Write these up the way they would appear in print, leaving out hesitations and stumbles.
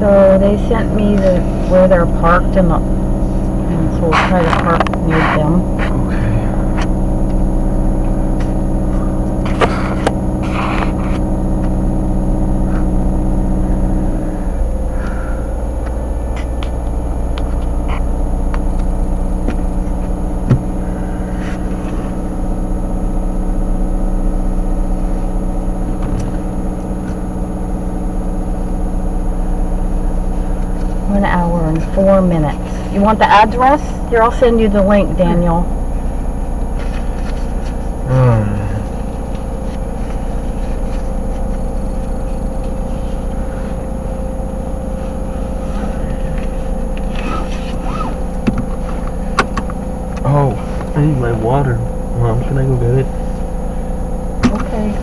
So they sent me where they're parked, and so we'll try to park near them. Okay. One hour and 4 minutes. You want the address? Here, I'll send you the link, Daniel. Oh, I need my water. Mom, can I go get it? Okay.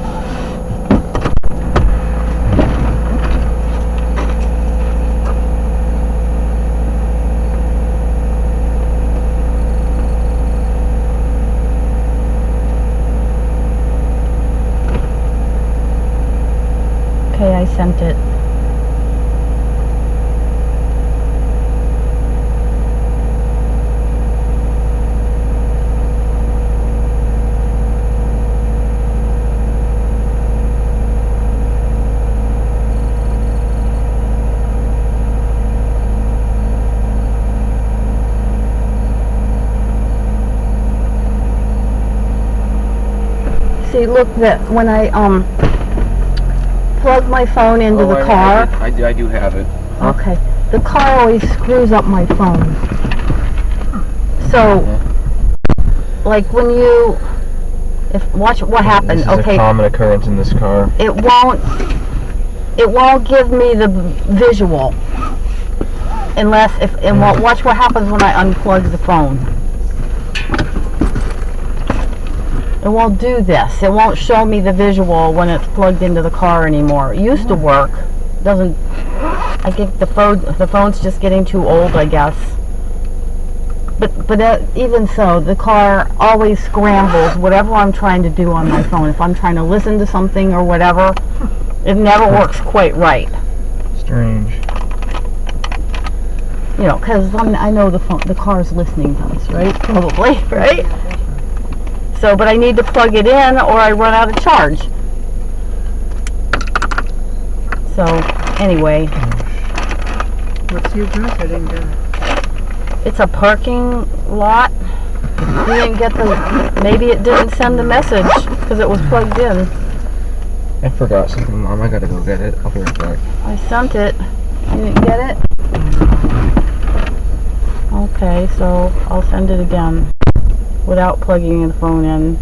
Okay, I sent it. See, look, that when I plug my phone into the car. I do have it. Huh? Okay. The car always screws up my phone. So, like when you, watch what happened. This is a common occurrence in this car. It won't give me the visual unless watch what happens when I unplug the phone. It won't do this. It won't show me the visual when it's plugged into the car anymore. It used to work. Doesn't. I think the phone's just getting too old, I guess. But even so, the car always scrambles whatever I'm trying to do on my phone. If I'm trying to listen to something or whatever, it never works quite right. Strange. You know, because I know the car's listening to us, right? Probably, right? So, but I need to plug it in or I run out of charge. So, anyway. What's the address? I didn't get it. It's a parking lot. You didn't get maybe it didn't send the message because it was plugged in. I forgot something, Mom. I gotta go get it. I'll be right back. I sent it. You didn't get it? Okay, so I'll send it again without plugging the phone in.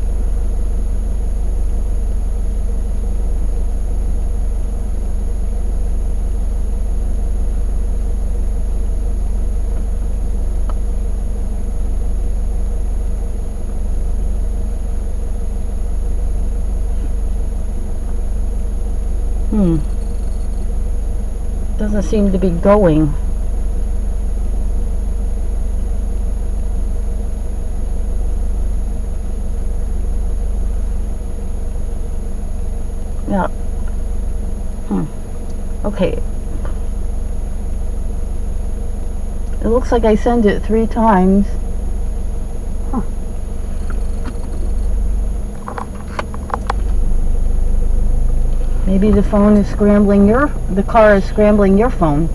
Doesn't seem to be going. Yeah. Okay. It looks like I sent it 3 times. Huh. Maybe the phone is scrambling the car is scrambling your phone.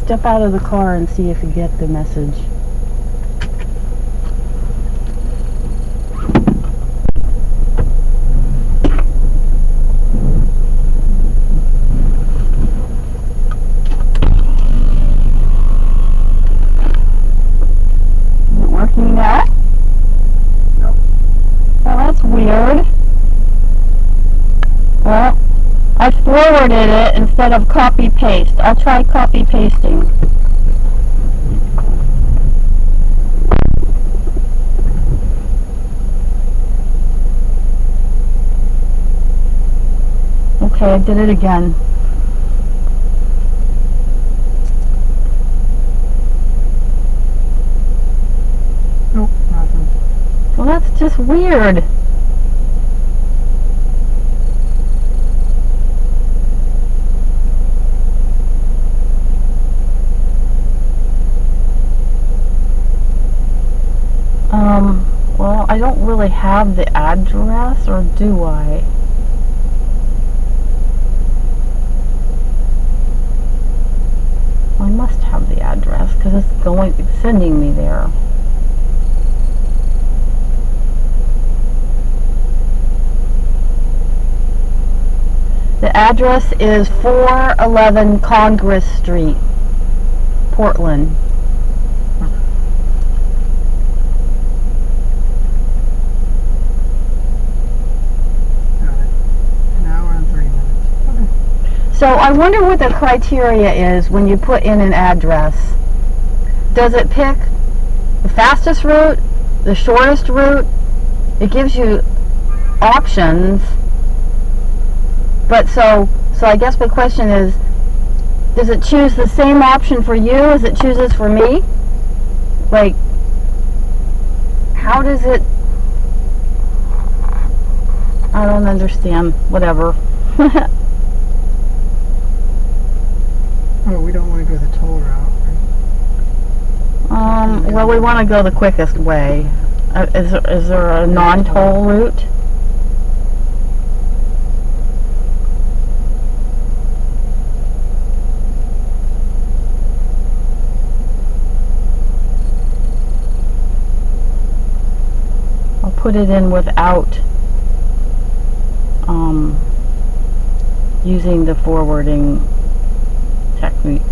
Step out of the car and see if you get the message. Is it working now? No. Well, that's weird. Well, I forwarded it instead of copy paste. I'll try copy pasting. Okay, I did it again. Nope. Well, that's just weird. Well, I don't really have the address, or do I? Well, I must have the address because it's sending me there. The address is 411 Congress Street, Portland. Got it. An hour and 3 minutes. Okay. So I wonder what the criteria is when you put in an address. Does it pick the fastest route, the shortest route? It gives you options. But so I guess the question is, does it choose the same option for you as it chooses for me? Like, how does it? I don't understand. Whatever. Oh, we don't want to go the toll route, right? Well, we want to go the quickest way. Is there a non-toll route? I'll put it in without using the forwarding technique.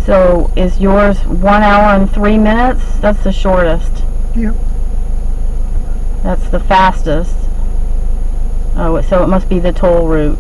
So is yours 1 hour and 3 minutes? That's the shortest. Yep. That's the fastest. Oh, so it must be the toll route.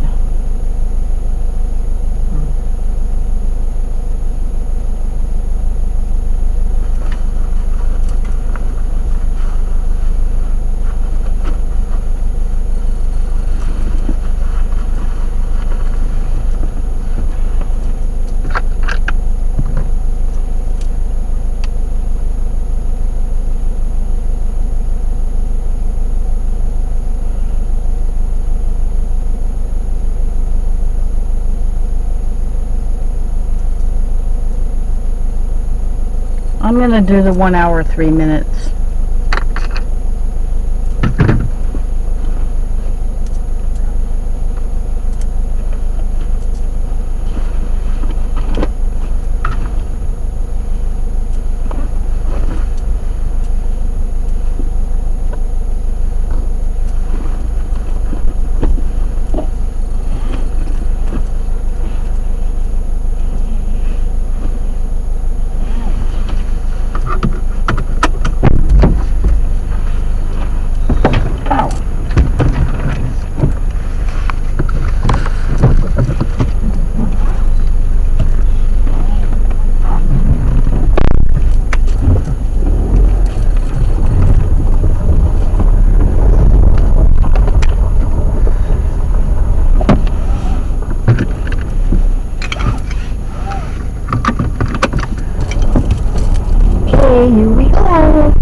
I'm going to do the 1 hour 3 minutes. Okay, here we go.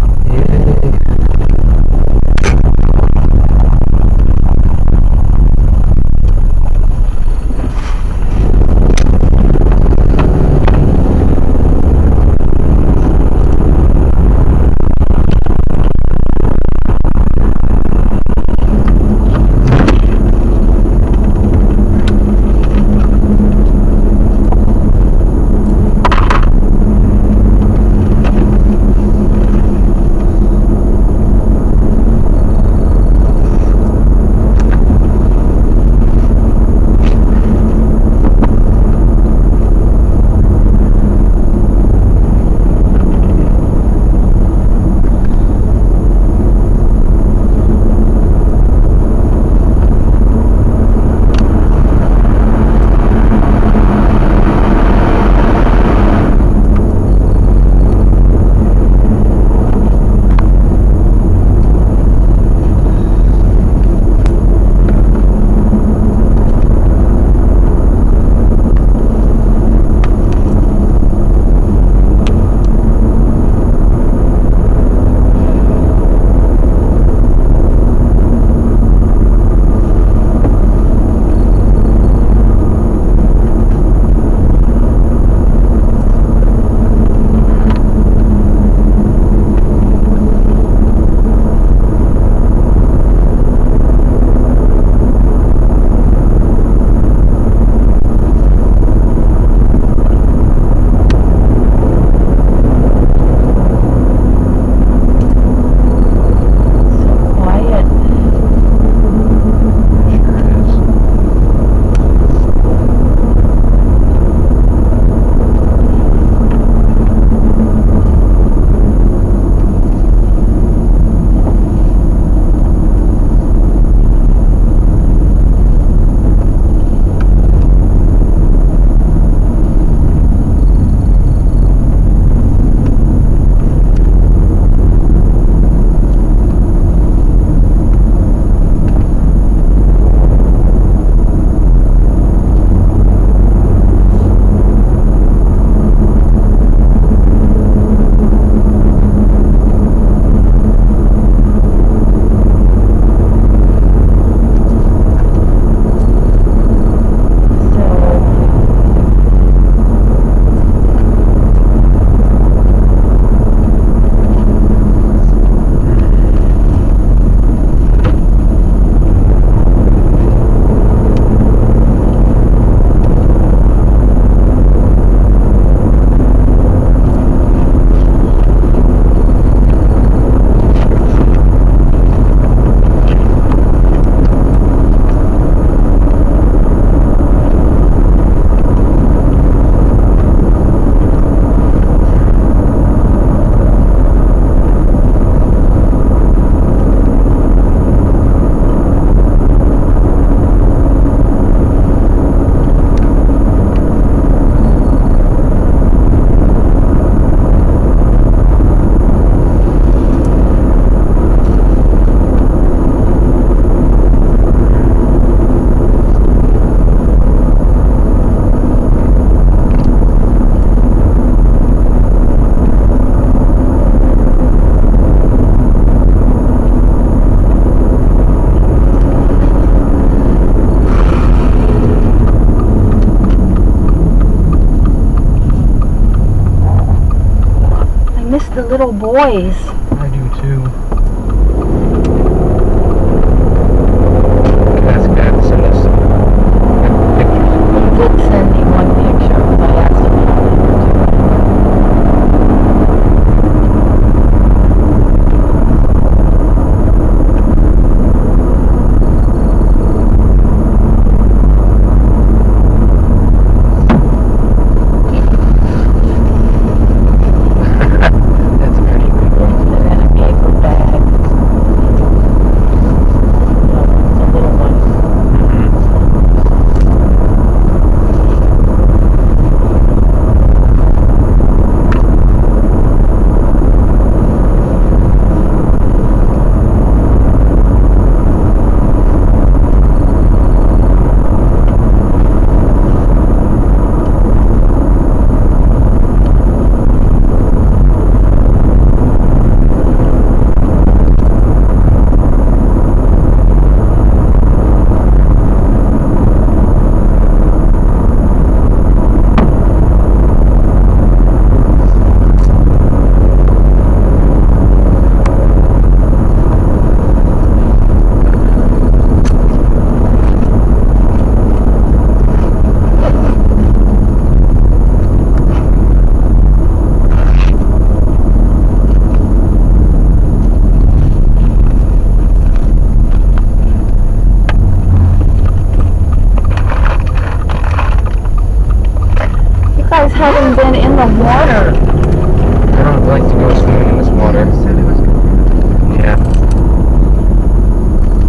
the little boys. I do too. Ask Dad to send us pictures. He did send me one picture because I asked him how they were doing. That's pretty cool. They're in a paper bag. The little one. You guys haven't been in the water. I don't like to go swimming in this water. Said it was good. Yeah.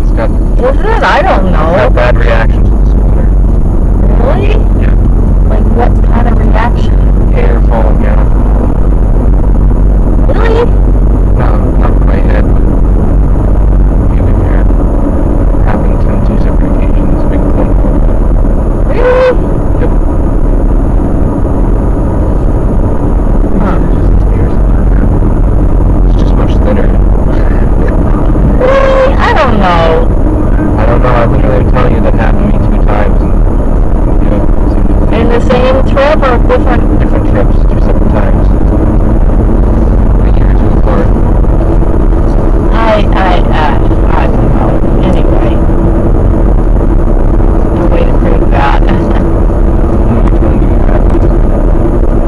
It's got Is it? I don't know. bad reactions with this water. Really? Yeah. Like what kind of reaction? Hair falling out. Really? Not from my head, but pubic hair. Happened on 2 separate occasions. Big clump. Really? Yep. Huh. It's just much thinner. Really? I don't know. I don't know. I literally am telling you that happened to me 2 times. And, you know, In the same trip or different? different trips, 2 separate times. A year or 2 apart. I don't know. Anyway. No way to prove that. I'm telling you it happened.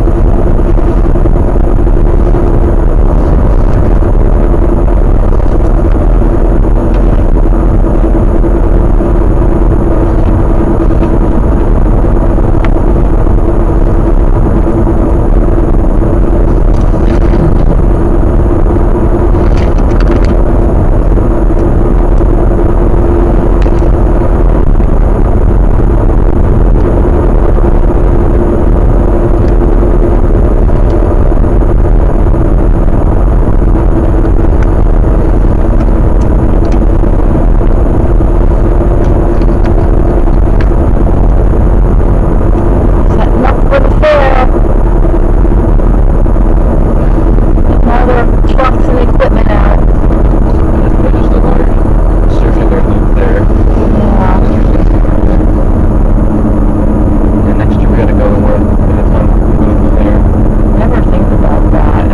Setting up for the fair. Getting all their trucks and equipment out. There's just a large circular loop there. Yeah. And next year we gotta go and work by the time we go there. Never think about that.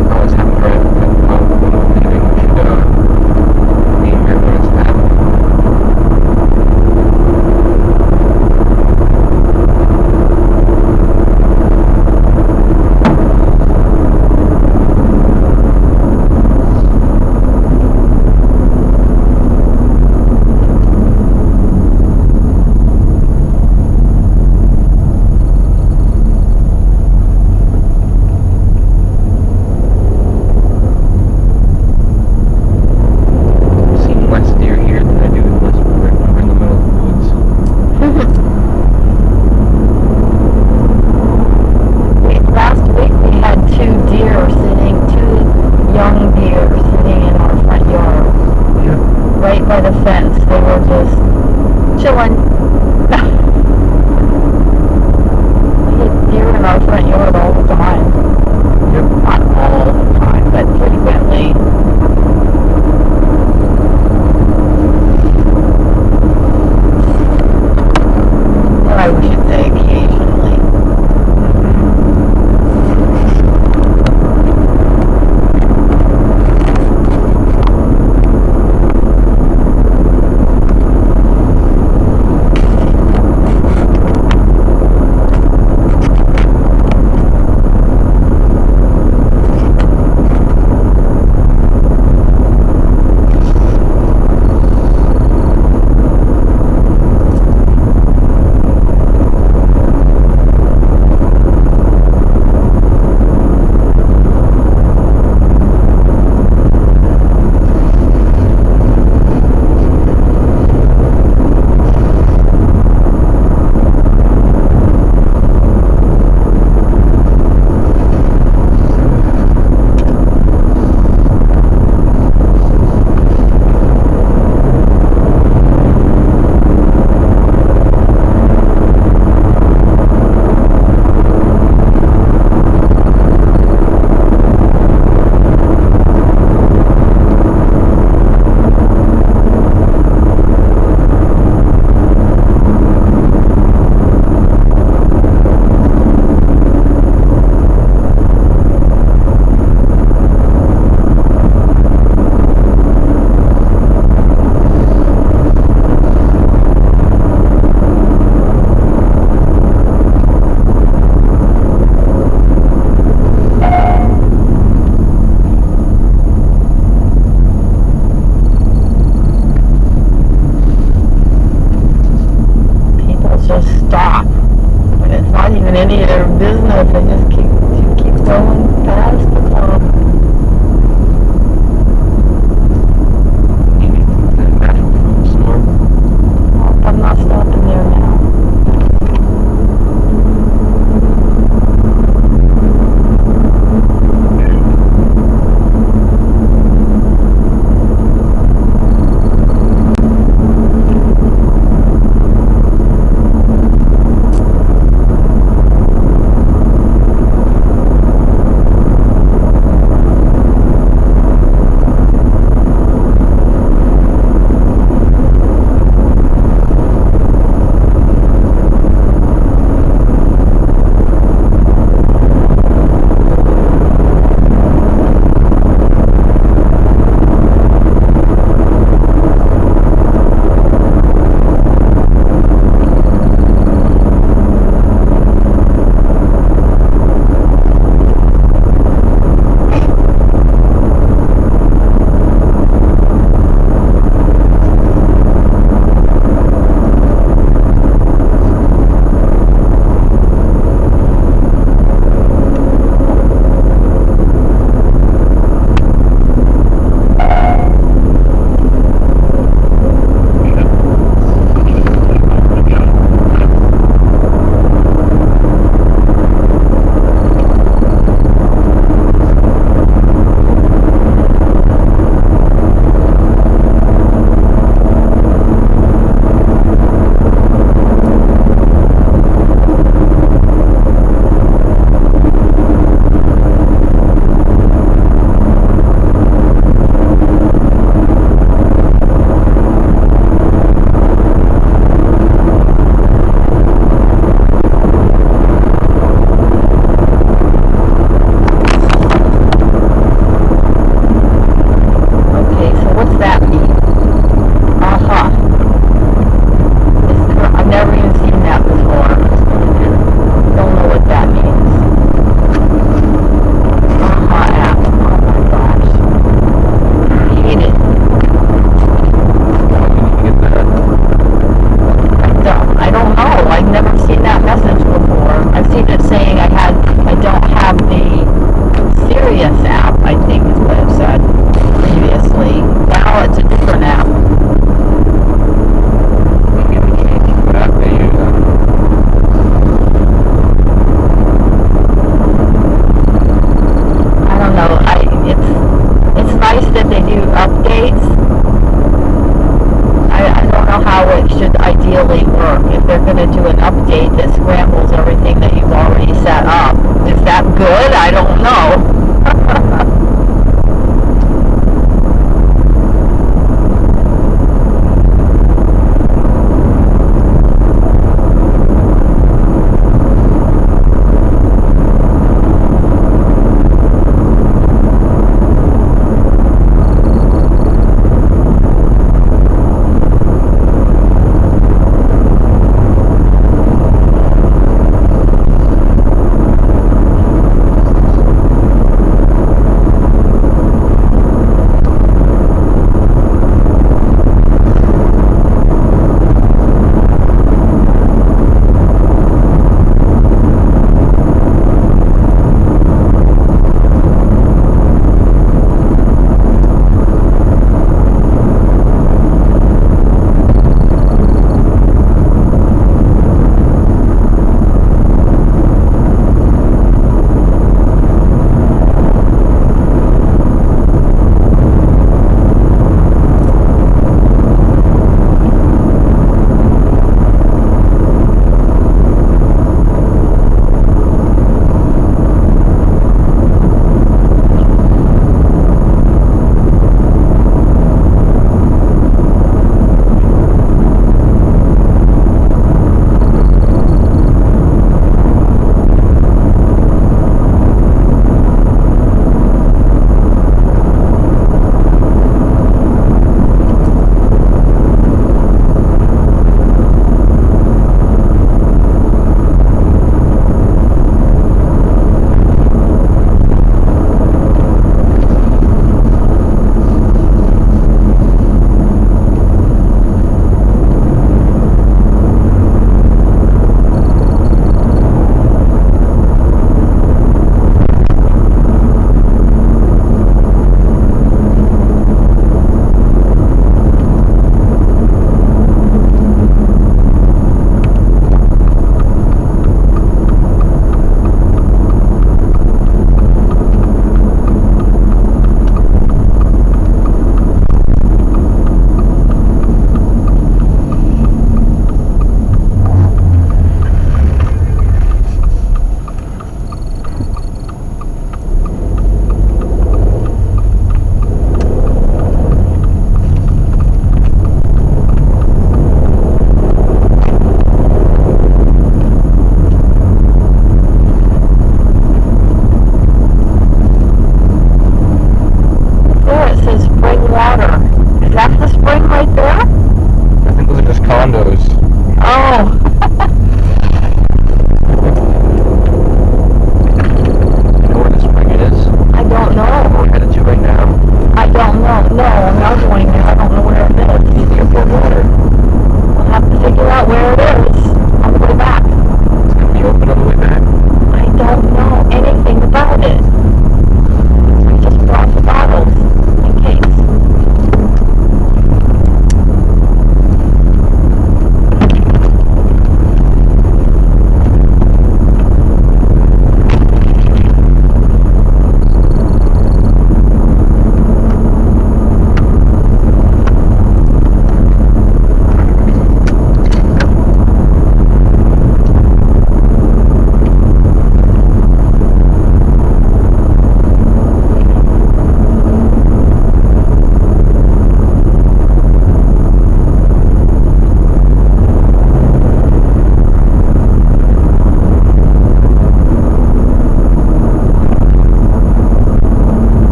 I always have to drive when I'm leaving. We should be here when it's happening. I've seen less deer here than I do in Westport. We're in the middle of the woods. Last week we had 2 young deer sitting in our front yard, Yeah. right by the fence. They were just chilling. We had deer in our front yard all the time. Yep. Not all the time, but frequently. Or I should say occasionally.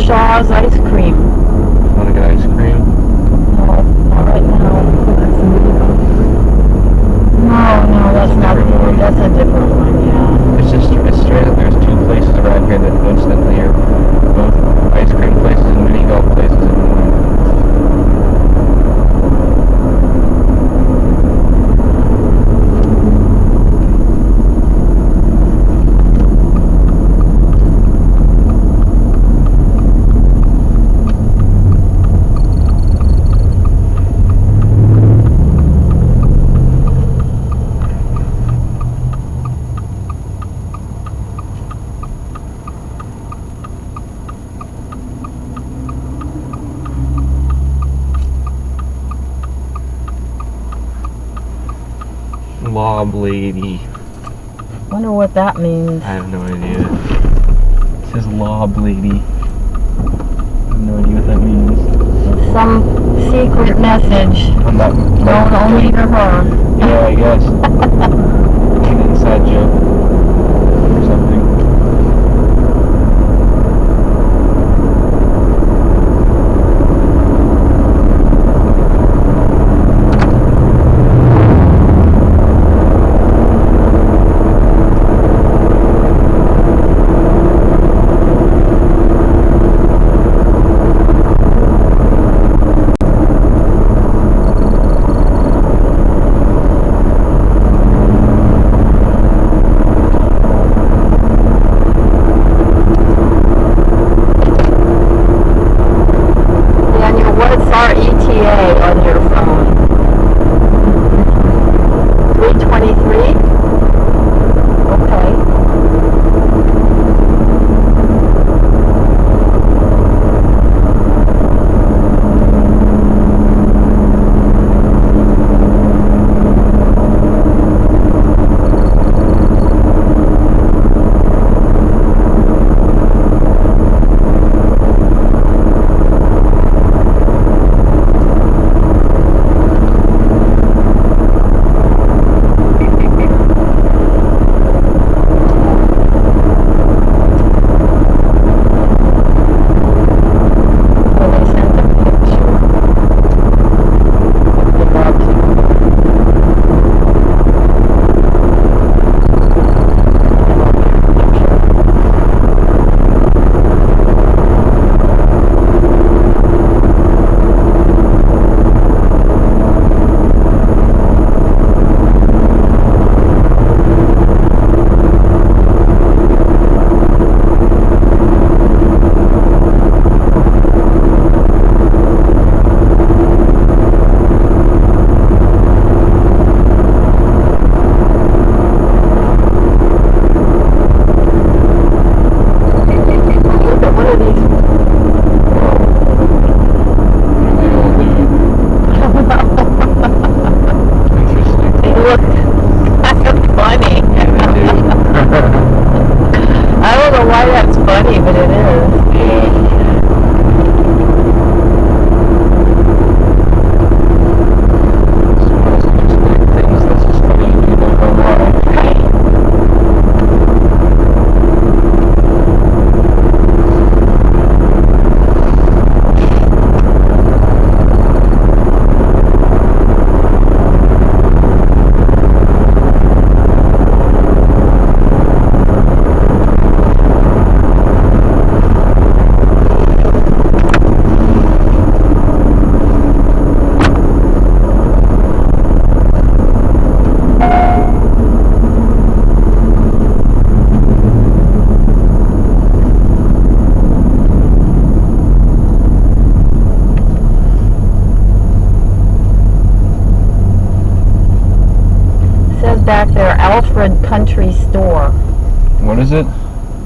Shaw's ice cream. Want to get ice cream? No, not right now. That's the mini golf. No, that's not. Different one. That's a different one. Yeah. It's straight up. There's two places around here that coincidentally are both ice cream places and mini golf places in one. Lob lady. Wonder what that means. I have no idea. It says lob lady. I have no idea what that means. It's some secret message I'm not. known only to her. Yeah, I guess. An inside joke or something. Daniel, what's our ETA on your phone? 323? Okay. Well, they sent a picture of the barbecue. Look at one of these. They all do. Interesting. They look kind of funny. Yeah, they do. I don't know why that's funny, but it is. Yeah. Sometimes you just think things that's just funny and you don't know why. It says back there, Alfred Country Store. What is it?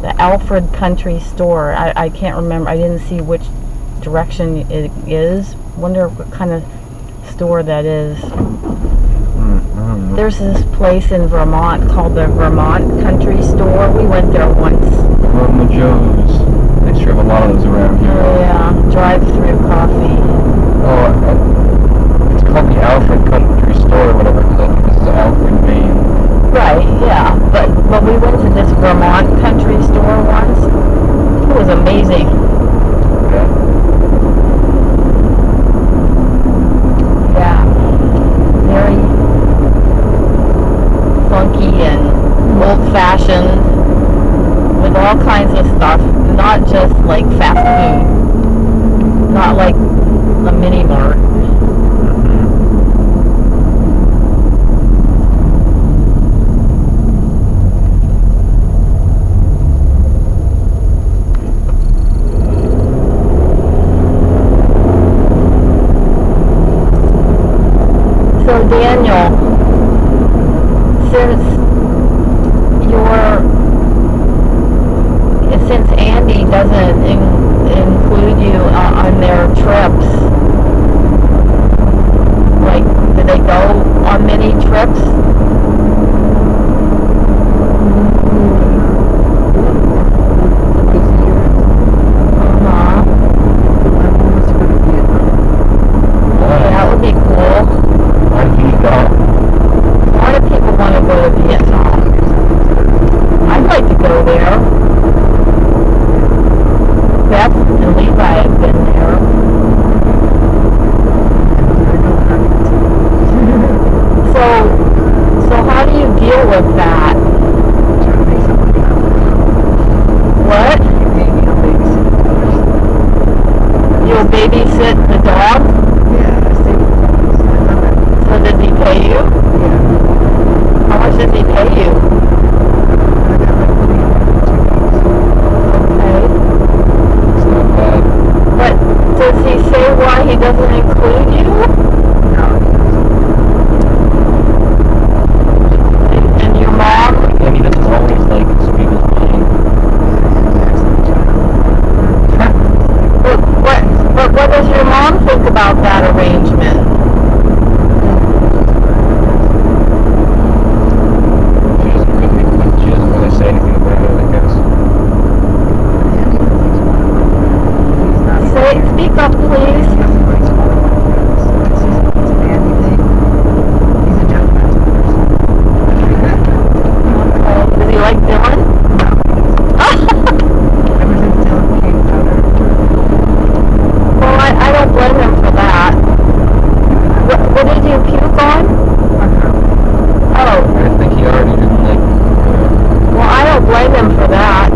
The Alfred Country Store. I can't remember. I didn't see which direction it is. Wonder what kind of store that is. I don't know. There's this place in Vermont called the Vermont Country Store. We went there once. Mama Joe's. They sure have a lot of those around here. Yeah, drive-through coffee. Oh, it's called the Alfred Country Store or whatever, because I think this is Alfred, Maine. Right, yeah. But we went to this Vermont Country Store once. It was amazing. Daniel, since Andy doesn't include you on their trips, like, do they go on many trips? That would be cool. Where'd he go? A lot of people want to go to Vietnam. I'd like to go there. Beth and Levi have been there. So how do you deal with that? What? You'll babysit the dog? So does he pay you? How much does he pay you? Okay. It's not bad. But does he say why he doesn't include you? And your mom? And he doesn't always like speak his mind. But what does your mom think about that arrangement? She doesn't really say anything about it, I guess. Speak up, please. Okay. Does he like Dylan? Well, I don't blame him for that. What did you puke on? Oh, I think he already didn't like well, I don't blame him for that.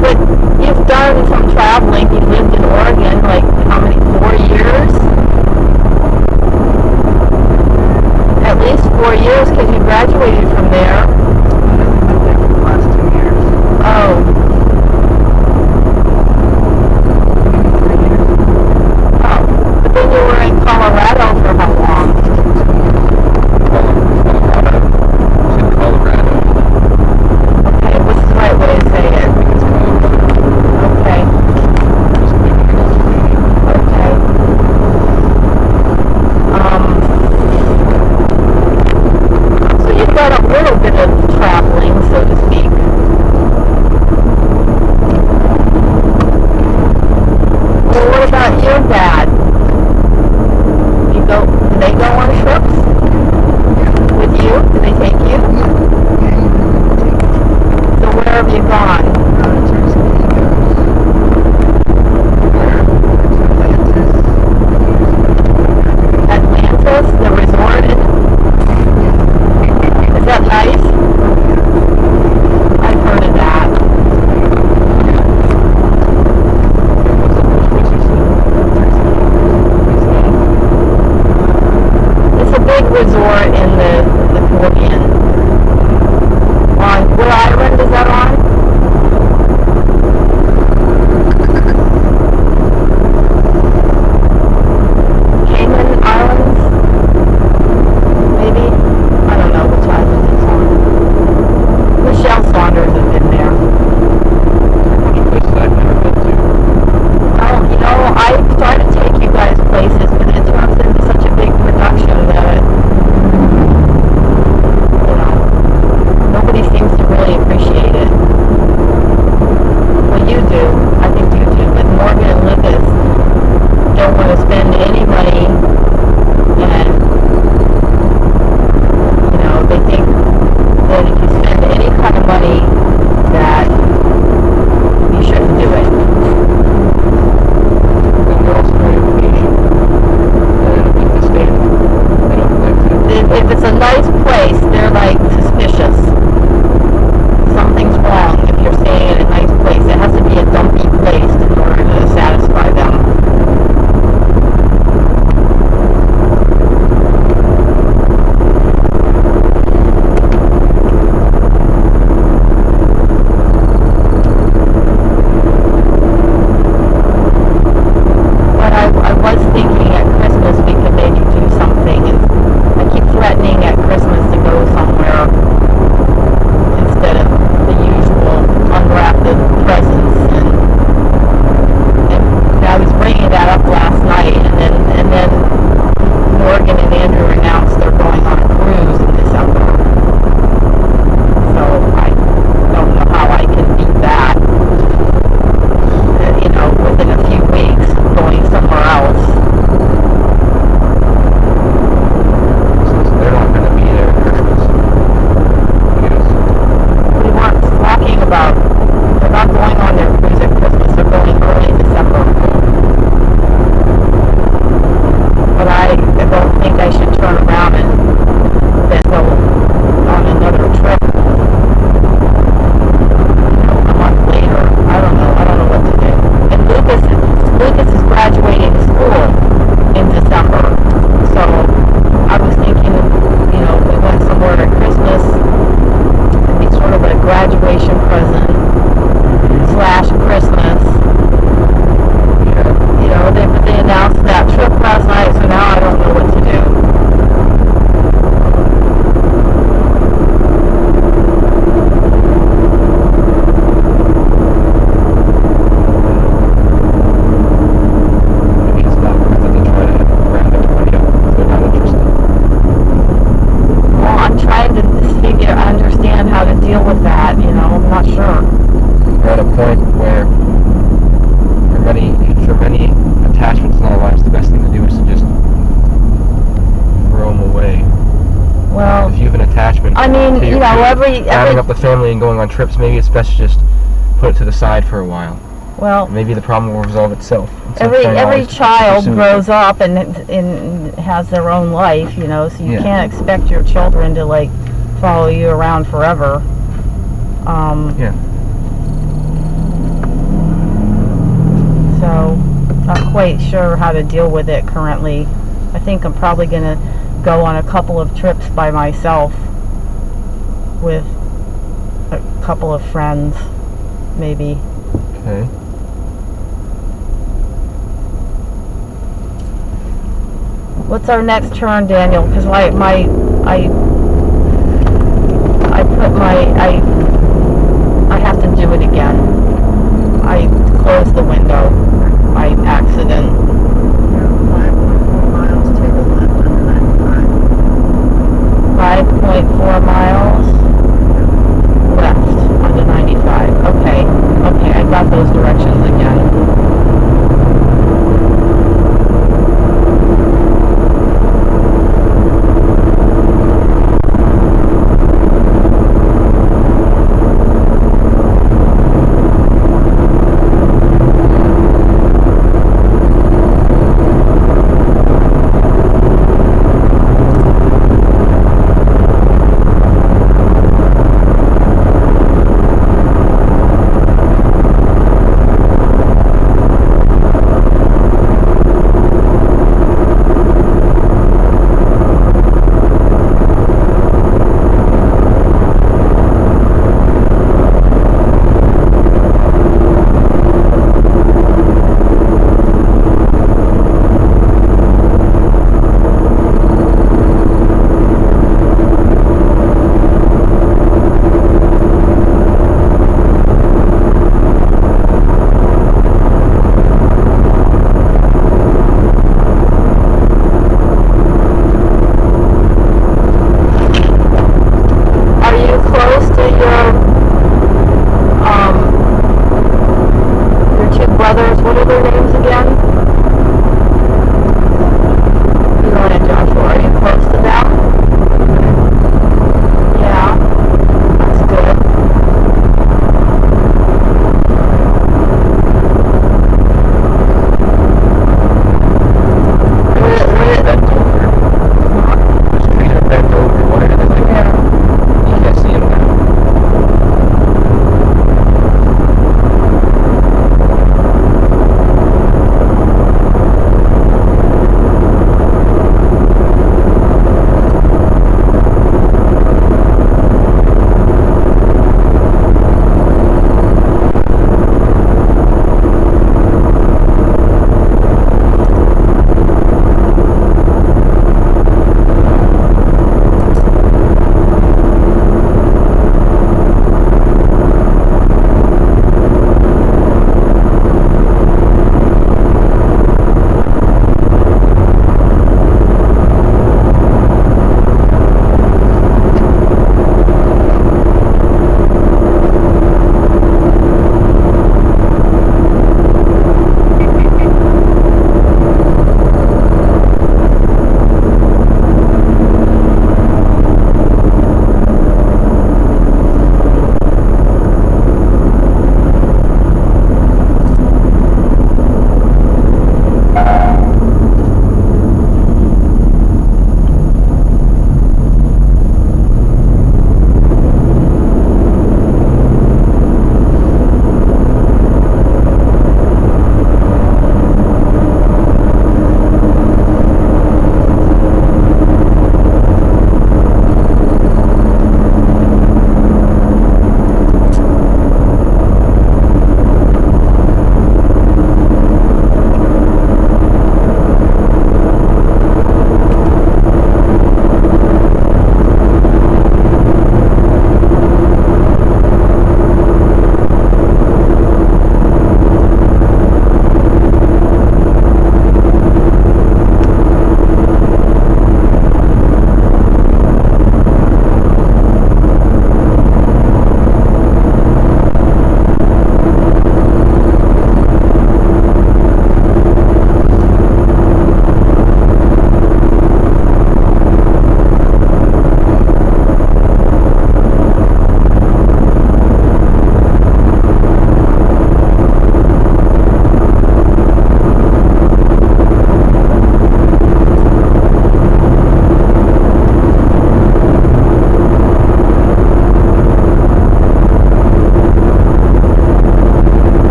But you've done some traveling. You lived in Oregon, like, how many, 4 years? At least 4 years, because you graduated from there. Oh. Oh. But then you were in Colorado for how long? Colorado. Okay, what's the right way to say it? Okay. Okay. So you've done a little bit of traveling, so to speak. Well, what about your dad? Do they go on trips? With you? Do they take you? So where have you gone? Atlantis, the resort? Is that nice? I've heard of that. It's a big resort in the Caribbean. On what island is that on? Cayman Islands? Maybe? I don't know which island it's on. Michelle Saunders has been there. Places I've never been to. Oh, I try to take you guys places, but it turns into such a big production that but I don't think I should turn around and then go on another trip. A month later. I don't know what to do. And Lucas is graduating school in December. So I was thinking, if we went somewhere at Christmas, it'd be sort of a graduation present / Christmas. They announced that trip last night, so now I don't know what to do. Maybe it's not worth it to try to round everybody up if they're not interested. Well, I'm trying to understand how to deal with that, I'm not sure. We're at a point where for many attachments in our lives, the best thing to do is to just throw them away. Well, if you have an attachment I mean, to having up every the family and going on trips, maybe it's best to just put it to the side for a while. well, Maybe the problem will resolve itself. every child grows up and has their own life, so you Yeah. can't expect your children to follow you around forever. Yeah. So, not quite sure how to deal with it currently. I think I'm probably going to go on a couple of trips by myself with a couple of friends, maybe. Okay. What's our next turn, Daniel? Because I have to do it again. I closed the window by accident. 5.4 miles, take a left under 95. 5.4 miles left onto 95. Okay, I got those directions again.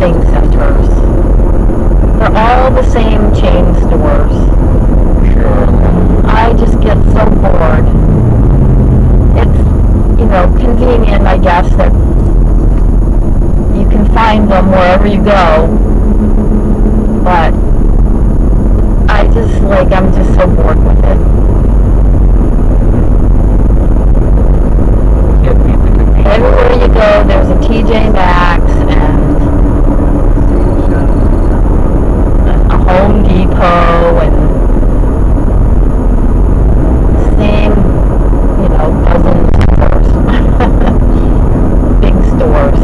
shopping centers. They're all the same chain stores. Sure. I just get so bored. It's, convenient, I guess, that you can find them wherever you go. But I'm just so bored with it. Can't beat the convenience. Everywhere you go, there's a TJ Maxx and a Home Depot and same, dozen stores. Big stores.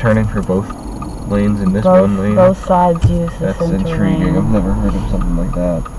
turning for both lanes in this one lane? Both sides use the That's center intriguing. lane. I've never heard of something like that.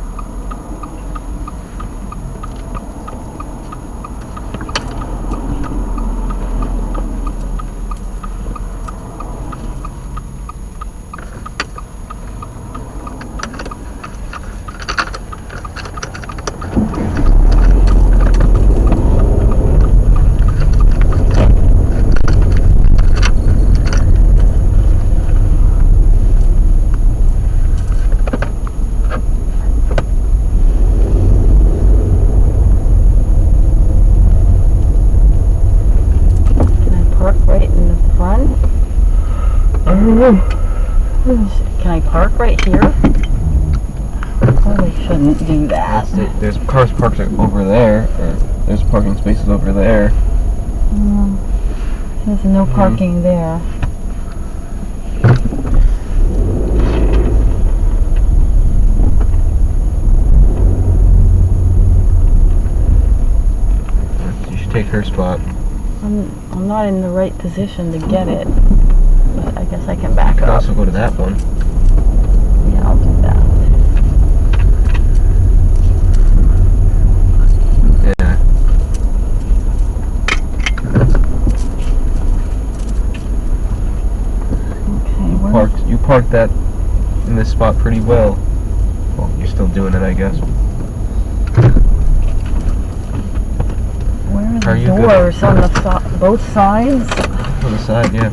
Can I park right here? Probably shouldn't do that. There's cars parked over there, or there's parking spaces over there. There's no parking there. You should take her spot. I'm not in the right position to get it, but I guess I can back You could up. also go to that one. Yeah, I'll do that. Yeah. Okay, You parked that in this spot pretty well. Well, you're still doing it, I guess. where Are are the you good? doors on the both sides? On the side, yeah.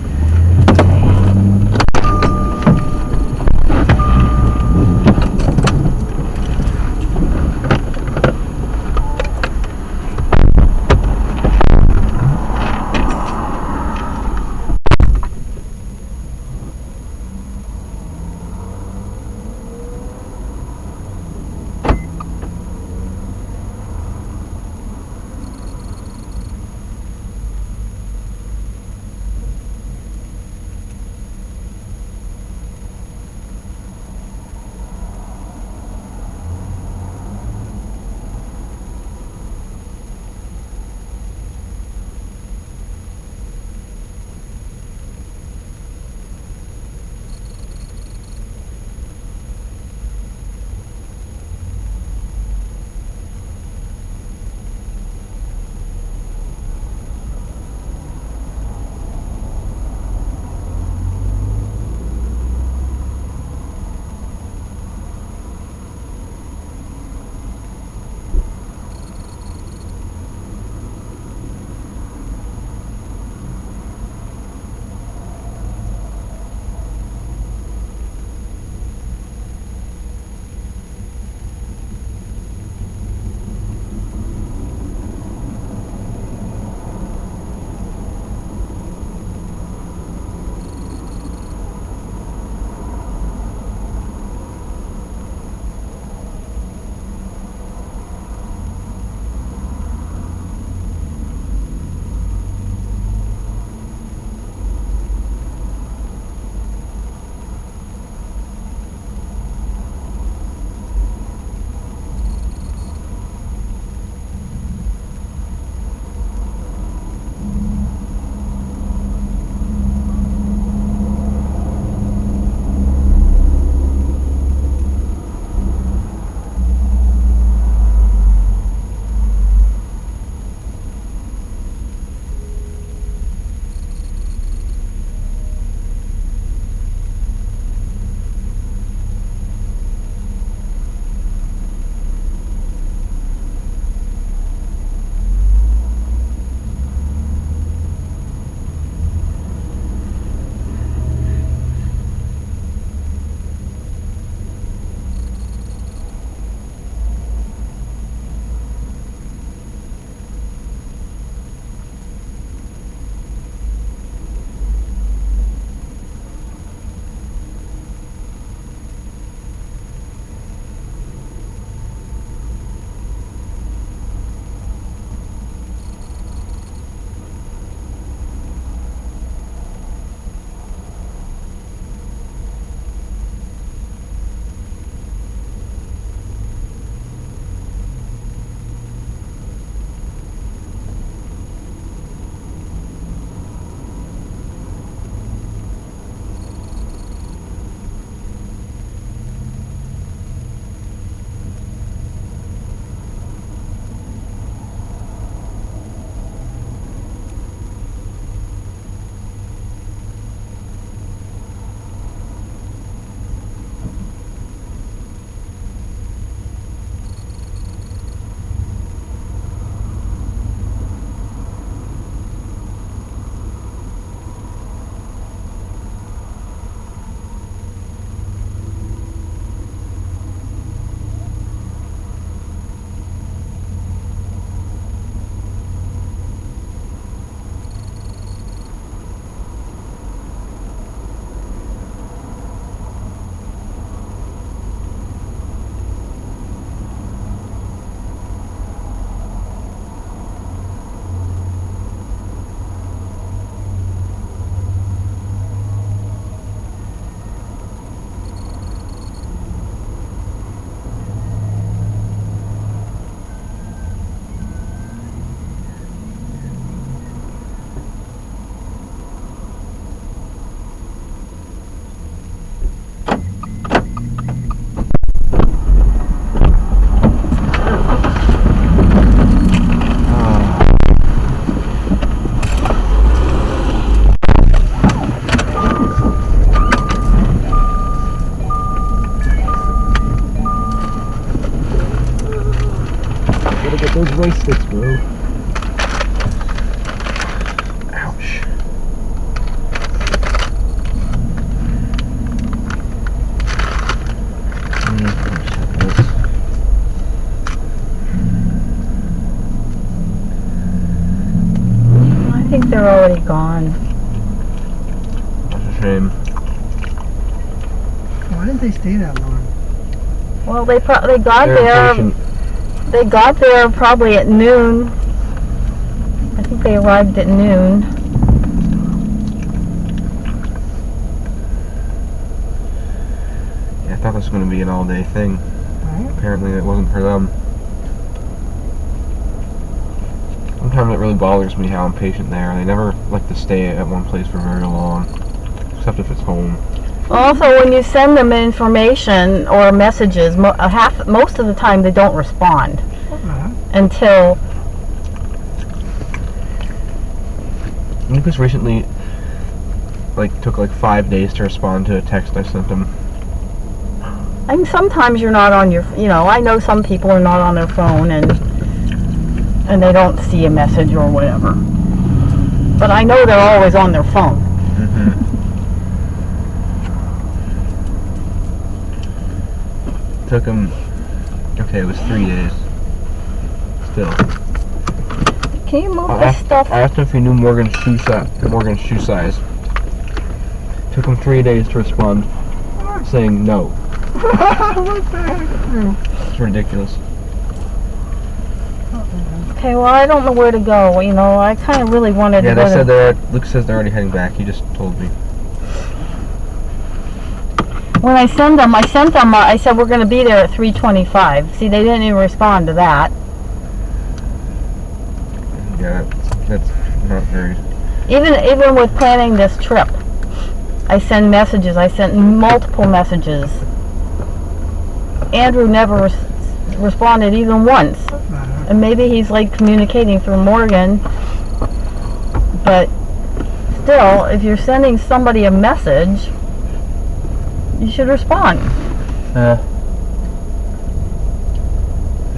joysticks, bro. Ouch. I think they're already gone. That's a shame. Why didn't they stay that long? Well, they got They're there. impatient. They got there probably at noon. I think they arrived at noon. Yeah, I thought this was going to be an all-day thing. Right? Apparently it wasn't for them. Sometimes it really bothers me how impatient they are. They never like to stay at one place for very long, except if it's home. Also, when you send them information or messages, most of the time they don't respond until. Lucas recently took 5 days to respond to a text I sent him. I mean, sometimes you're not on your. I know some people are not on their phone and they don't see a message or whatever. But I know they're always on their phone. Mm-hmm. Took him. Okay, it was 3 days. Still. Can you move this stuff? I asked him if he knew Morgan's shoe size. Took him 3 days to respond, saying no. What the heck? It's ridiculous. Okay, well, I don't know where to go. I kind of really wanted Yeah, to go they said Luke says they're already heading back. He just told me. When I sent them, I said we're going to be there at 3:25. See, they didn't even respond to that. Yeah, that's not very. Even with planning this trip, I send messages. I sent multiple messages. Andrew never responded even once. And maybe he's communicating through Morgan. But still, if you're sending somebody a message, you should respond. I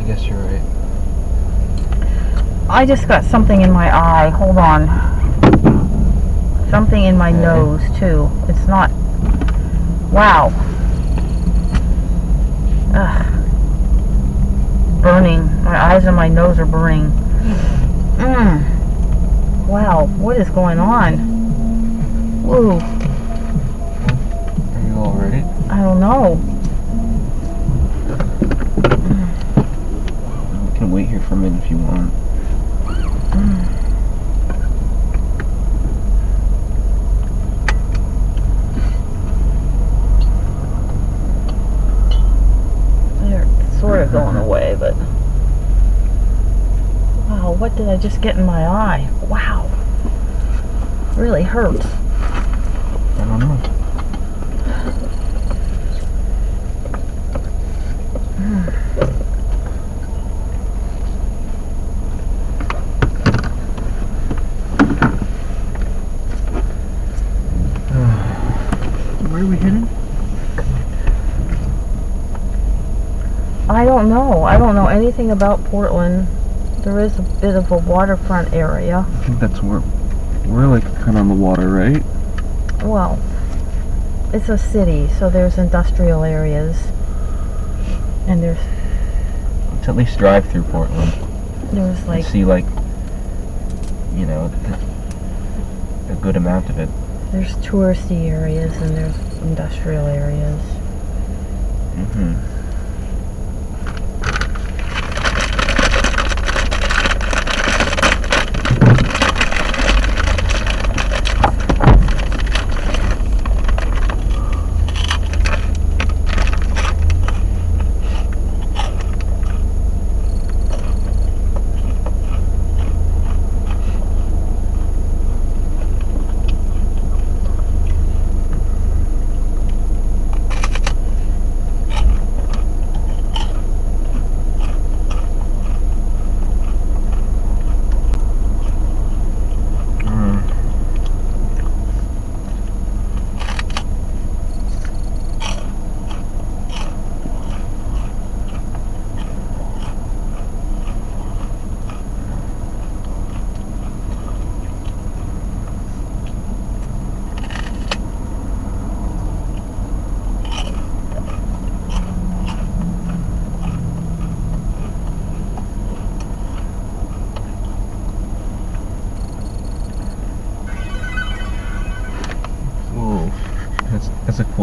guess you're right. I just got something in my eye. Hold on. Something in my nose, too. It's not... Wow. Ugh. Burning. My eyes and my nose are burning. Wow. What is going on? Ooh. Are you all ready? I don't know. We can wait here for a minute if you want. They're sort of going away, but... Wow, what did I just get in my eye? Wow. Really hurts. I don't know. Where are we headed? I don't know. I don't know anything about Portland. There is a bit of a waterfront area. I think that's where we're kind of on the water, right? Well, it's a city, so there's industrial areas. And there's Let's at least drive through Portland there's and see a good amount of it. there's touristy areas and there's industrial areas. Mm-hmm.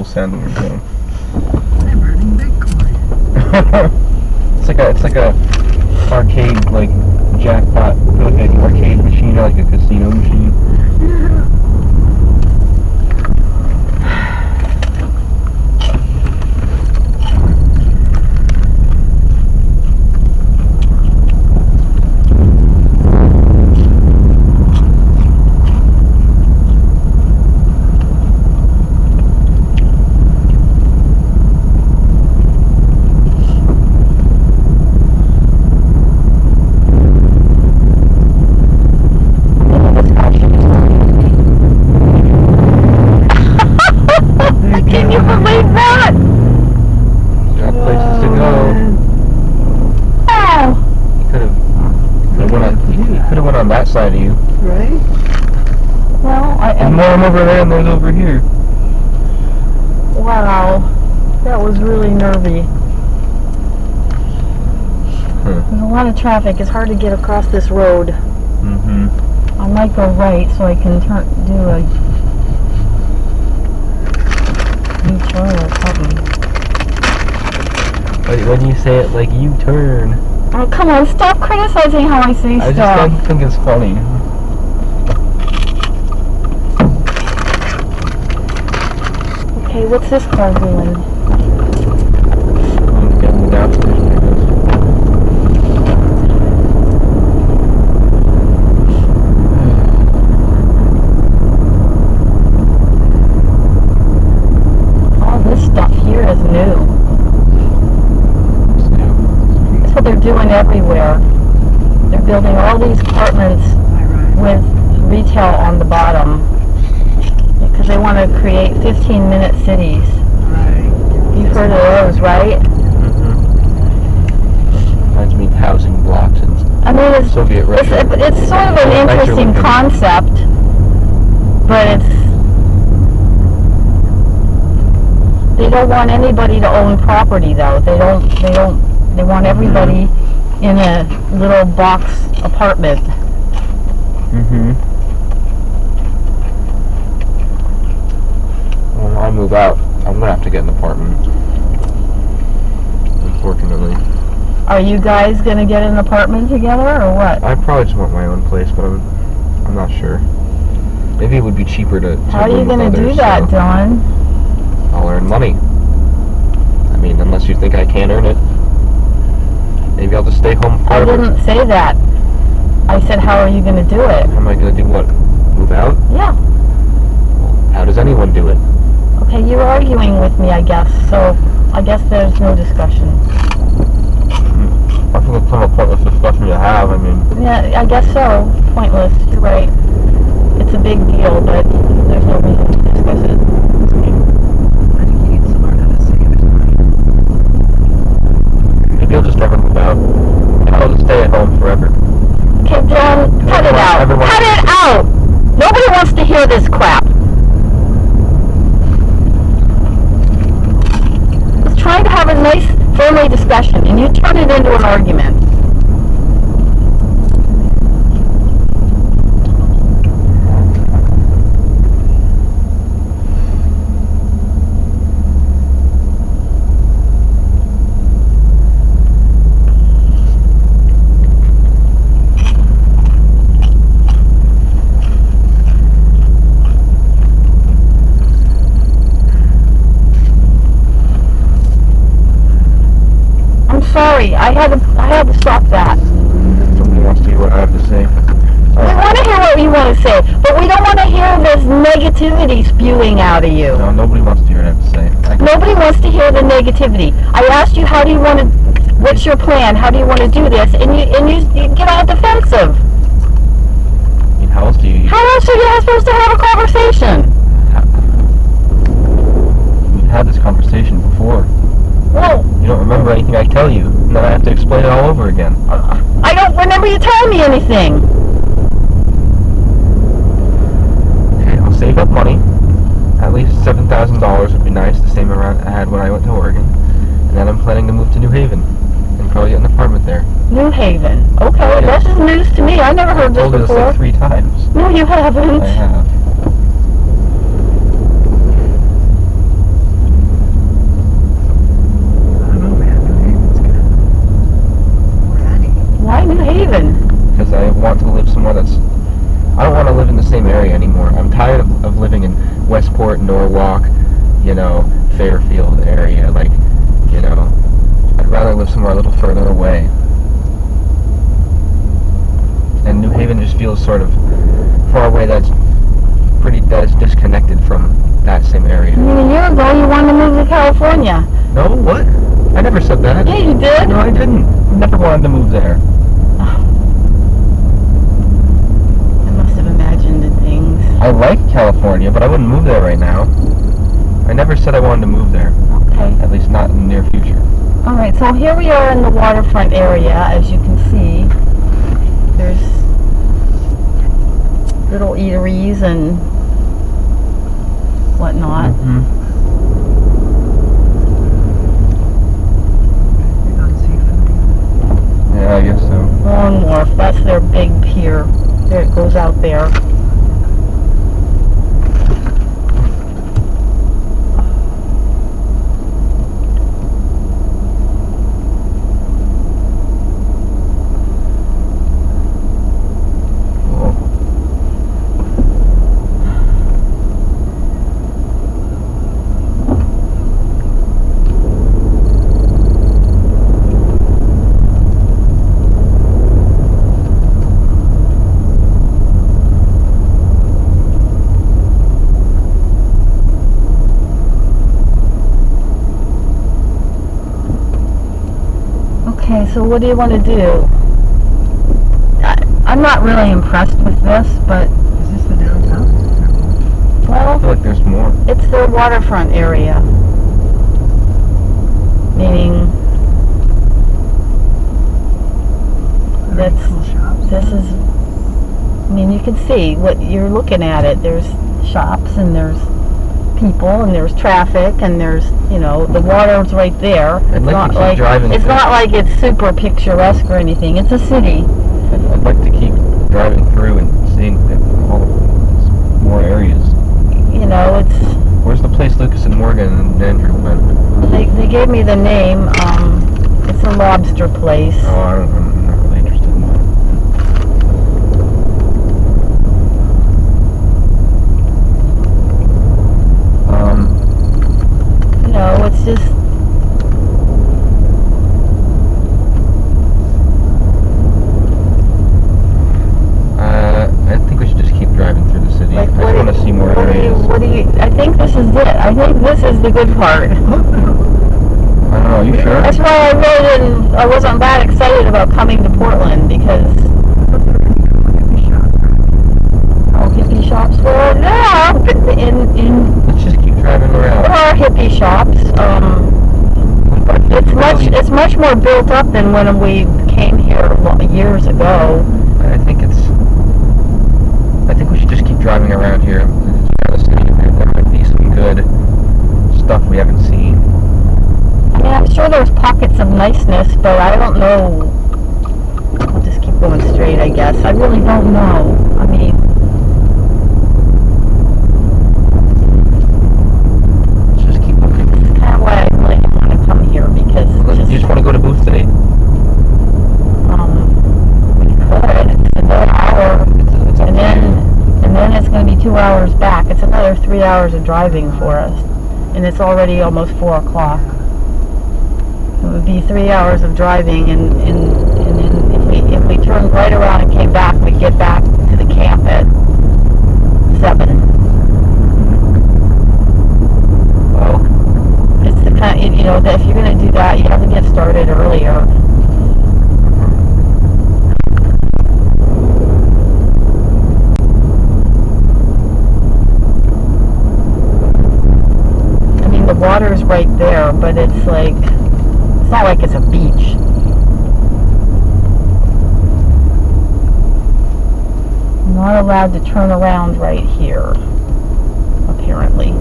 cool sound on your phone. I'm earning Bitcoin. It's like a arcade, like jackpot, like an arcade machine or like a casino machine. Can you believe that? Got places to go. Oh, You could have went on that side of you. Right? well, There's more over there and there's over here. wow, that was really nervy. There's a lot of traffic. It's hard to get across this road. Mm-hmm. I might go right so I can do a U-turn or something. When you say it like you turn, Oh, come on, stop criticizing how I say I just stuff. don't think it's funny. Okay, what's this car doing? I'm getting downstairs, I guess. All this stuff here is new. That's what they're doing everywhere. They're building all these apartments with retail on the bottom because they want to create 15-minute cities. Right. You've heard of those, right? Reminds me of housing blocks and I mean, it's Soviet Russia. it's sort of an Nicer interesting looking. concept, but they don't want anybody to own property though. They want everybody in a little box apartment. Mm-hmm. When I move out, I'm gonna have to get an apartment. Unfortunately. Are you guys gonna get an apartment together or what? I probably just want my own place, but I'm not sure. Maybe it would be cheaper to How are you room with gonna do others, that, so Dylan? I'll earn money. I mean, unless you think I can't earn it. Maybe I'll just stay home I forever. didn't say that. I said, how are you gonna do it? How am I gonna do what? Move out? Yeah. How does anyone do it? Okay, you're arguing with me, I guess. So I guess there's no discussion. I think it's kind of a pointless discussion to have. I mean, Yeah, I guess so. Pointless. You're right. It's a big deal, but there's no reason to discuss it. I think you need somewhere to save his money. maybe I'll just never move out. And I'll just stay at home forever. Okay, John, cut it out. Everyone- Cut it out! Nobody wants to hear this crap. I was trying to have a nice, friendly discussion, and you turn it into an argument. I'm sorry. I had to stop that. Somebody wants to hear what I have to say. We want to hear what you want to say, but we don't want to hear this negativity spewing out of you. No, nobody wants to hear what I have to say. Nobody wants to hear the negativity. I asked you, how do you want to, what's your plan? How do you want to do this? And you get all defensive. I mean, how else do you... How else are you supposed to have a conversation? We've had this conversation before. Well, You don't remember anything I tell you, and then I have to explain it all over again. I don't remember you telling me anything. Okay, I'll save up money. At least $7,000 would be nice, the same amount I had when I went to Oregon. And then I'm planning to move to New Haven and probably get an apartment there. New Haven. Okay, Yes. this is news to me. I never heard I this told you this before. like 3 times. No, you haven't. I have. Norwalk, Fairfield area. Like, I'd rather live somewhere a little further away. And New Haven just feels sort of far away. That's disconnected from that same area. I mean, a year ago you wanted to move to California. No, what? I never said that. Yeah, you did. No, I didn't. Never wanted to move there. I must have imagined things. I like California, but I wouldn't move there right now. I never said I wanted to move there. Okay. At least not in the near future. All right, so here we are in the waterfront area. As you can see, there's little eateries and whatnot. Mm-hmm. You're done seafood. Yeah, I guess so. Long Wharf, that's their big pier. There it goes out there. Okay, so what do you want to do? I'm not really impressed with this, but, Is this the downtown? I well, feel like there's more. it's their waterfront area. Meaning, that's, Cool shops. this is, I mean, you can see what you're looking at it. There's shops and there's people and there's traffic and there's, the water's right there. I'd like to keep driving It's through. not like it's super picturesque or anything. It's a city. I'd like to keep driving through and seeing all more areas. It's, Where's the place Lucas and Morgan and Andrew went? they gave me the name. It's a lobster place. Oh, I'm not really interested in that. It's just, I think we should just keep driving through the city. like, I just want to see more areas. I think this is it. I think this is the good part. I don't know, are you sure? That's why I wasn't that excited about coming to Portland because, hippie shops. Well, yeah, Let's just keep driving there around. are hippie shops. It's much more built up than when we came here years ago. I think we should just keep driving around here. Around the city. There might be some good stuff we haven't seen. I mean, I'm sure there's pockets of niceness, but I don't know. I'll just keep going straight, I guess. I really don't know. I mean, Let's just keep looking. that's kind of why I really didn't want to come here because it's You just want to go to Booth today? we could. It's another hour, It's up and to you. then it's going to be 2 hours back. It's another 3 hours of driving for us, and it's already almost 4 o'clock. It would be 3 hours of driving, and then if we turned right around and came back, we'd get back to the camp at 7. Well, It's the kind, that if you're going to do that, you have to get started earlier. I mean, the water's right there, but it's not like it's a beach. I'm not allowed to turn around right here, apparently.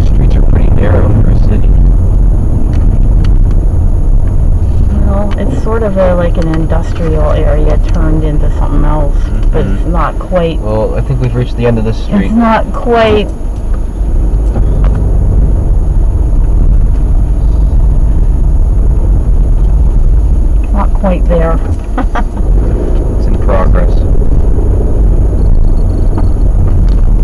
streets are pretty narrow for a city. It's sort of of like an industrial area turned into something else, but it's not quite. Well, I think we've reached the end of this street. It's not quite. Not quite there. It's in progress.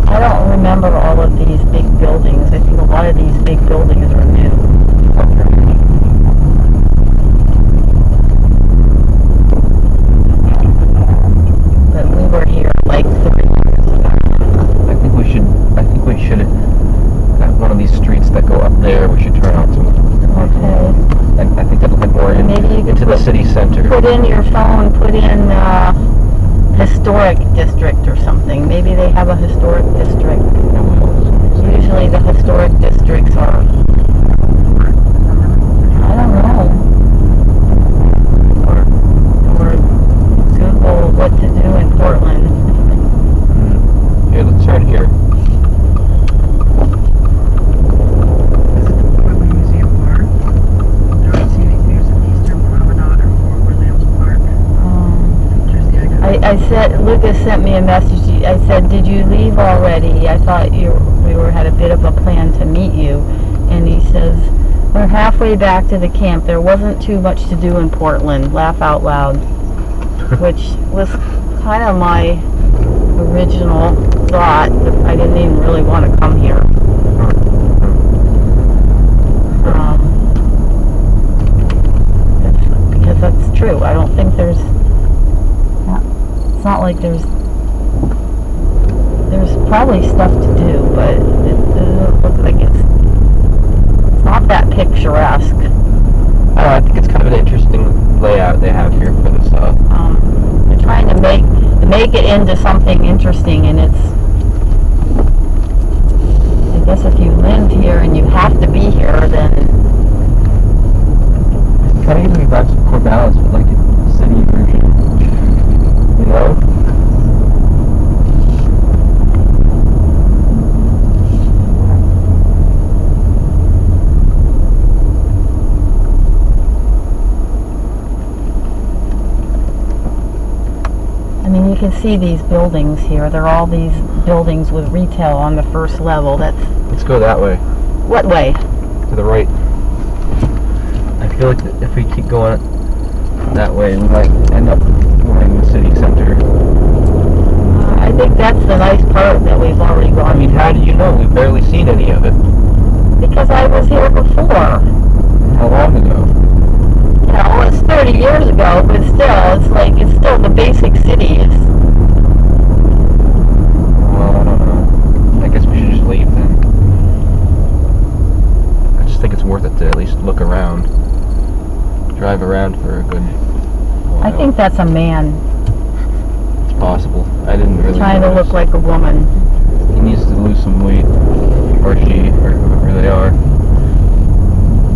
I don't remember all of these big buildings. I think a lot of these big buildings are new. But we were here like 3 years ago. I think we should at one of these streets that go up there, we should turn onto. Okay. I think that'll head more into the city center. Put in your phone, put in historic district or something. Maybe they have a historic district. Usually the historic districts are, I don't know. Or Google what to do in Portland. Okay, let's turn here. Is it the Portland Museum Park? There aren't scenic views of Eastern Promenade or Fort Williams Park. Features the iconic. I said, Lucas sent me a message. I said, did you leave already? I thought we had a bit of a plan to meet you. And he says, we're halfway back to the camp. There wasn't too much to do in Portland. Laugh out loud. Which was kind of my original thought. I didn't even really want to come here. Because that's true. I don't think there's... It's not like there's probably stuff to do, but it doesn't look like it's not that picturesque. I think it's kind of an interesting layout they have here for this. They're trying to make it into something interesting, and it's. I guess if you live here and you have to be here, then. It's kind of easily back to Corvallis, but like a city version. You know? You can see these buildings here. They're all these buildings with retail on the first level. Let's go that way. What way? To the right. I feel like if we keep going that way, we might end up in the city center. I think that's the nice part that we've already gone. I mean, how do you know? We've barely seen any of it. Because I was here before. How long ago? You know, it's 30 years ago, but still, it's still the basic city. Well, I don't know. I guess we should just leave then. I just think it's worth it to at least look around. Drive around for a good while. I think that's a man. It's possible. I didn't really Trying to notice. look like a woman. He needs to lose some weight. Or she, or whoever they are.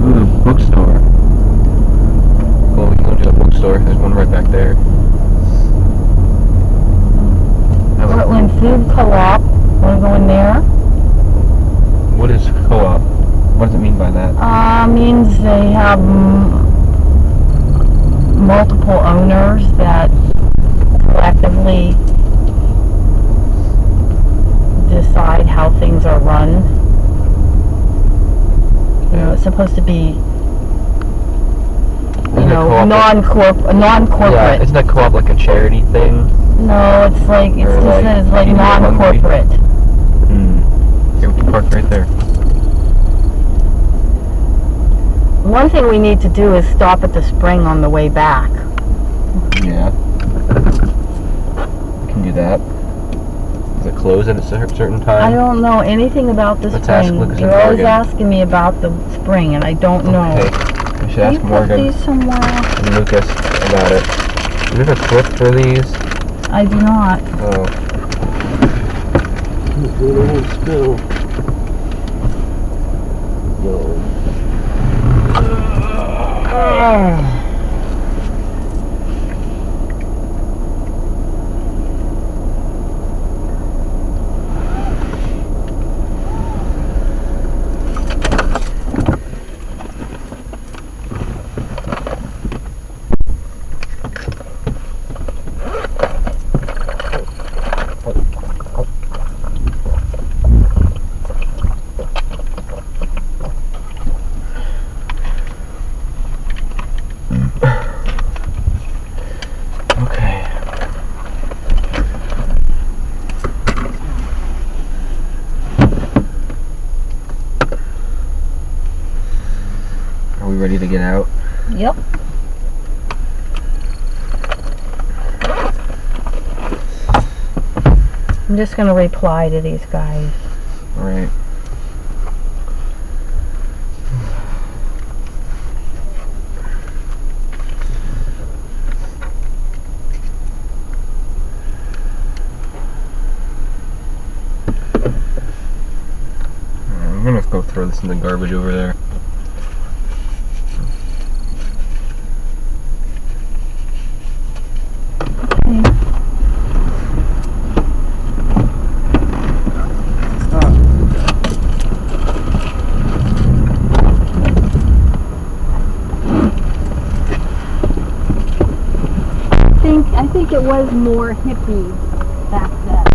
Ooh, bookstore. Well, we can go to a bookstore. There's one right back there. Portland Food Co-op. Want to go in there? What is co-op? What does it mean by that? Means they have multiple owners that collectively decide how things are run. You know, it's supposed to be, non-corporate. Yeah, isn't that co-op like a charity thing? No, it's like, it's just that it's like non-corporate. Here, we can park right there. One thing we need to do is stop at the spring on the way back. Yeah. We can do that. Does it close at a certain time? I don't know anything about the Let's ask spring. Lucas You're and always Morgan. asking me about the spring, and I don't know. Okay. We should Can ask you Morgan put these somewhere? and Lucas about it. Do we have a clip for these? I do not. Oh. Hopefully they won't spill. No. ready to get out? Yep. I'm just going to reply to these guys. Alright. I'm gonna go throw this in the garbage over there. I think it was more hippie back then.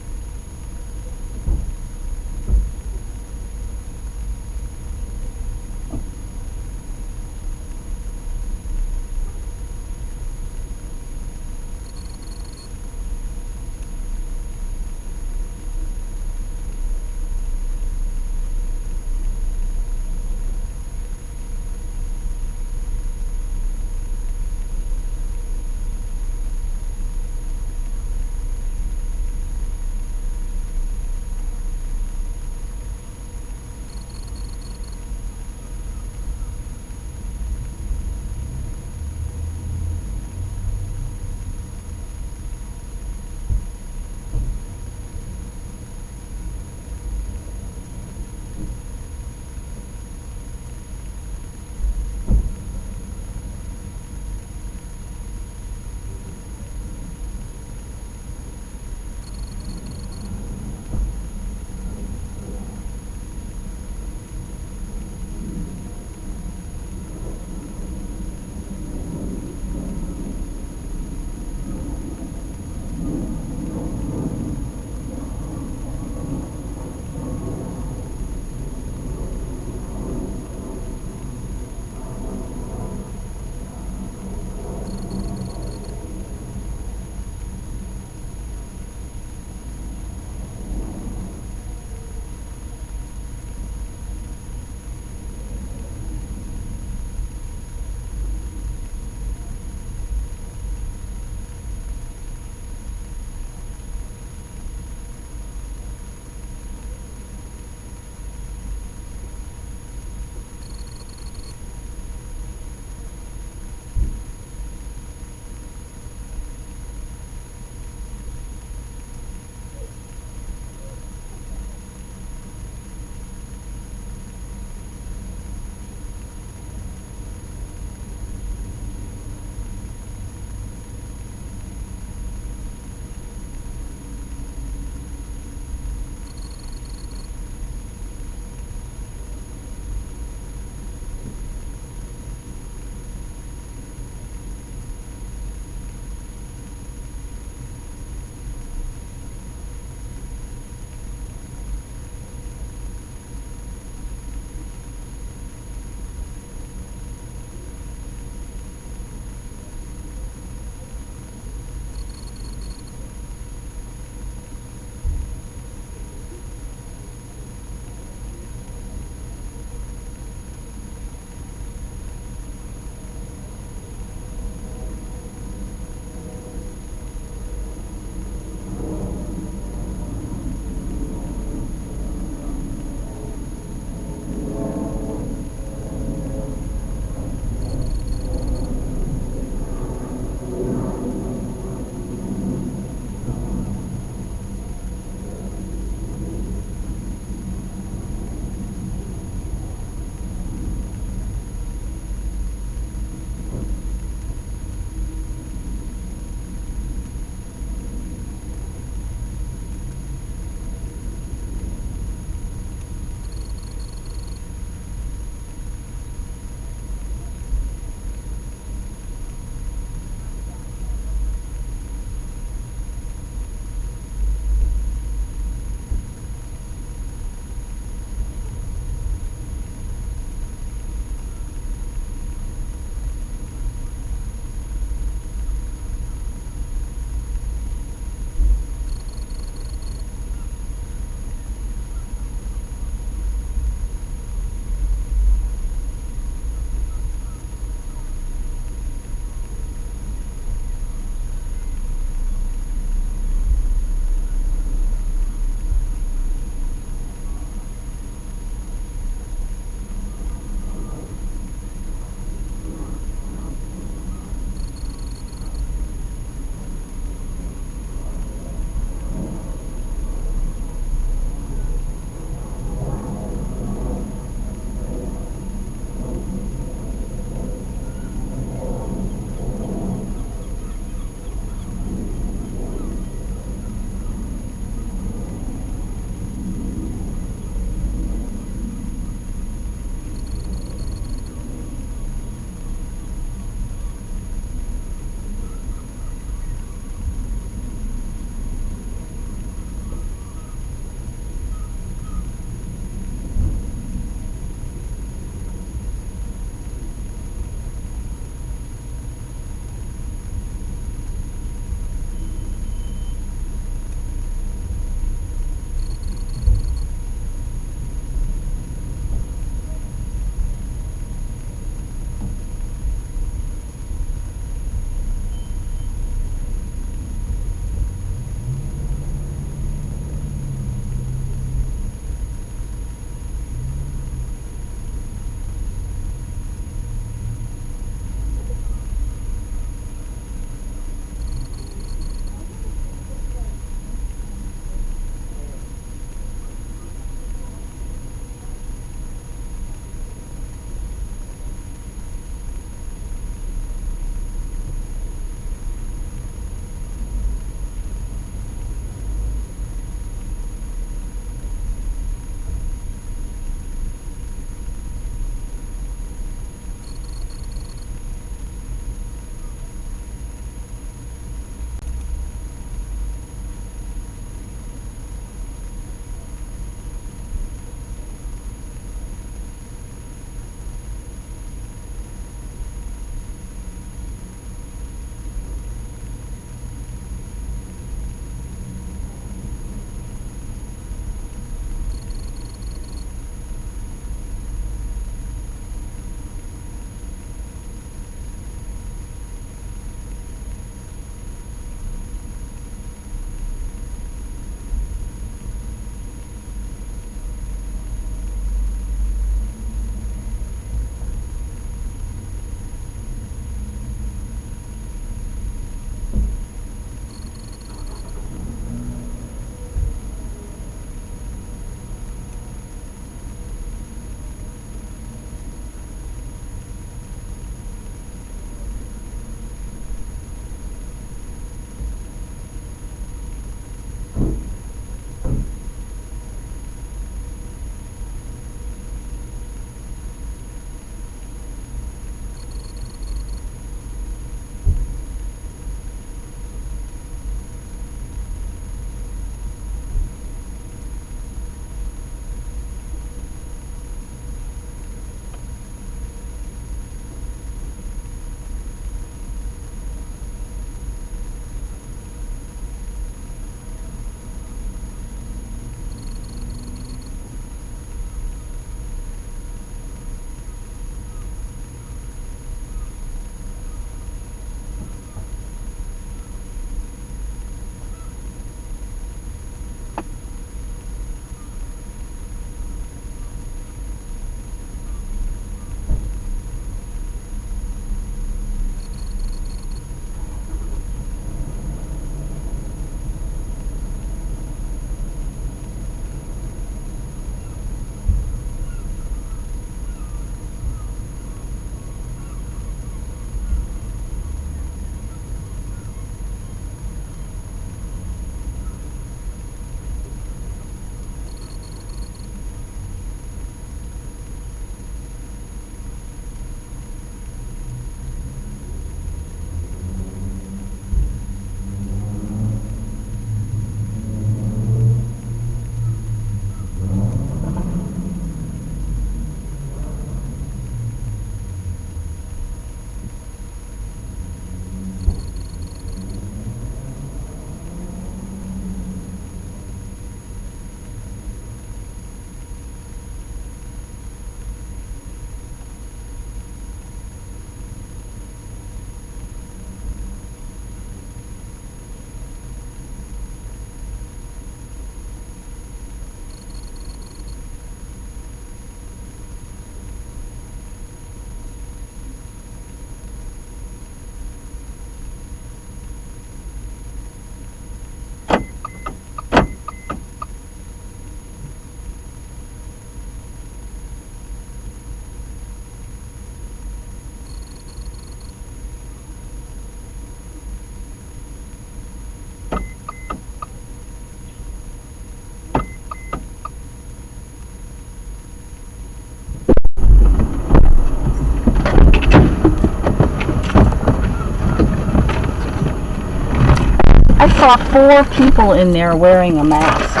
saw 4 people in there wearing a mask.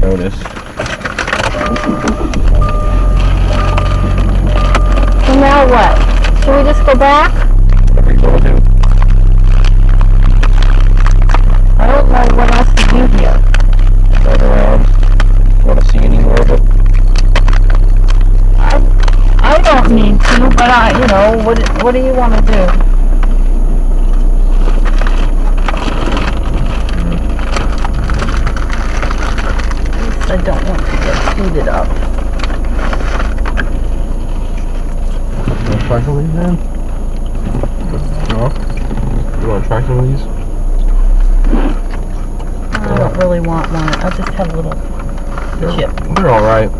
Notice. So now what? Should we just go back? What are we going to do? I don't know what else to do here. Turn around. Want to see any more of it? I don't need to, but you know, what do you want to do? I don't want to get heated up. You want to try some of these, man? No? You want to try some of these? I don't really want one. I'll just have a little chip. They're alright.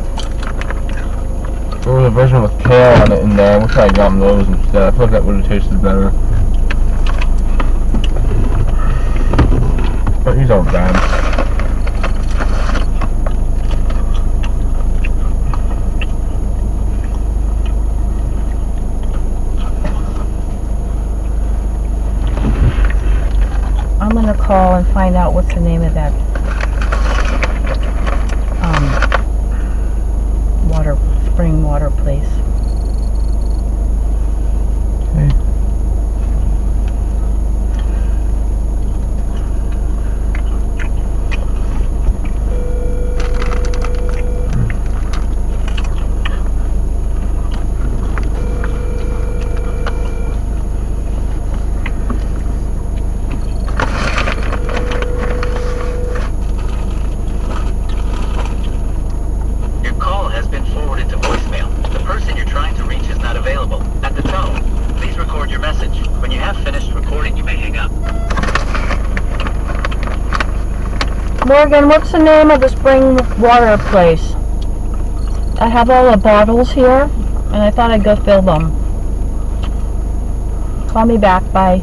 There was a version with kale on it, and I wish I had gotten those instead. I feel like that would have tasted better. But these aren't bad. I'm gonna call and find out what's the name of that spring water place. Okay. Morgan, what's the name of the spring water place? I have all the bottles here, and I thought I'd go fill them. Call me back, bye.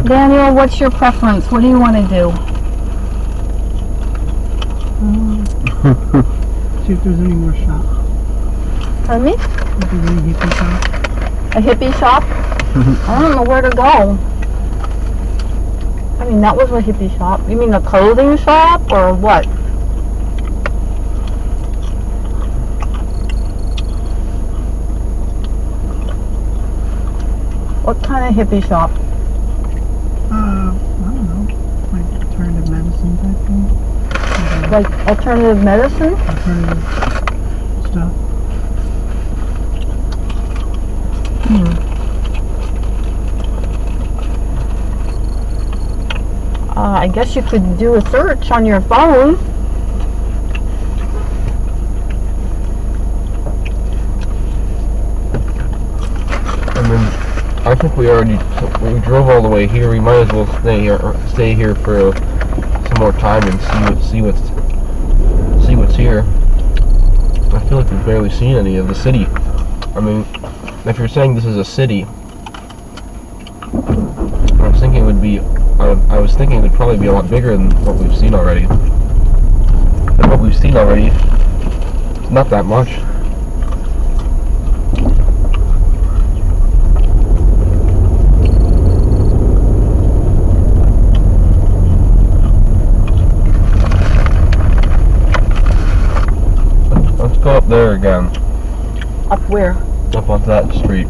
Daniel, what's your preference? What do you want to do? See if there's any more shops. Pardon me? If there's any hippie shops. A hippie shop? I don't know where to go. I mean, that was a hippie shop. You mean a clothing shop or what? What kind of hippie shop? I don't know. Like alternative medicine type thing. Like alternative medicine? Alternative stuff. I guess you could do a search on your phone. I mean, I think we drove all the way here. We might as well stay here for some more time and see what's here. I feel like we've barely seen any of the city. I mean, if you're saying this is a city, I was thinking it would probably be a lot bigger than what we've seen already. And what we've seen already, it's not that much. Let's go up there again. Up where? Up onto that street.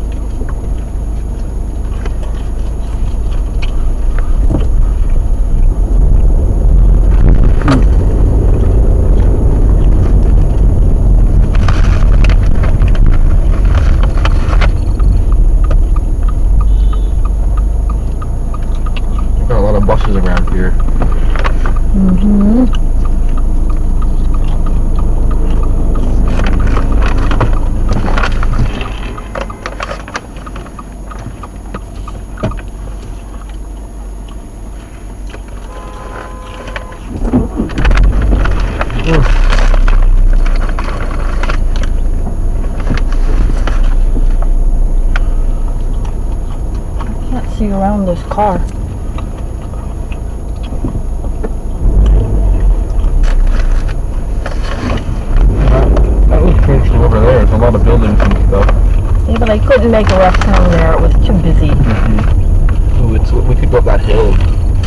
see around this car. That looks pretty interesting over there. There's a lot of buildings and stuff. Yeah, but I couldn't make a left turn there. It was too busy. Ooh, we could go up that hill.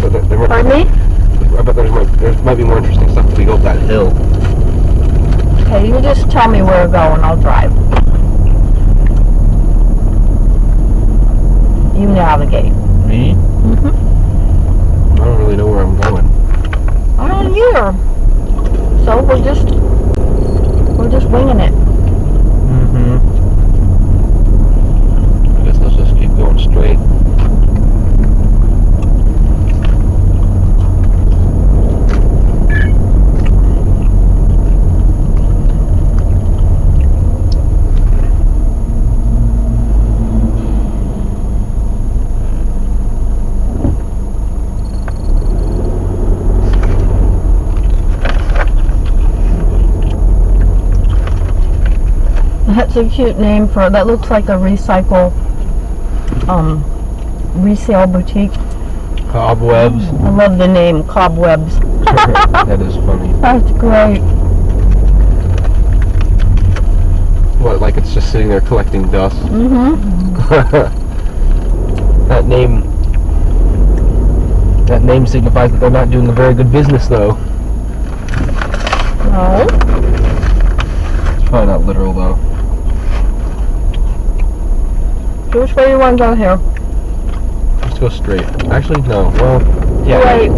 But Pardon me? I bet there might be more interesting stuff if we go up that hill. Okay, you just tell me where to go and I'll drive. You navigate. Me? Mm-hmm. I don't really know where I'm going. I don't either. So we're just winging it. I guess let's just keep going straight. That's a cute name for that. Looks like a resale boutique. Cobwebs. I love the name Cobwebs. That is funny. That's great. What, like it's just sitting there collecting dust? Mm-hmm. That name signifies that they're not doing a very good business, though. No. It's probably not literal, though. So which way you want to go here? Let's go straight. Actually, no. Well, yeah. Right.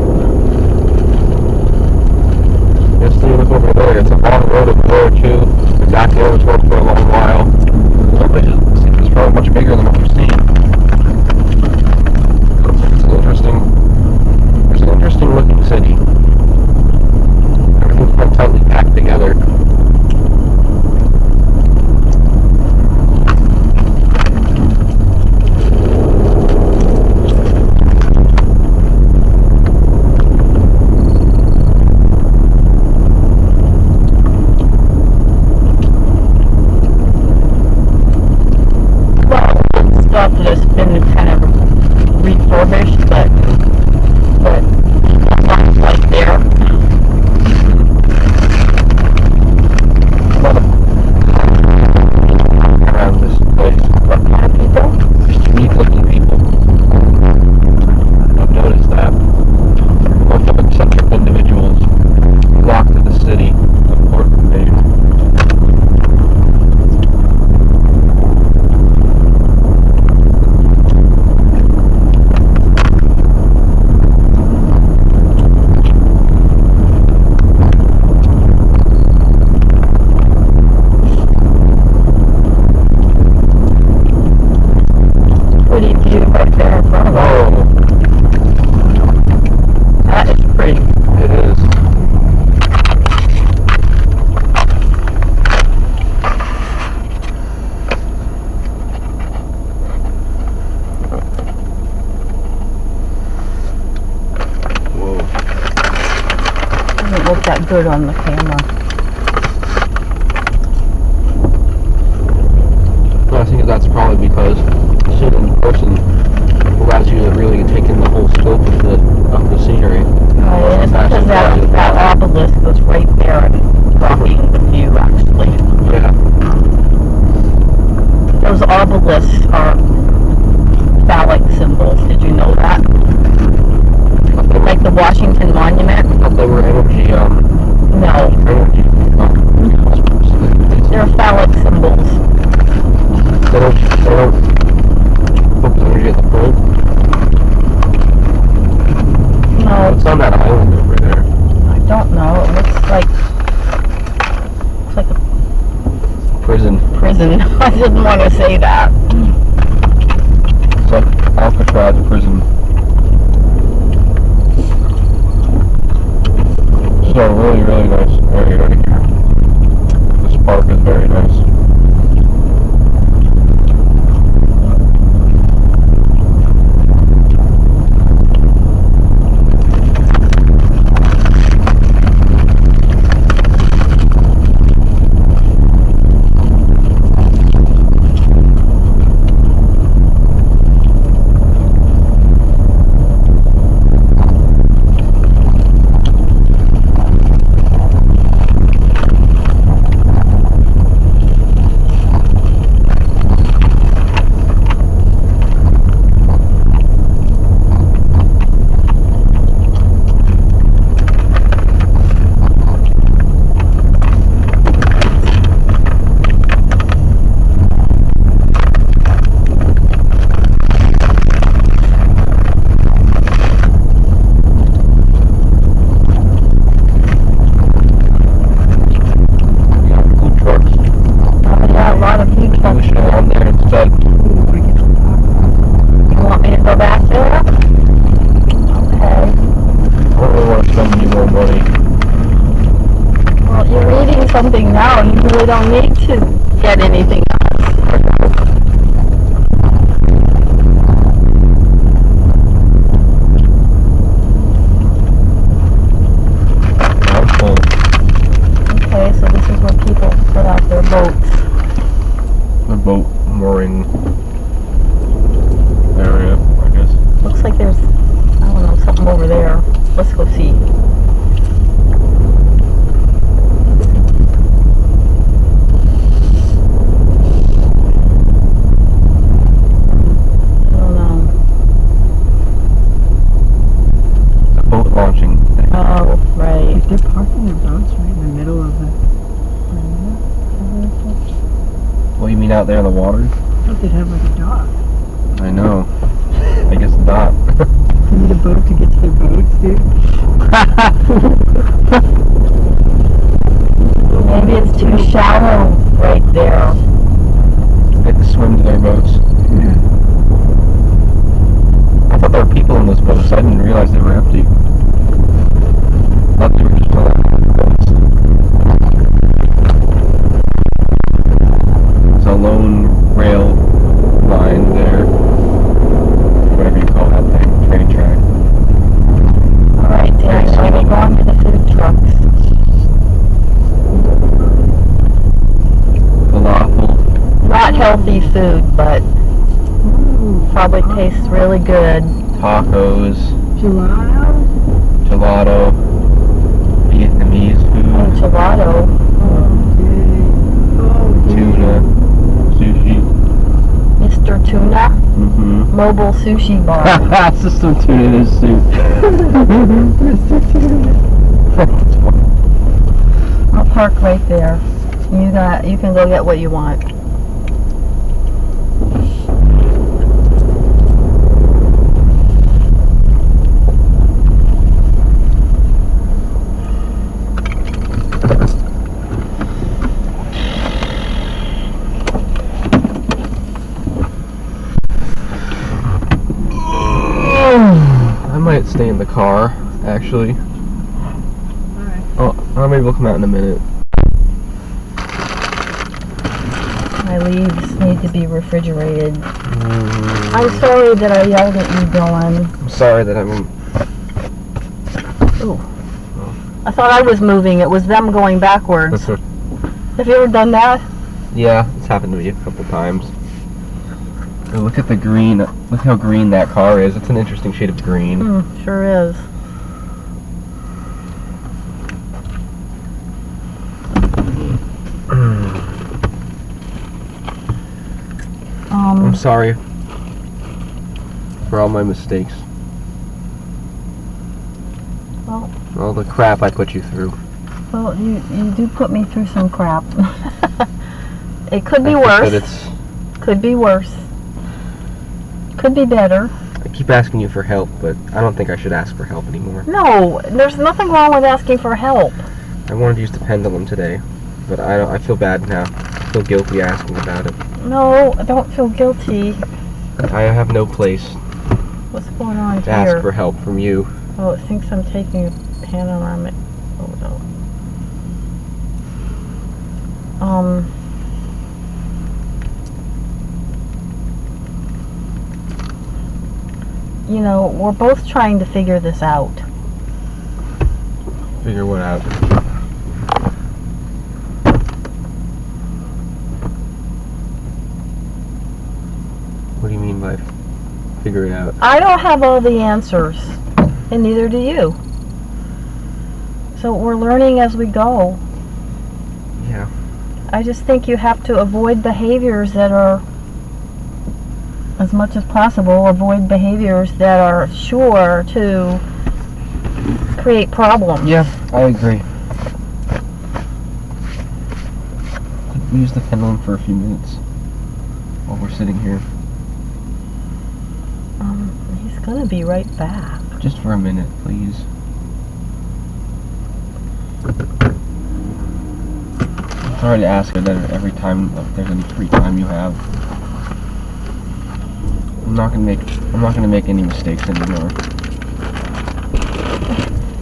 Just look over there. It's a long road over there, too. The back there was road for a long while. It's probably much bigger than what we're seeing. It's an interesting looking city. Everything's quite tightly packed together. Stuff that's been kind of refurbished, but not like there. Around this place. What kind of people? Just unique looking people. I've noticed that. A bunch of eccentric individuals flock to the city of Portland, Maine. Pretty view right there in front of us. Oh, That is pretty. it is. Whoa. Doesn't look that good on the camera. Well, I think that's probably because seeing it in person allows you to really take in the whole scope of the scenery. Right, it's because that obelisk was right there and blocking the view, actually. Yeah. Those obelisks are phallic symbols. Did you know that? Like the Washington Monument? I thought they were energy, No, they're phallic symbols. They don't focus energy at the pole. No, It's on that island over there. I don't know. It looks like a Prison. prison. I didn't want to say that. It's like Alcatraz prison. This is a really, really nice area right here. This park is very nice. need to get anything else. I'm full. Okay, so this is where people put out their boats. The boat mooring area, I guess. Looks like there's, I don't know, something over there. Let's go see. I don't know. The boat launching thing. Oh, right. They're parking their boats right in the middle of the marina. Well, you mean out there in the water? I thought they'd have like a dock. I know. I guess not. You need a boat to get to their boats, dude. Maybe it's too shallow right there. They have to swim to their boats. Yeah. I thought there were people in those boats. I didn't realize they were empty. I thought they were just boats. It's a lone rail line there. Whatever you call that thing. Train track. Alright, Terry, so we're going to the food trucks. Falafel. Not healthy food, but Ooh. probably tastes really good. Tacos. Gelato? Gelato. Vietnamese food. Gelato. Tuna. Sushi. Mr. Tuna. Mm-hmm. Mobile sushi bar. System tuna in his suit. I'll park right there. You can go get what you want. I might stay in the car, actually. Alright. Oh, maybe we'll come out in a minute. My leaves need to be refrigerated. I'm sorry that I yelled at you, Dylan. I'm sorry that I'm in. Ooh. I thought I was moving. It was them going backwards. That's what, Have you ever done that? yeah, it's happened to me a couple times. Oh, look at the green. Look how green that car is. It's an interesting shade of green. Sure is. I'm sorry for all my mistakes. Well, All the crap I put you through. well, you do put me through some crap. It could be I think worse. that it's. Could be worse. Could be better. I keep asking you for help, but I don't think I should ask for help anymore. No, there's nothing wrong with asking for help. I wanted to use the pendulum today, but I feel bad now. I feel guilty asking about it. No, don't feel guilty. I have no place What's going on to here? ask for help from you. Oh, it thinks I'm taking a panoramic photo. You know, we're both trying to figure this out. Figure what out. What do you mean by figure it out? I don't have all the answers, and neither do you. So we're learning as we go. Yeah. I just think you have to avoid behaviors that are, as much as possible, avoid behaviors that are sure to create problems. Yeah, I agree. Could we use the pendulum for a few minutes while we're sitting here? He's gonna be right back. Just for a minute, please. I'm sorry to ask you that every time if there's any free time you have. I'm not gonna make any mistakes anymore.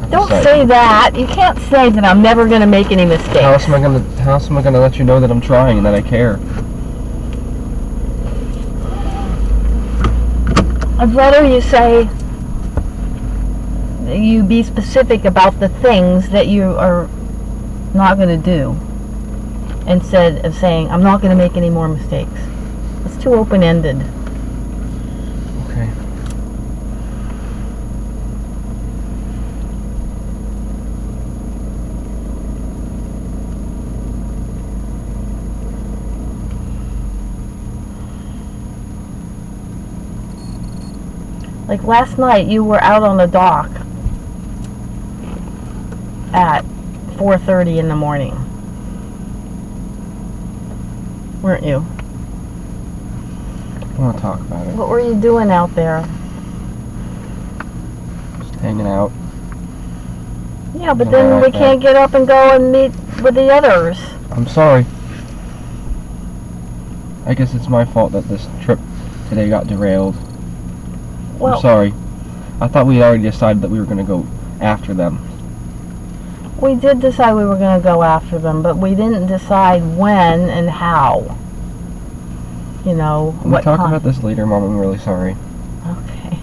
I've Don't decide. say that. You can't say that I'm never going to make any mistakes. How else am I gonna let you know that I'm trying and that I care? I'd rather you say, you be specific about the things that you are not going to do, instead of saying, I'm not going to make any more mistakes. It's too open-ended. Okay. Like last night, you were out on the dock at 4:30 in the morning, weren't you? I want to talk about it. What were you doing out there? Just hanging out. Yeah, but On then my we iPad. can't get up and go and meet with the others. I'm sorry. I guess it's my fault that this trip today got derailed. Well, I'm sorry. I thought we had already decided that we were going to go after them. we did decide we were going to go after them, but we didn't decide when and how. You know, Can we what talk time. about this later, Mom? I'm really sorry. Okay.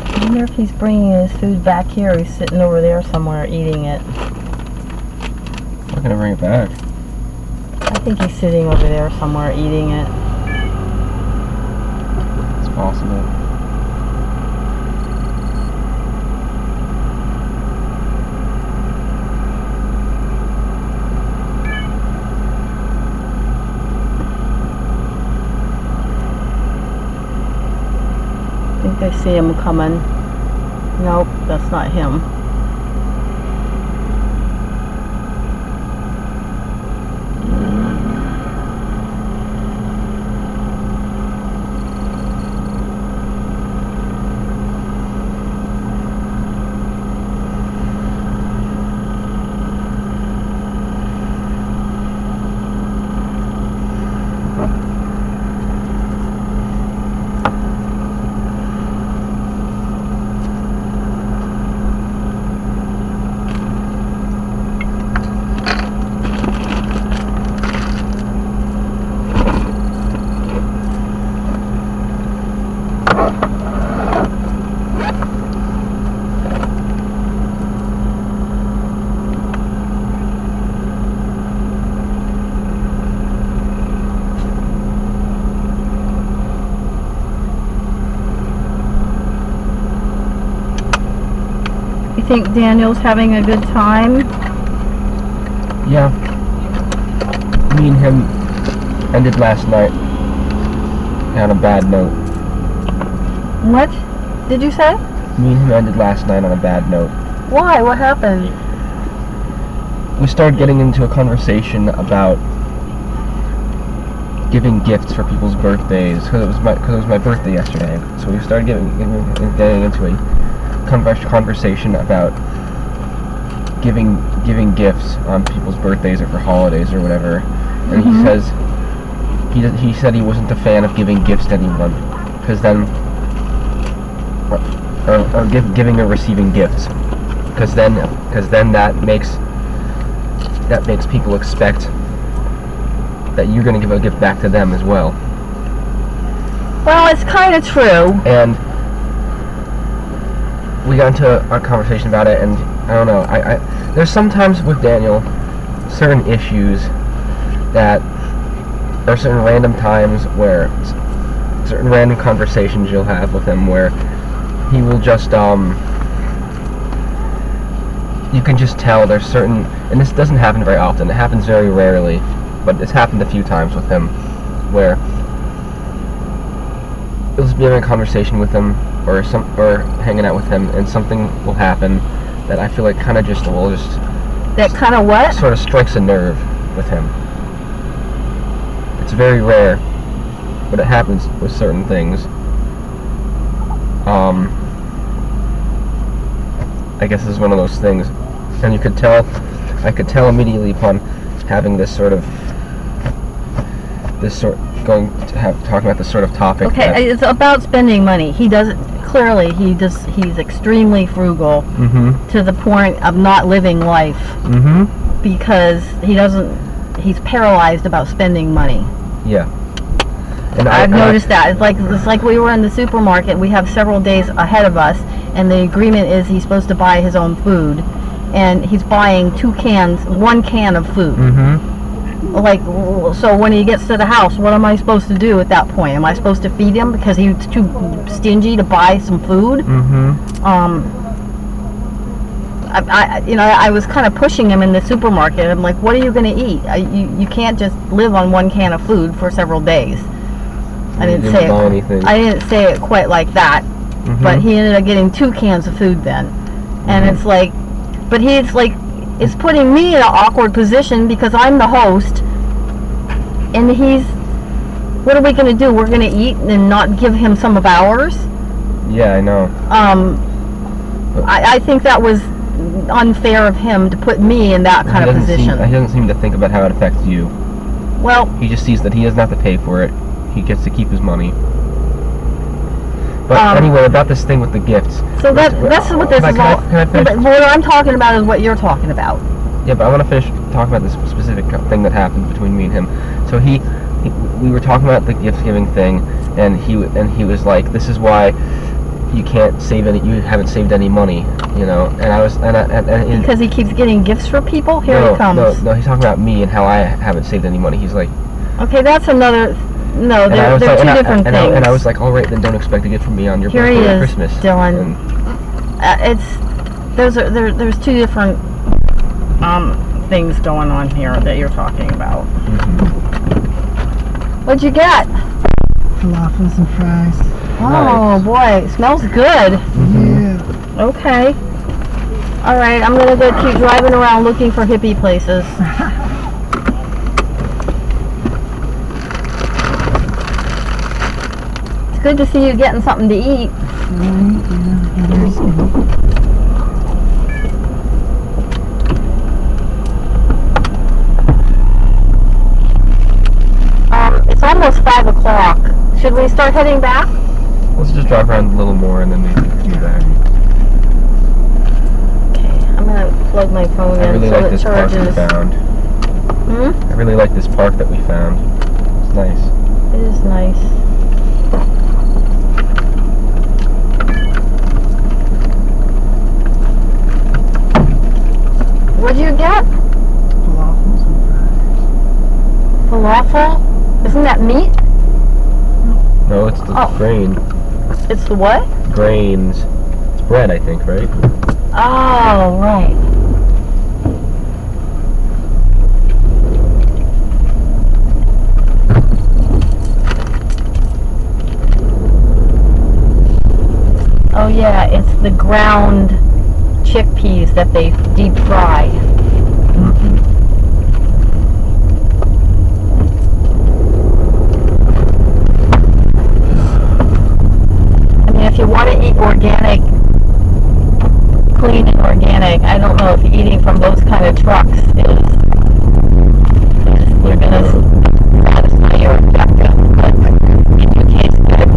I wonder if he's bringing his food back here, or he's sitting over there somewhere eating it. I'm not going to bring it back. I think he's sitting over there somewhere eating it. It's possible. I think they see him coming. Nope, that's not him. You think Daniel's having a good time? Yeah. Me and him ended last night on a bad note. What did you say? Me and him ended last night on a bad note. Why? What happened? We started getting into a conversation about giving gifts for people's birthdays because it was my birthday yesterday. So we started getting into a conversation about giving gifts on people's birthdays or for holidays or whatever. And he said he wasn't a fan of giving gifts to anyone because then or giving or receiving gifts because then that makes people expect that you're going to give a gift back to them as well. Well, it's kind of true. And we got into a conversation about it, and I don't know. There's sometimes with Daniel certain issues that there are certain random times where certain random conversations you'll have with him where he will just you can just tell there's certain, and this doesn't happen very often, it happens very rarely, but it's happened a few times with him where you'll just be having a conversation with him or hanging out with him, and something will happen that I feel like kind of just will just That kind of what? sort of strikes a nerve with him. It's very rare, but it happens with certain things. I guess this is one of those things, and I could tell immediately upon having talking about this sort of topic. Okay, it's about spending money. He doesn't, clearly he's extremely frugal to the point of not living life because he's paralyzed about spending money. Yeah. And I've noticed that. It's like we were in the supermarket. We have several days ahead of us, and the agreement is he's supposed to buy his own food, and he's buying 1 can of food. Like, so when he gets to the house, what am I supposed to do at that point? Am I supposed to feed him because he's too stingy to buy some food? I was kind of pushing him in the supermarket. I'm like, what are you going to eat? You can't just live on 1 can of food for several days. I didn't say it quite like that, but he ended up getting 2 cans of food then, and it's like, but it's putting me in an awkward position because I'm the host, and what are we going to do? We're going to eat and not give him some of ours? Yeah, I know. I think that was unfair of him to put me in that kind of position. He doesn't seem to think about how it affects you. Well, he just sees that he doesn't have to pay for it. He gets to keep his money. But anyway, about this thing with the gifts. So that's what this is all. Can I finish? What I'm talking about is what you're talking about. Yeah, but I want to finish talking about this specific thing that happened between me and him. So we were talking about the gift giving thing, and he was like, "This is why you can't save any. You haven't saved any money, you know." And I was because he keeps getting gifts for people. Here he comes. No, he's talking about me and how I haven't saved any money. He's like, okay, that's another. No, they're two different things. And I was like, all right, then don't expect a gift from me on your birthday or Christmas. Dylan. There's 2 different things going on here that you're talking about. What'd you get? Falafels and fries. Oh boy, it smells good. Yeah. Okay. All right, I'm gonna go keep driving around looking for hippie places. Good to see you getting something to eat. It's almost 5 o'clock. Should we start heading back? Let's just drive around a little more and then maybe get back. Okay, I'm gonna plug my phone in so it charges. I really like this park that we found. It's nice. It is nice. What'd you get? Falafels and fries. Falafel? Isn't that meat? No, it's the grain. It's the what? Grains. It's bread, I think, right? Oh, right. Oh yeah, it's the ground chickpeas that they deep fry. I mean, if you want to eat organic, clean and organic, I don't know if eating from those kind of trucks you're going to satisfy your objective, but it do taste good.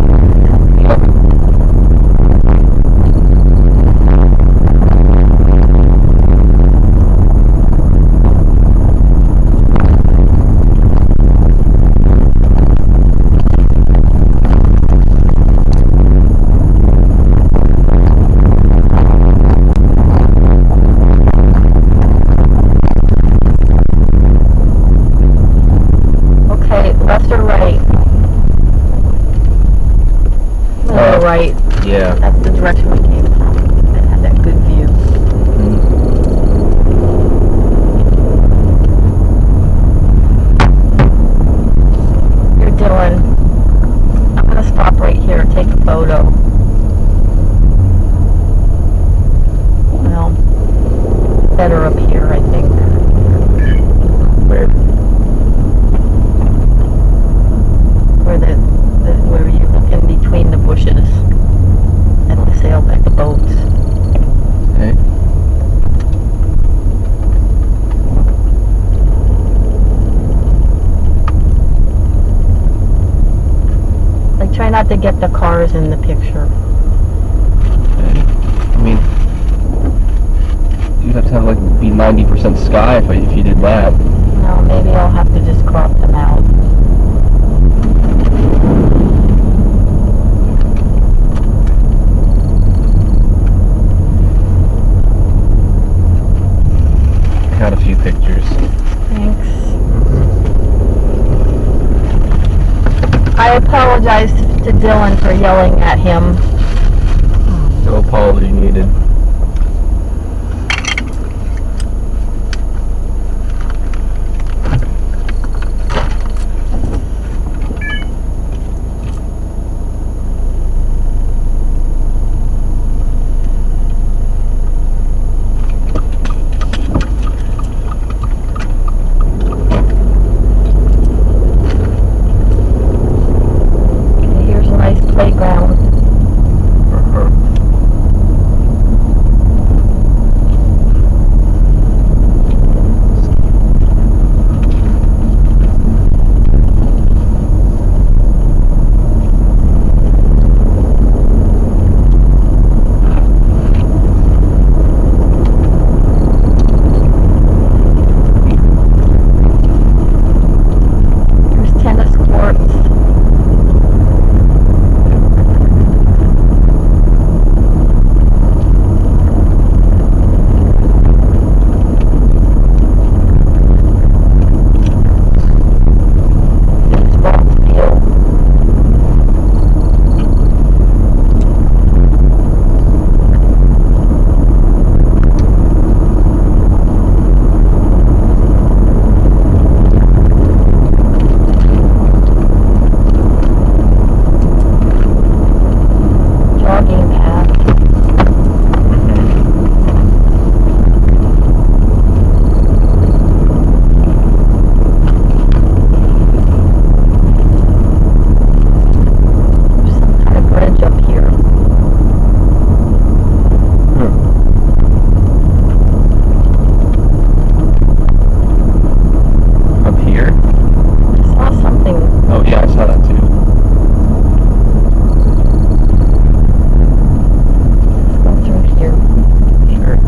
think. Where? Where you look in between the bushes at the sail at the boats. Okay. Like, try not to get the cars in the picture. Okay. I mean, you'd have to have like be 90% sky if you did that. No, maybe I'll have to just crop them out. Got a few pictures. Thanks. I apologize to Dylan for yelling at him. No apology needed. Okay, here's a nice playground. Uh-huh. There's tennis courts. Baseball field. Jogging path. There's some kind of bridge up here. Up here? I saw something. Oh yeah, I saw that too. Let's go through here. Sure.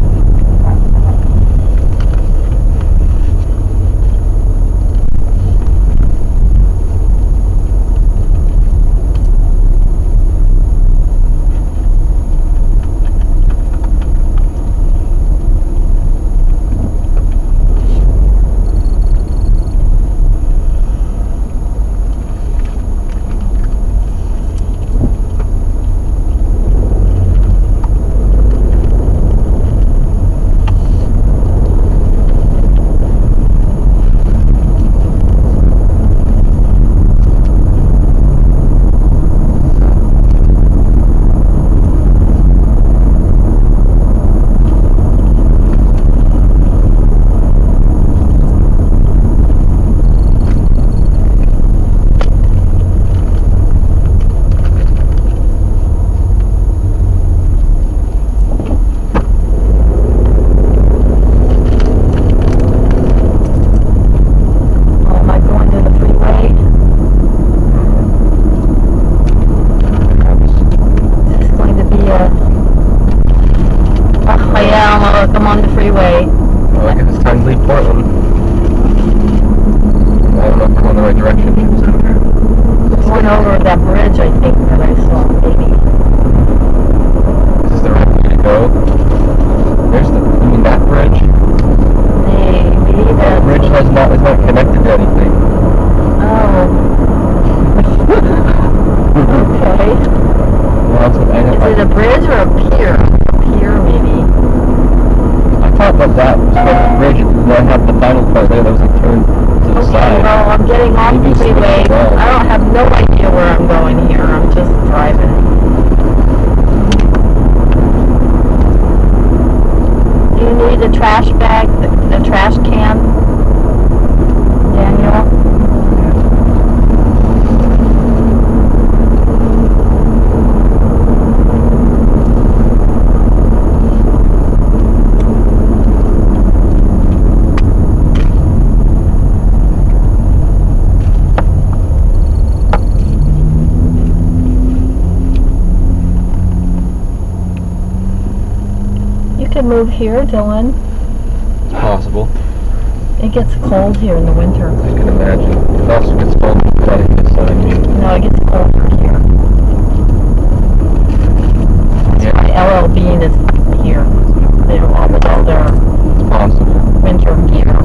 Oh, am I going to the freeway? Is this going to be a... Oh, yeah, I'm on the freeway. Well, I guess it's time to leave Portland. I don't know if I'm going the right direction. Going over that bridge, I think, that I saw, maybe. Is this the right way to go? You mean that bridge? Maybe That that... bridge is not connected to anything. Oh. Okay. Well, Is it a bridge or a pier? A pier, maybe. I thought that was the bridge and then have the final part there that was like turned to the Okay, side. well, I'm getting off Maybe the it's freeway. switched around. I don't have no idea where I'm going here. I'm just driving. Do you need a trash bag? The trash move here, Dylan. It's possible. It gets cold here in the winter. I can imagine. It also gets cold right this side, I mean. No, it gets colder here. Yeah, My LL Bean is here. They're all with all their it's possible. winter gear.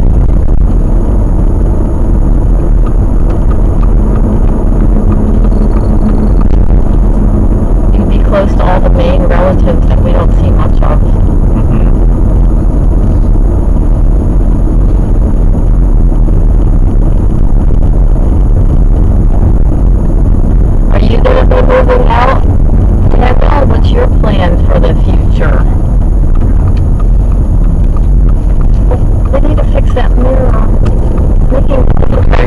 You'd be close to all the main relatives that we don't see much of. Are you going to be moving out? Kendall, what's your plan for the future? They need to fix that mirror.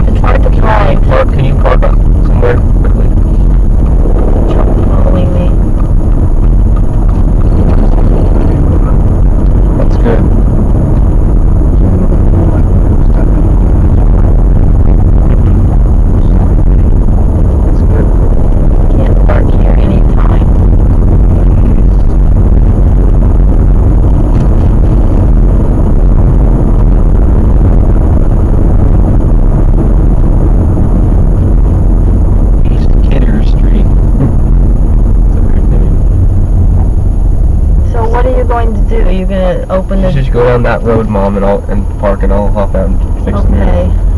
It's hard to drive. Can you park on somewhere quickly? Truck following me. That's good. That's good. Can't park here anytime. East Kidder Street. That's a weird name. So what are you going to do? Are you going to open the... Just go down that road, Mom, and park, and I'll hop out and fix the mirror. Okay.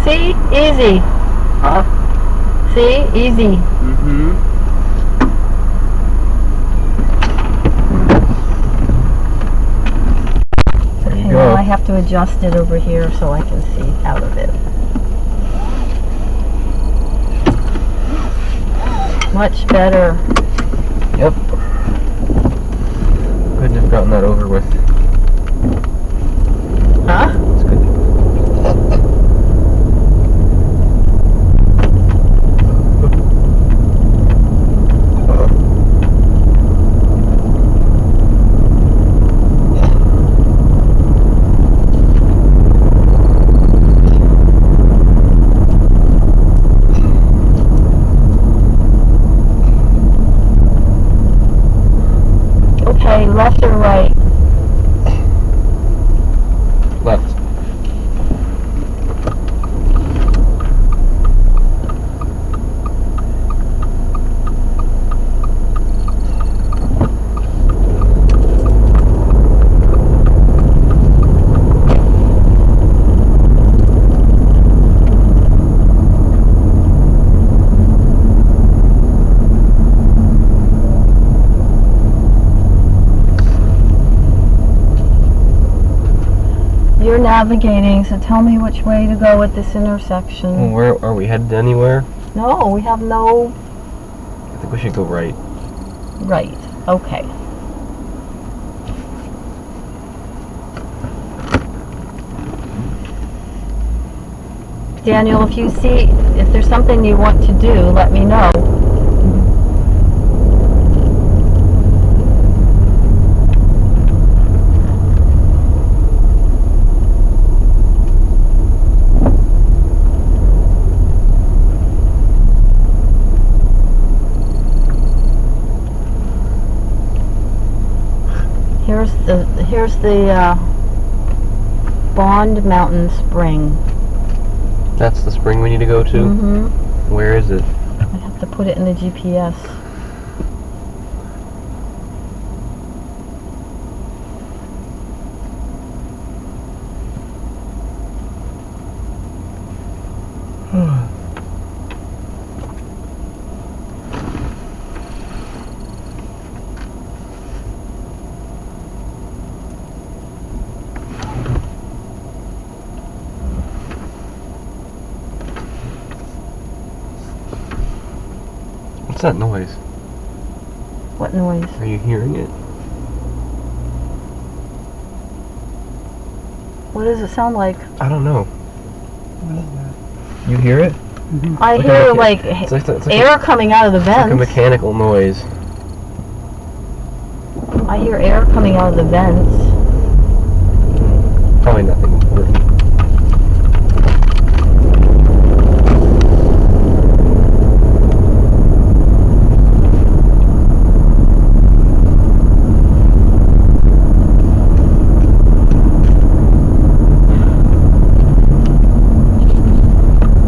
See? Easy. Huh? See? Easy. Mm-hmm. There you Okay, go. now I have to adjust it over here so I can see out of it. Much better. Yep. Couldn't have gotten that over with. Huh? It's good. Okay, left or right? Left. You're navigating, so tell me which way to go at this intersection. Well, where are we headed anywhere? No, we have no I think we should go right. right. Okay. Daniel, if there's something you want to do, let me know. Here's the Bond Mountain Spring. That's the spring we need to go to? Mm-hmm. Where is it? I have to put it in the GPS. What's that noise? What noise? Are you hearing it? What does it sound like? I don't know. What is that? You hear it? I Like a hear mecha- like it's like air coming out of the It's like a vents. mechanical noise. I hear air coming out of the vents. Probably nothing important.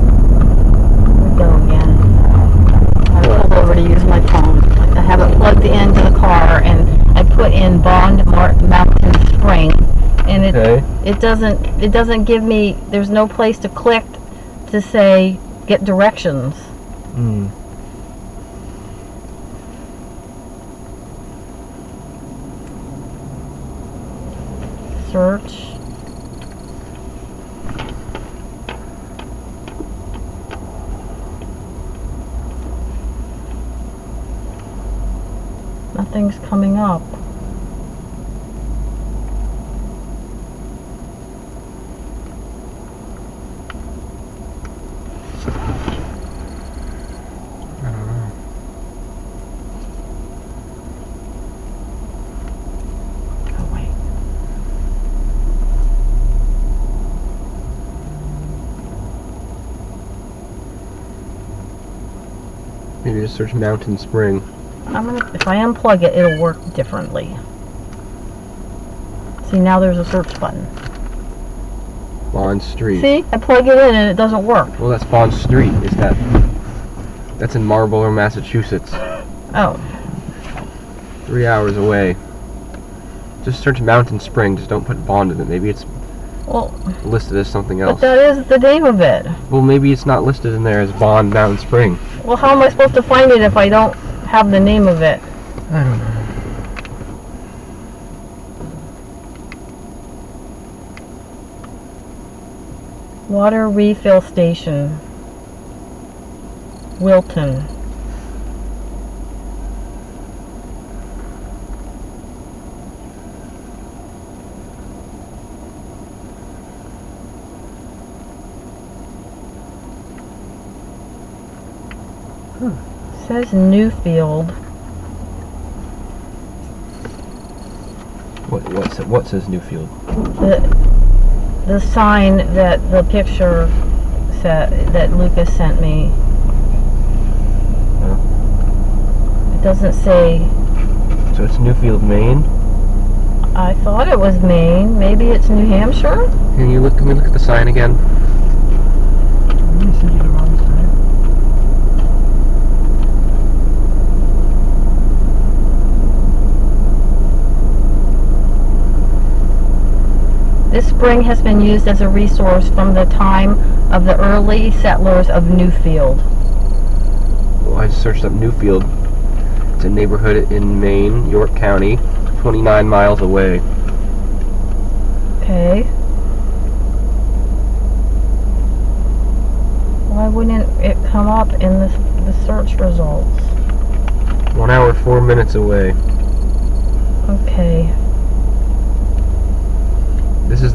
We go again. I pulled over to use my phone. I have it plugged into the car, and I put in Bond Mountain Spring, and Okay. it doesn't give me. There's no place to click to say get directions. Hmm. Search. Nothing's coming up. I don't know. Oh wait. Maybe just search Mountain Spring. If I unplug it, it'll work differently. See, now there's a search button. Bond Street. See, I plug it in and it doesn't work. Well, that's Bond Street. That's in Marlborough, Massachusetts. Oh, 3 hours away. Just search Mountain Spring. Just don't put Bond in it. Maybe it's well, listed as something but else. that is the name of it. Well, maybe it's not listed in there as Bond Mountain Spring. Well, how am I supposed to find it if I don't have the name of it? I don't know. Water refill station. Wilton. Says Newfield. What says Newfield? The sign that the picture that Lucas sent me. Oh. It doesn't say. So it's Newfield, Maine. I thought it was Maine. Maybe it's New Hampshire. Can we look at the sign again? Let me send you the wrong side. This spring has been used as a resource from the time of the early settlers of Newfield. Well, I just searched up Newfield. It's a neighborhood in Maine, York County, 29 miles away. Okay. Why wouldn't it come up in the search results? 1 hour, 4 minutes away. Okay. This is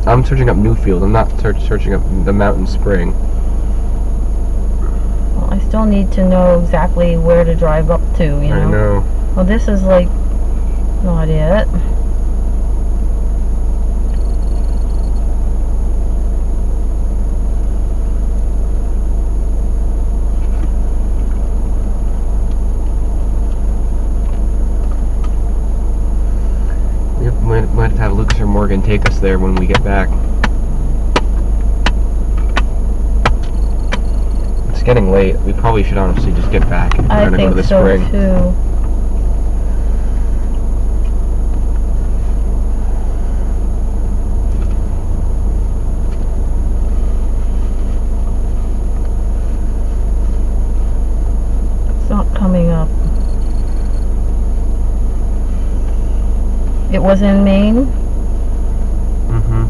I'm searching up Newfield. I'm not searching up the Mountain Spring. Well, I still need to know exactly where to drive up to, you know? I know. Well, this is like not it. We might have Lucas or Morgan take us there when we get back. It's getting late. We probably should honestly just get back. We're I gonna go to think the so spring. too. It's not coming up. It was in Maine? Mm-hmm.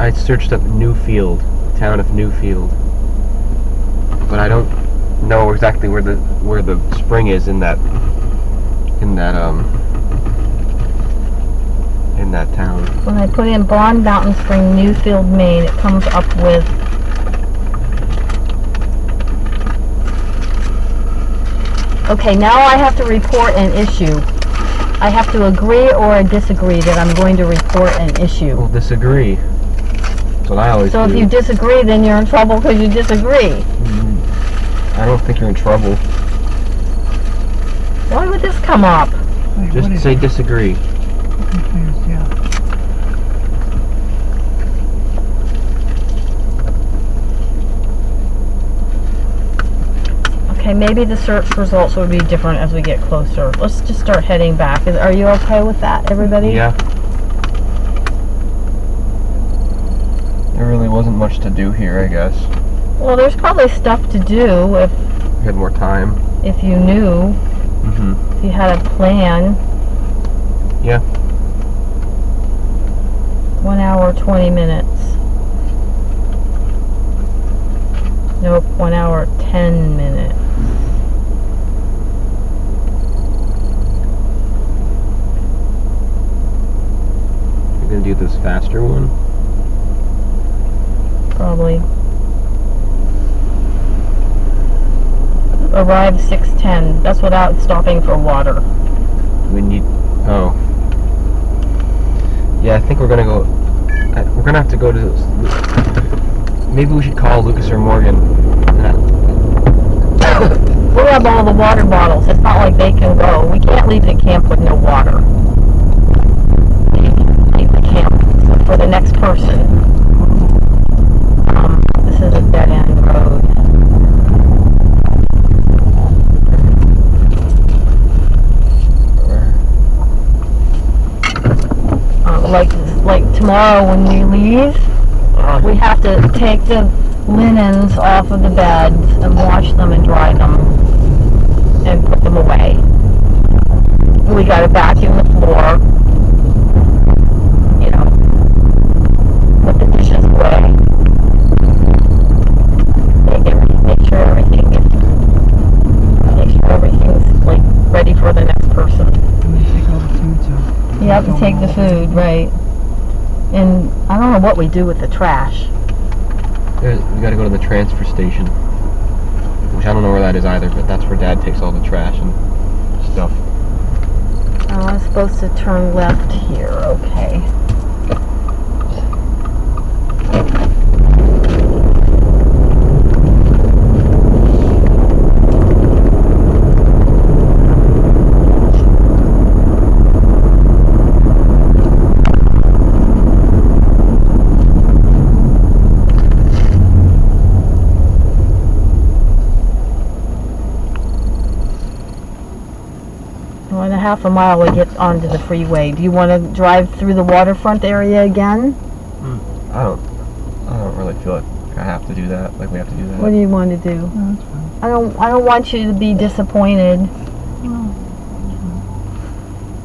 I searched up Newfield, town of Newfield. But I don't know exactly where the spring is in that town. When I put in Blonde Mountain Spring, Newfield, Maine, it comes up with okay, now I have to report an issue. I have to agree or disagree that I'm going to report an issue. Well, disagree. That's what I always So do. if you disagree, then you're in trouble because you disagree. I don't think you're in trouble. Why would this come up? Wait, what Just is say it? disagree. I'm confused, yeah. Okay, maybe the search results will be different as we get closer. Let's just start heading back. Are you okay with that, everybody? Yeah. There really wasn't much to do here, I guess. Well, there's probably stuff to do We had more time. if you knew, Mm-hmm. if you had a plan. Yeah. 1 hour, 20 minutes. Nope, 1 hour, 10 minutes. You're gonna do this faster one? Probably. Arrived 6:10. That's without stopping for water. We need. Oh. Yeah, I think we're gonna go. We're gonna have to go to. Maybe we should call Lucas or Morgan. We have all the water bottles. It's not like they can go. We can't leave the camp with no water. Leave the camp for the next person. This is a dead end road. Like tomorrow when we leave, we have to take the linens off of the beds and wash them and dry them and put them away. We gotta vacuum the floor, you know, put the dishes away, make sure everything's like ready for the next person. And they take all the food, so. You have to take the food, right? And I don't know what we do with the trash. We gotta go to the transfer station. Which I don't know where that is either, but that's where Dad takes all the trash and stuff. Oh, I'm supposed to turn left here, okay. In a half a mile we get onto the freeway. Do you want to drive through the waterfront area again? I don't really feel like I have to do that. Like we have to do that. What do you want to do? No, that's fine. I don't want you to be disappointed. No.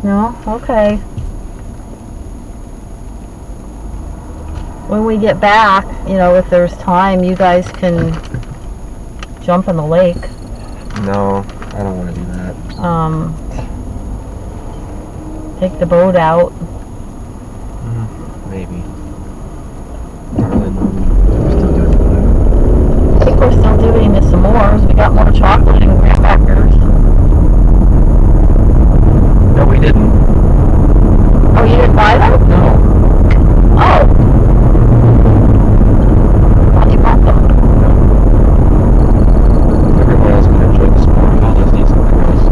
No? Okay. When we get back, you know, if there's time, you guys can jump in the lake. No, I don't want to do that. Take the boat out. Maybe. Not really know. We're still doing the I think we're still doing the s'mores. We got more chocolate and graham crackers. No, we didn't. Oh, you didn't buy them? No. Oh. Thought you bought them. Everyone else can enjoy the s'mores. I'll just eat something else.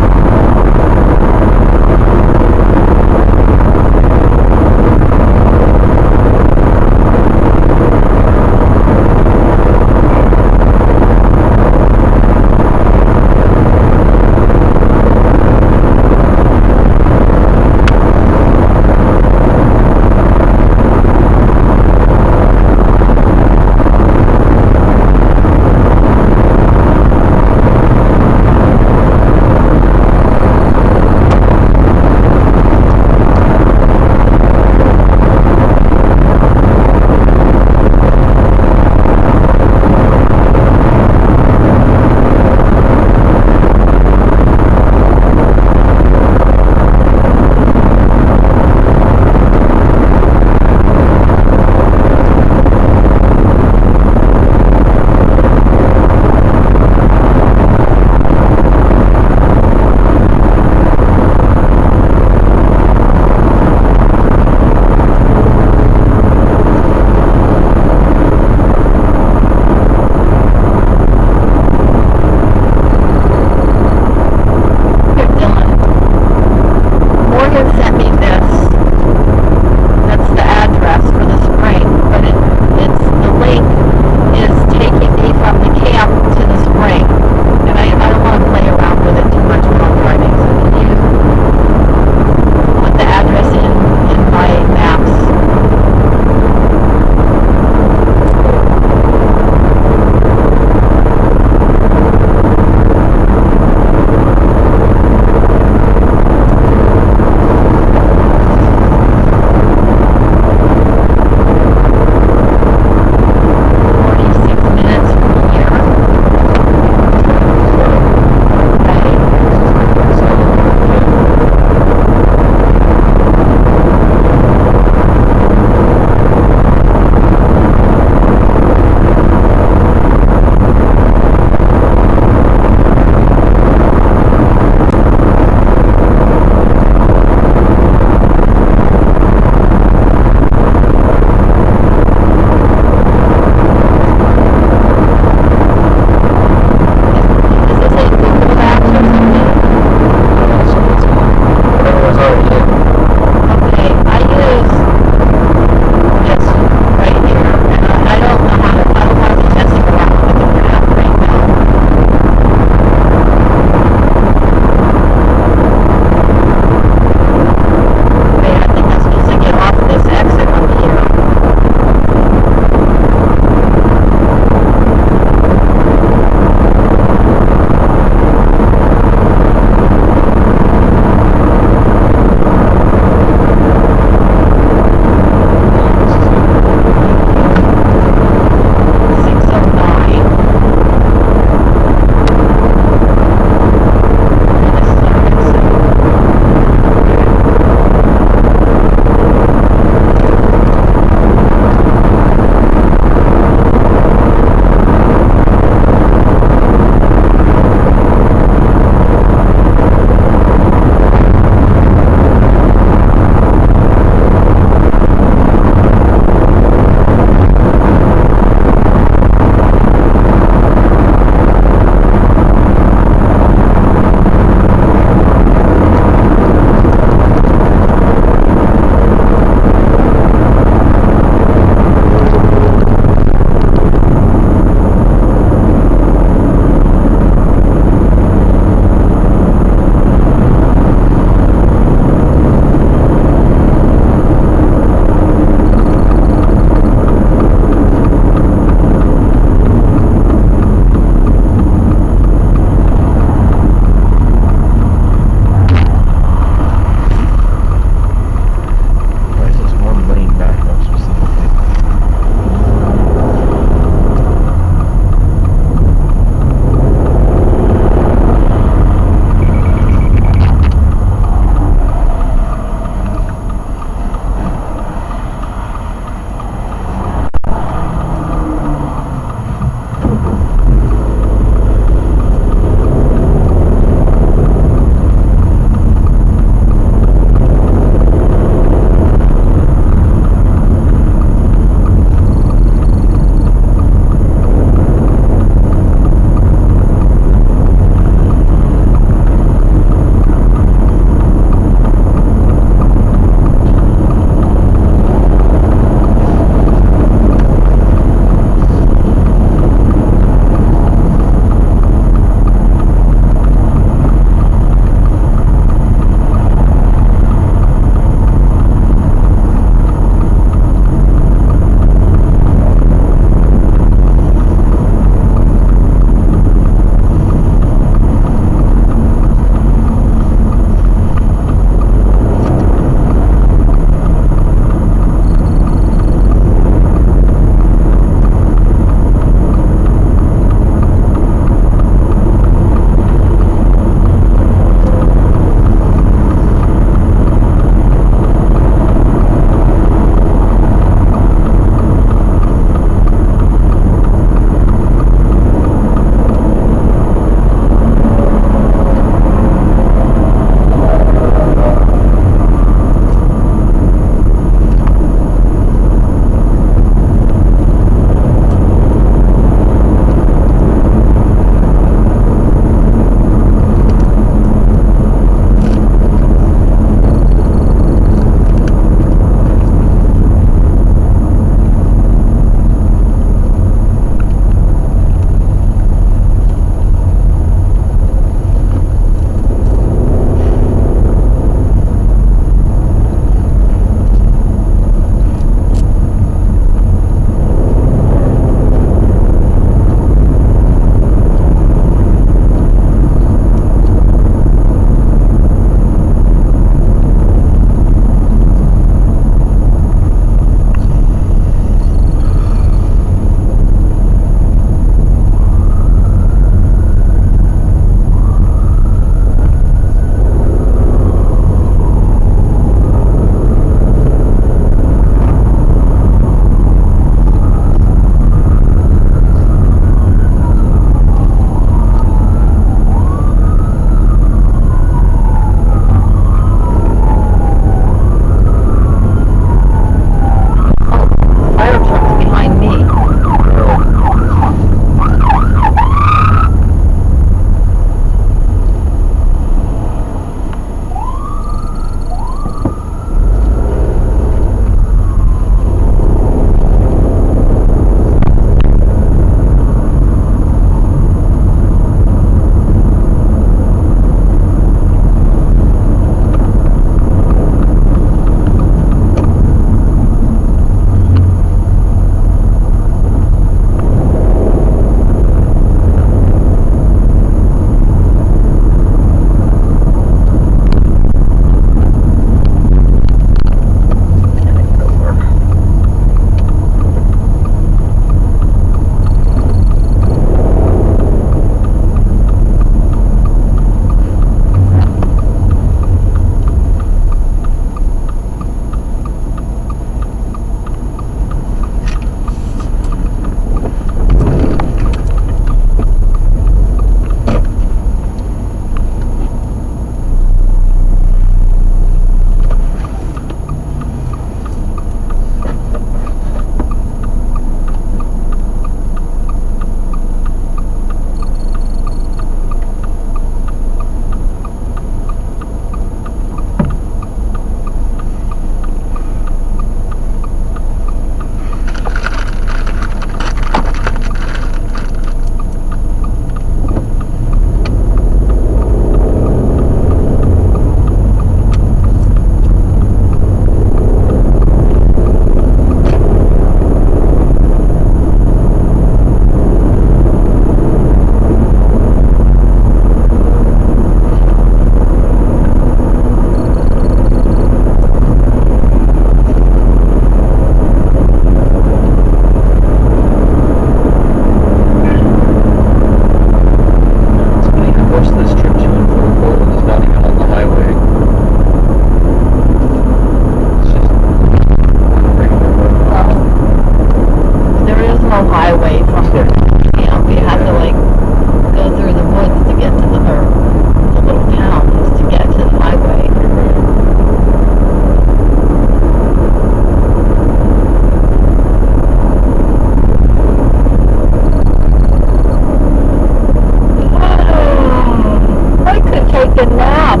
a nap.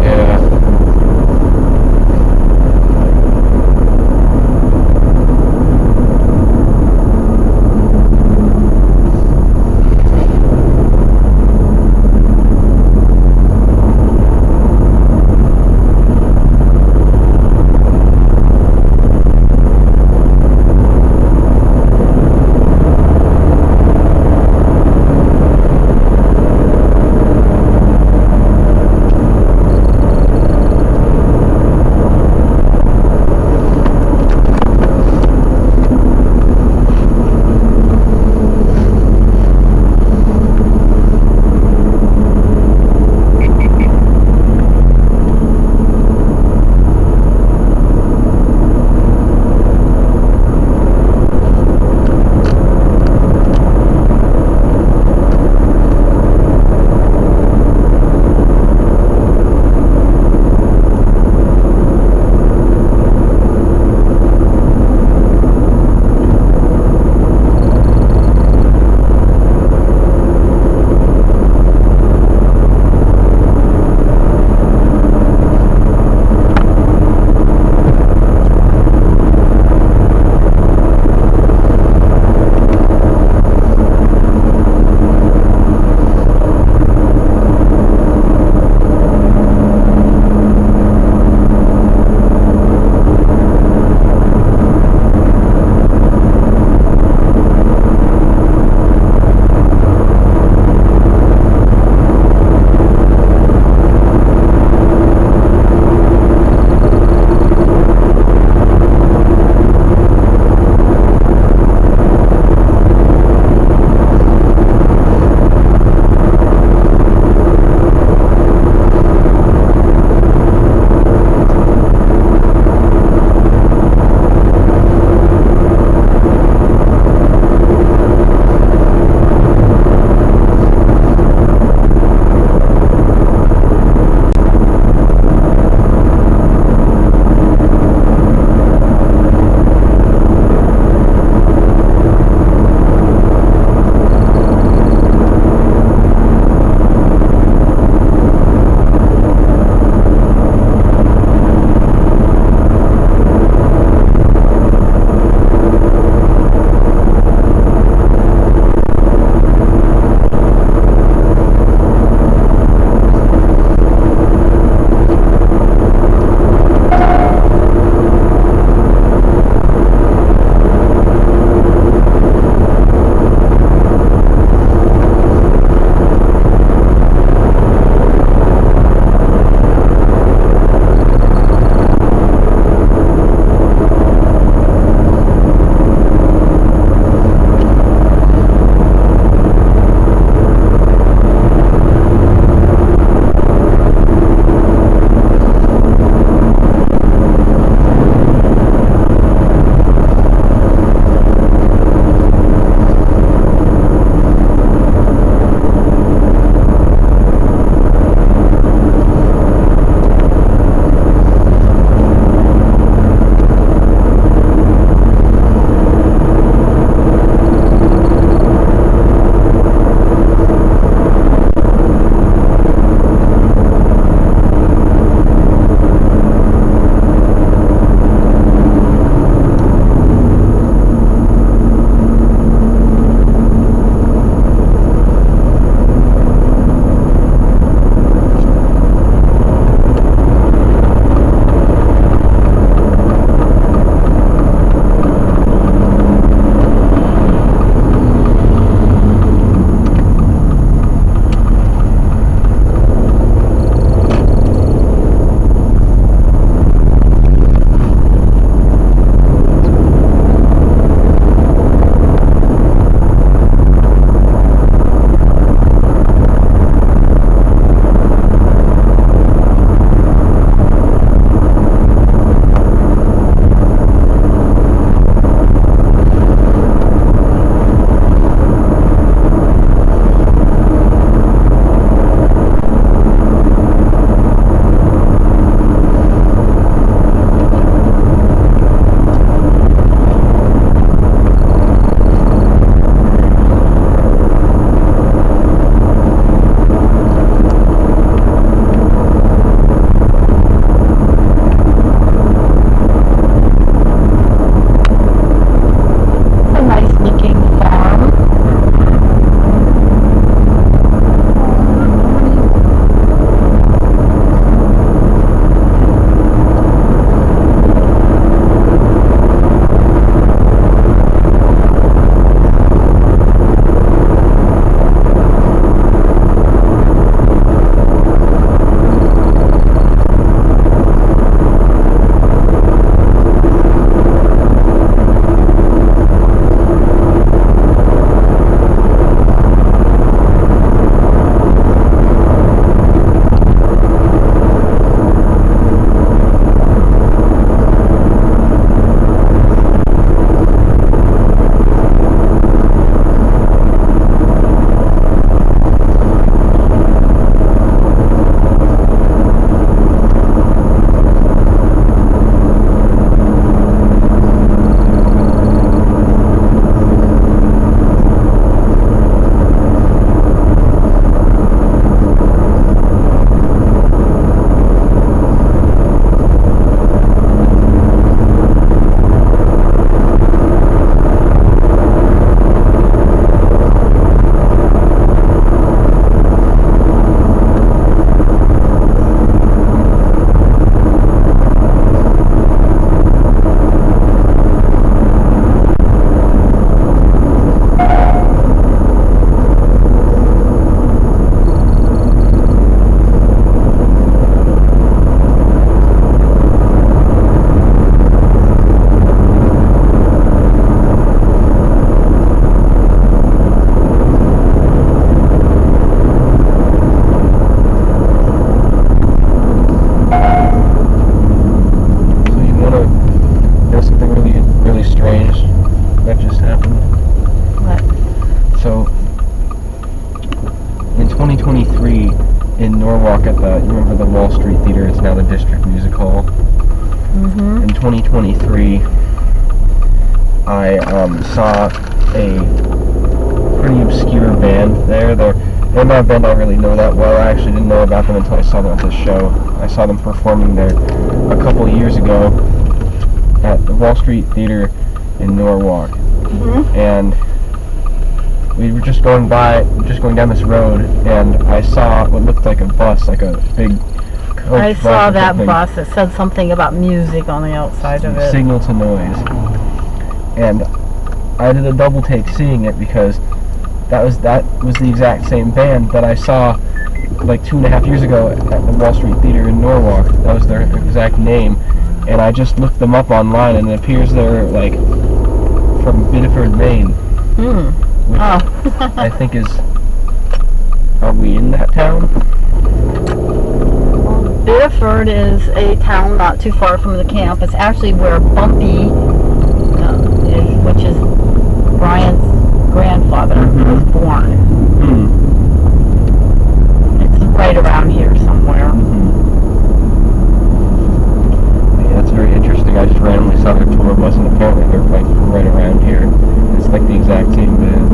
Yeah. in Norwalk at the, you remember the Wall Street Theater? It's now the District Music Hall. Mm-hmm. In 2023, I saw a pretty obscure band there. They're not a band I really know that well. I actually didn't know about them until I saw them at this show. I saw them performing there a couple years ago at the Wall Street Theater in Norwalk. Mm-hmm. And we were just going down this road, and I saw what looked like a bus, like a big coach I bus saw or that something. bus. It said something about music on the outside of it. Signal to noise. And I did a double take seeing it because that was the exact same band that I saw like 2.5 years ago at the Wall Street Theater in Norwalk. That was their exact name. And I just looked them up online, and it appears they're like from Biddeford, Maine. Hmm. Which Oh. I think is... Are we in that town? Biddeford is a town not too far from the camp. It's actually where Bumpy is, which is Brian's grandfather, was born. It's right around here somewhere. Yeah, that's very interesting. I just randomly saw their tour bus, and apparently they're like right around here. It's like the exact same band.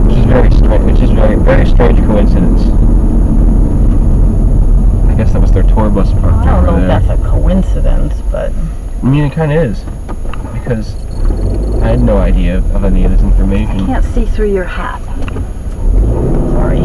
Which is very strange. Which is very strange coincidence. I guess that was their tour bus parked I don't over know if there. that's a coincidence, but I mean, it kind of is, because I had no idea of any of this information. can't see through your hat. Sorry.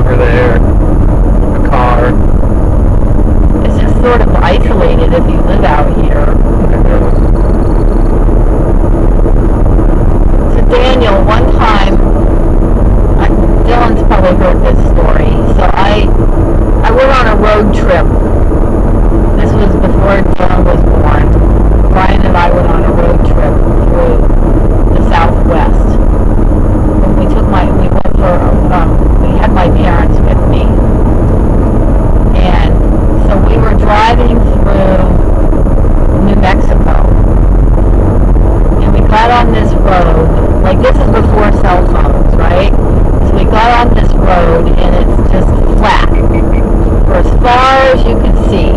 over there, a car. It's just sort of isolated if you live out here. So Daniel, one time, Dylan's probably heard this story. So I went on a road trip. This was before Dylan was born. Brian and I went on a road trip through the Southwest. We had my parents with me. And so we were driving through New Mexico. And we got on this road, like this is before cell phones, right? So we got on this road and it's just flat. For as far as you can see.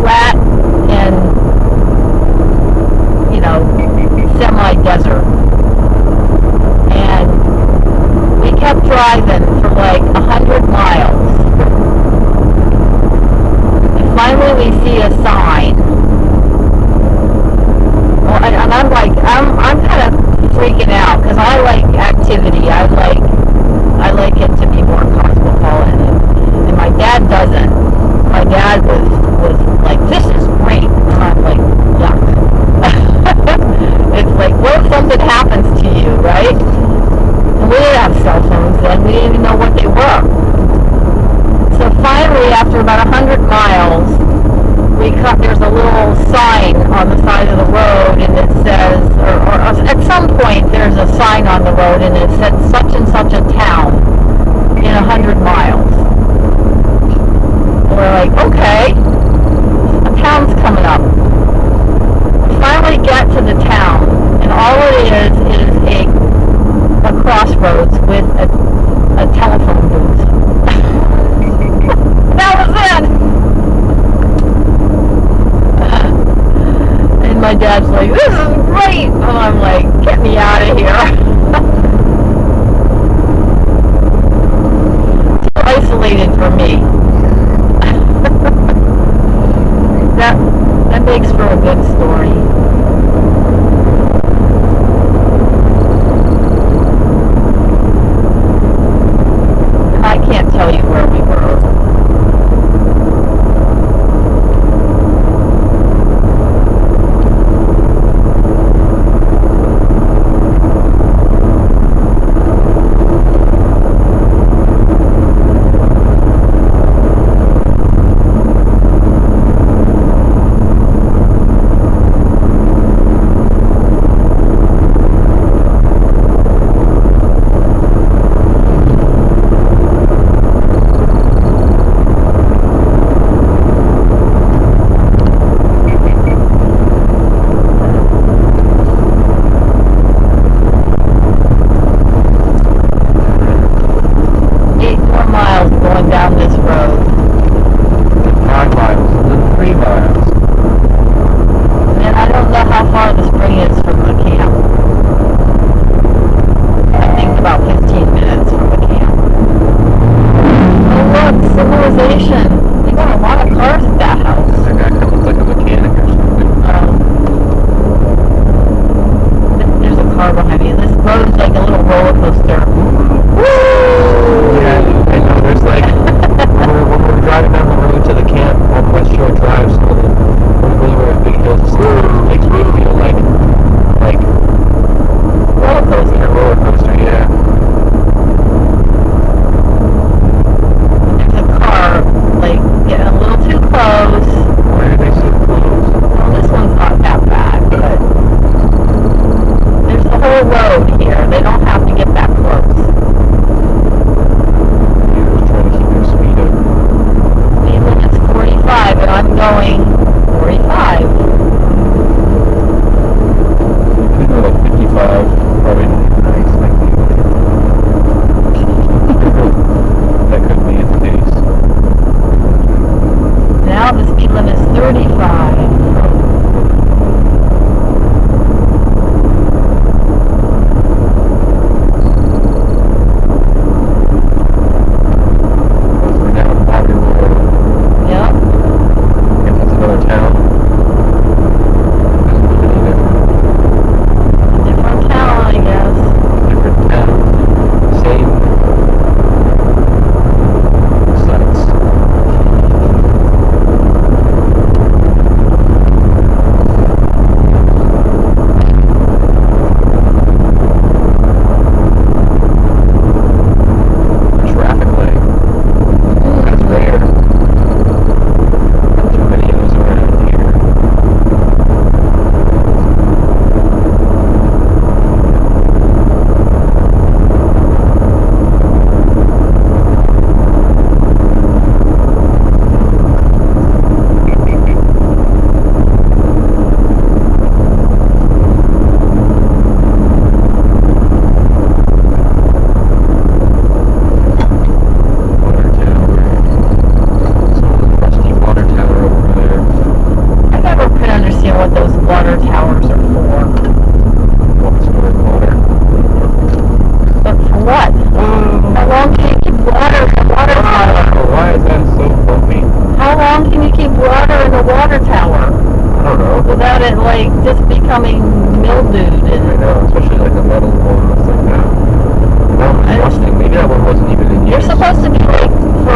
Flat and, you know, semi-desert. And we kept driving for like 100 miles. And finally we see a sign. Well, and I'm like, I'm kind of freaking out because I like activity. I like it to be more cosmopolitan. And my dad doesn't. My dad was like, this is great. And I'm like, yuck. It's like, what if something happens to you, right? And we didn't have cell phones then. We didn't even know what they were. So finally, after about 100 miles, there's a little sign on the side of the road, and it says, or at some point, there's a sign on the road, and it said such and such a town in 100 miles. And we're like, okay, a town's coming up. We finally get to the town, and all it is a crossroads with a telephone booth. That was it! And my dad's like, this is great! And I'm like, get me out of here. Too isolated for me. That makes for a good story. I can't tell you where we were.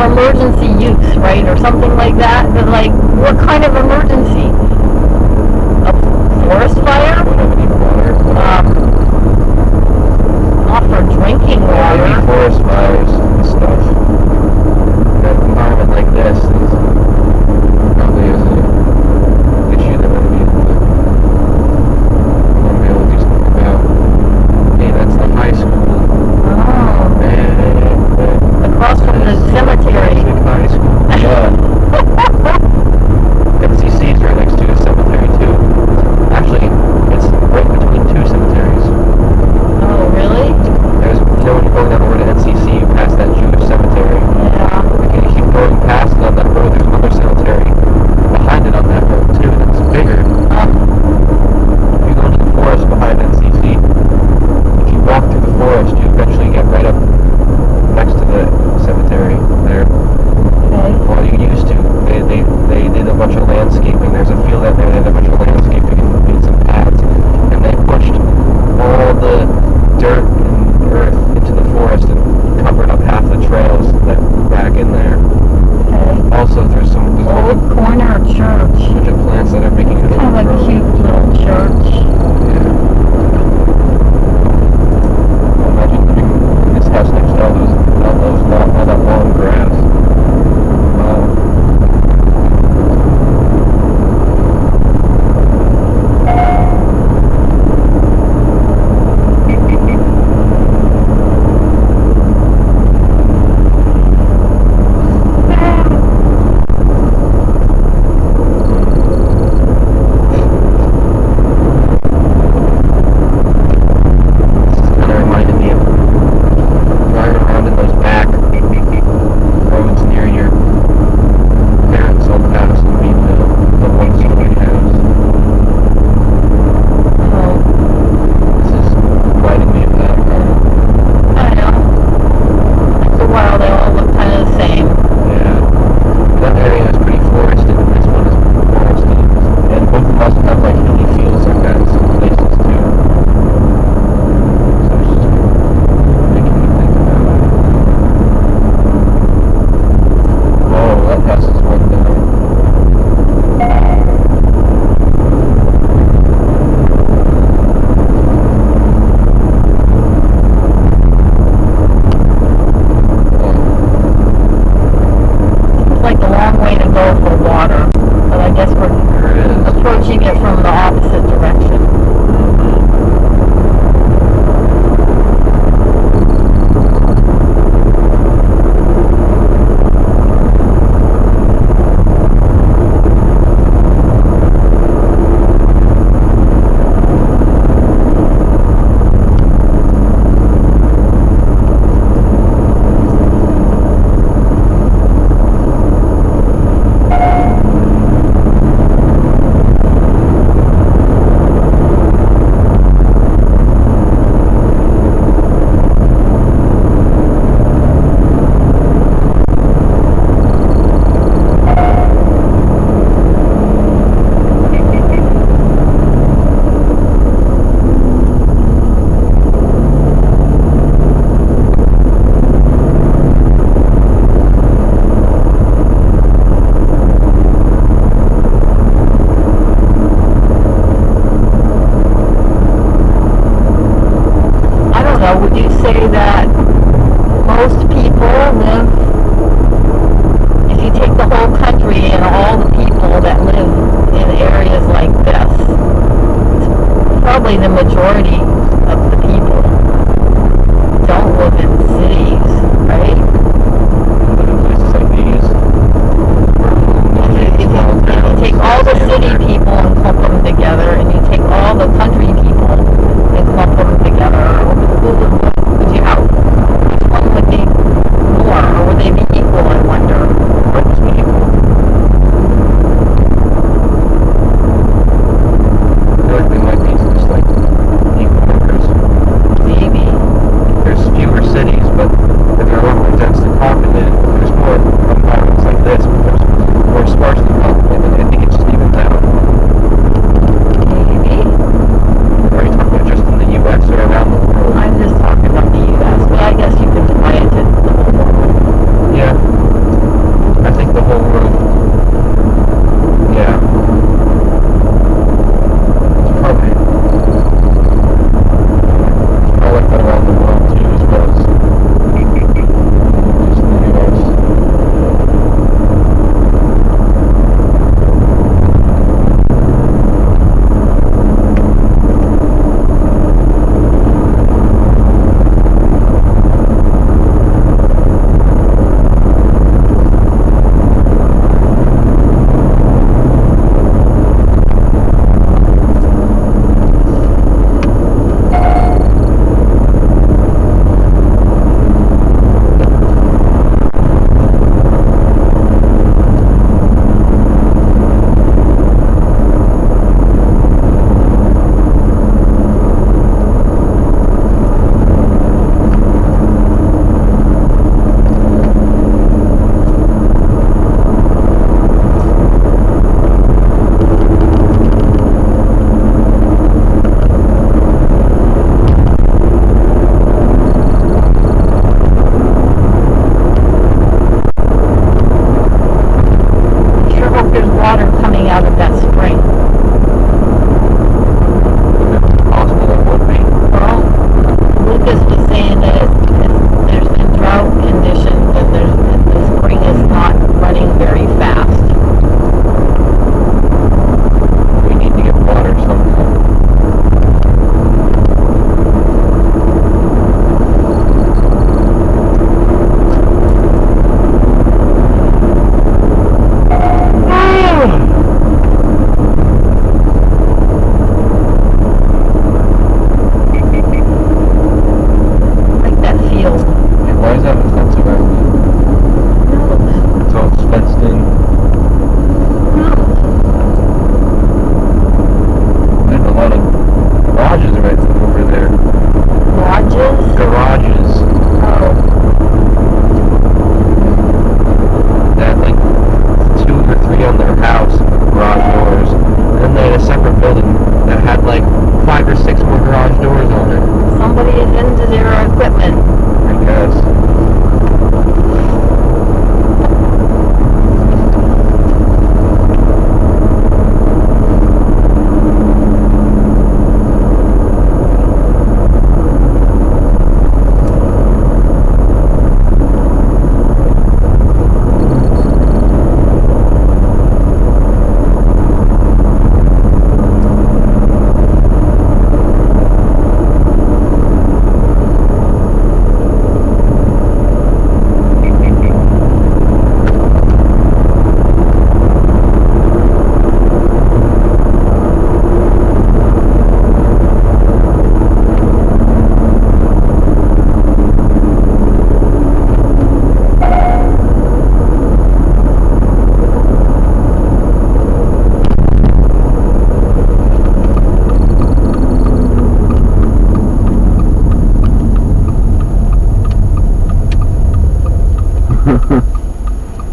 emergency use, right, or something like that. But like, what kind of emergency? A forest fire? Don't have any water. Not for drinking Maybe water. forest fires and stuff. An environment like this is probably is an issue that we're going to be able to do something about. Hey, that's the high school. Oh, Man, across from the cemetery. high school. Yeah. FCC is right next to a cemetery too. Actually, it's right between two cemeteries. Oh, really? There's, when you're going down the road to NCC, you pass that Jewish cemetery. Yeah. Like, you keep going past it on that road, there's another cemetery behind it on that road too, that's bigger. If you go into the forest behind NCC, if you walk through the forest, you eventually get right up next to the cemetery there. Okay. Well, you used to. They did a bunch of landscaping. There's a field out there, they did a bunch of landscaping and made some paths. And they pushed all the dirt and earth into the forest and covered up half the trails that back in there. Okay. Also, there's a Old corner church. bunch of plants that are making it Kind of a overgrown. cute little church. Yeah. Imagine living in this house next to all that long grass. Wow. Kind of reminded me of driving around in those back roads near your parents' old house and being the one-story house. Oh, This is reminding me of that. I know. After a while, they all look kind of the same. Yeah. That area is pretty forested, and this one is forested. And both of them also have like hilly fields like that in some places too. So it's just making me think about it. Oh, that house is one down. It's like a long way to go for water, but I guess we're There it is. approaching it from the opposite direction. I don't know, would you say that most people live, if you take the whole country and all the people that live in areas like this, it's probably the majority of the people don't live in cities, right? But in places like these, If you take all the city people and clump them together, and you take all the country people and clump them together, would you have, which one would be more, or would they be equal, I wonder? might just be equal. I feel like they might be just like equal.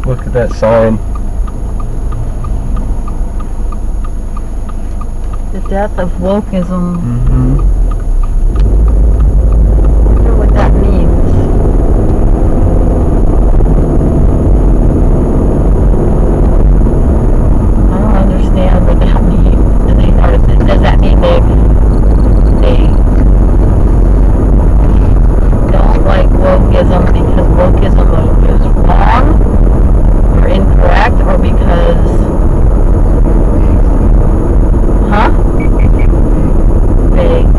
Look at that sign. The death of wokeism. Mm-hmm. I wonder what that means. I don't understand what that means. Does that mean they don't like wokeism because wokeism is wrong or incorrect, or because, huh? Vague.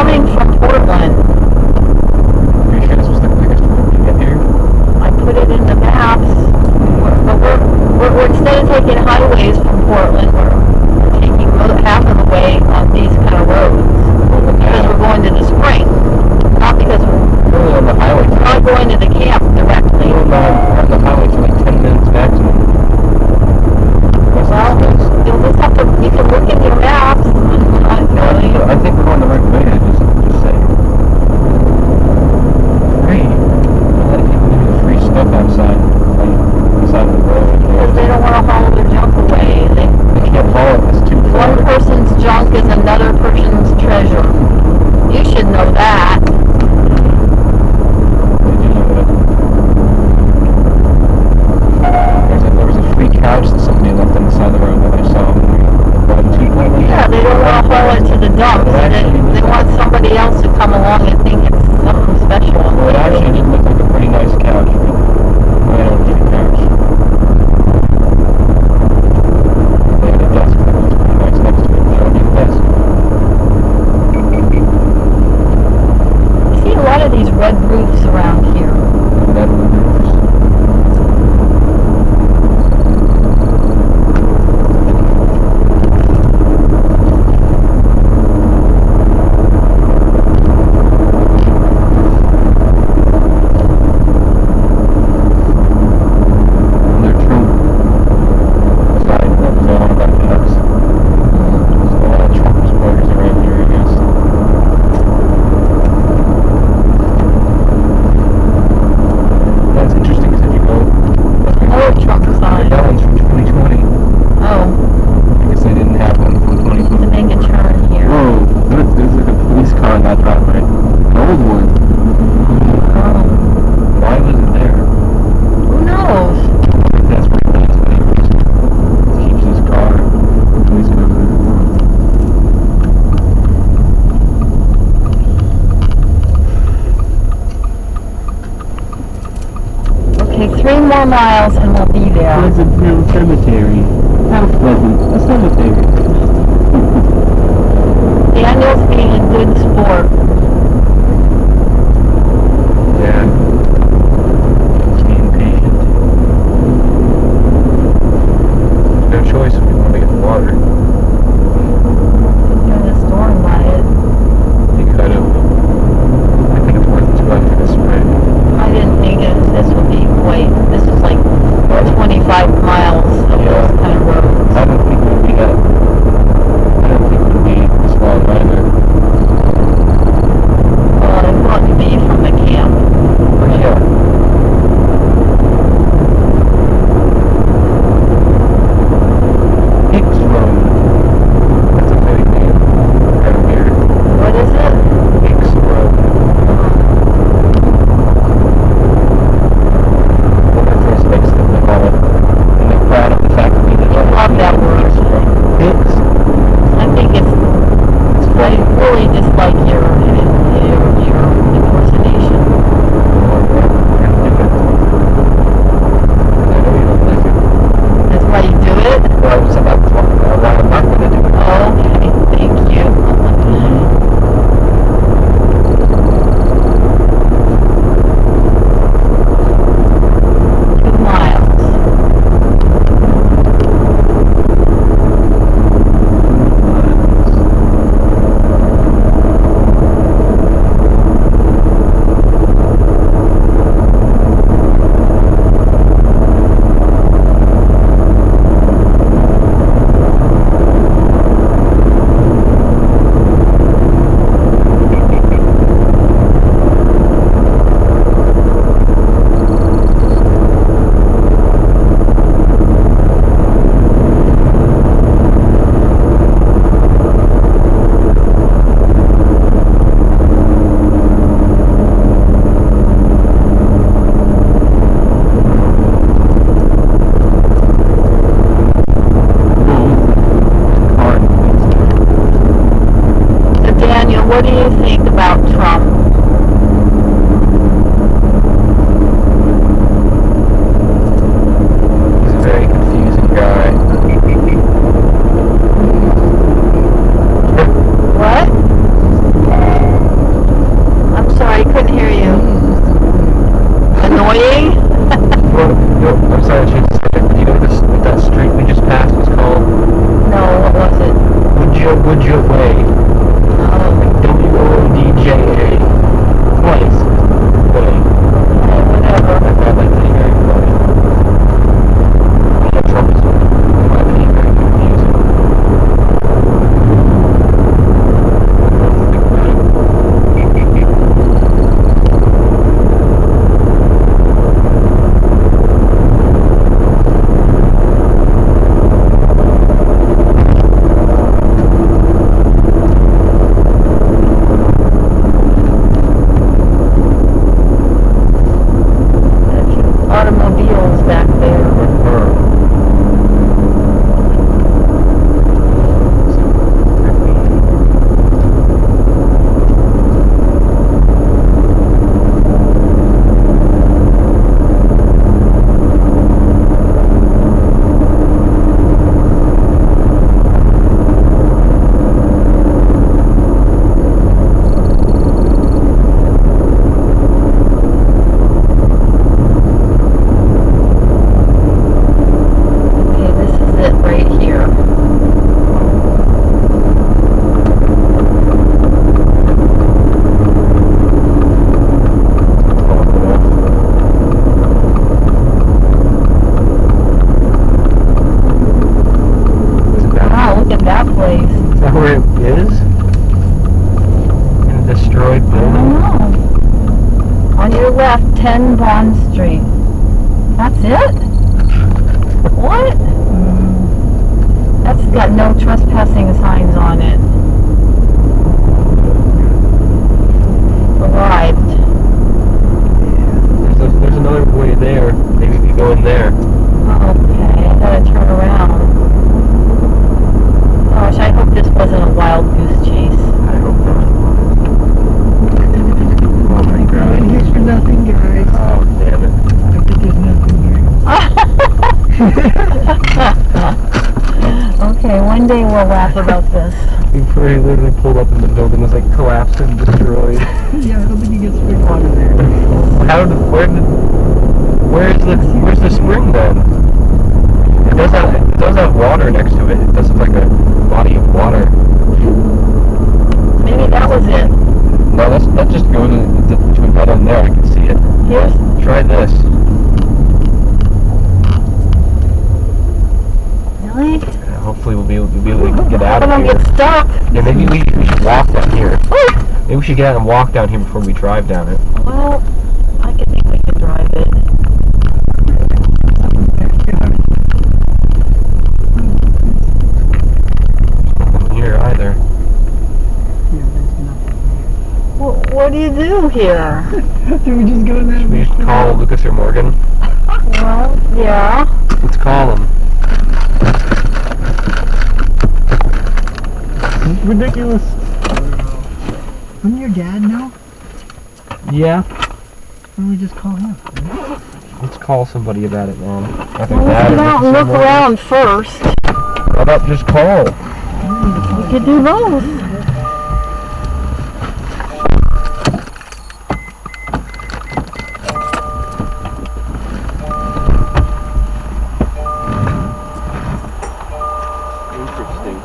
coming from Portland. Pretty sure this was the quickest road to get here. I put it in the maps. But we're instead of taking highways from Portland, we're taking half of the way on these kind of roads. Because we're going to the spring. Not because we're Really on the highway. not going to the camp directly. We're on the highway for like 10 minutes maximum. Well, you'll just have to, you can look in your maps. I think we're on the right way. I just saying. Free. A lot of people do the free stuff outside on the side of the road. Because they don't want to haul their junk away. They can't haul it. It's too far. One person's junk is another person's treasure. You should know that. There was a free couch that somebody left on the side of the road that I saw. Yeah, they don't want to haul it to the dump. They want somebody else to come along and think it's something special. Well, it actually did look like a pretty nice couch. I don't need a couch. They had a desk that was pretty nice next to it. I don't need a desk. I see a lot of these red roofs around here. That roofs. Okay, 3 more miles and we'll be there. Pleasant Hill Cemetery. How pleasant. A cemetery. Daniel's being a good sport. Yeah. Just being patient. No choice if we want to get the water. You're in the store and buy it. You could have. I think it's worth it to go after this spring. I didn't think this would be this is like 25 miles of those kind of roads. I don't think it would be that. I don't think it would be this long either. Well, it wouldn't be from the camp. But yeah. Hicks Road. That's a very name. Kind of weird. What is it? Hicks Road. When I first mixed them, they call it. And they're proud of the fact that we did I love that word. Hicks. I think I really dislike your impersonation. I know you don't like it. That's why you do it? Well, I was about to talk about why I'm not going to do it. Okay, thank you. 2 miles. So Daniel, what do you think about Trump? He's a very confusing guy. What? 10 Bond Street. That's it? What? That's got no trespassing signs on it. Arrived. There's another way there. Maybe we go in there. Okay, I gotta turn around. Gosh, I hope this wasn't a wild goose chase. I hope not. Oh my We're in god. here for nothing, guys. Oh damn it. I bet there's nothing here. Okay, one day we'll laugh about this. We literally pulled up and the building was like collapsed and destroyed. Yeah, I don't think you get spring water there. Where's the spring then? It does have water next to it. It does look like a body of water. Maybe that was it. No, that just goes to a bed on there. I can see it. Here's, Try this. really? Hopefully we'll be able to get out I of don't here. get stuck. Yeah, maybe we should walk down here. Maybe we should get out and walk down here before we drive down it. Well, I can think we can drive it. Nothing here either. Yeah, there's nothing What do you do here? here. Do we just go in that? We should call Lucas or Morgan. Well, yeah. Let's call him. It's ridiculous. Wouldn't your dad know? Yeah. Why don't we just call him? Let's call somebody about it, Mom. I think Well, let's Dad get out or and look someone. around first. How about just call? We could do both. Interesting.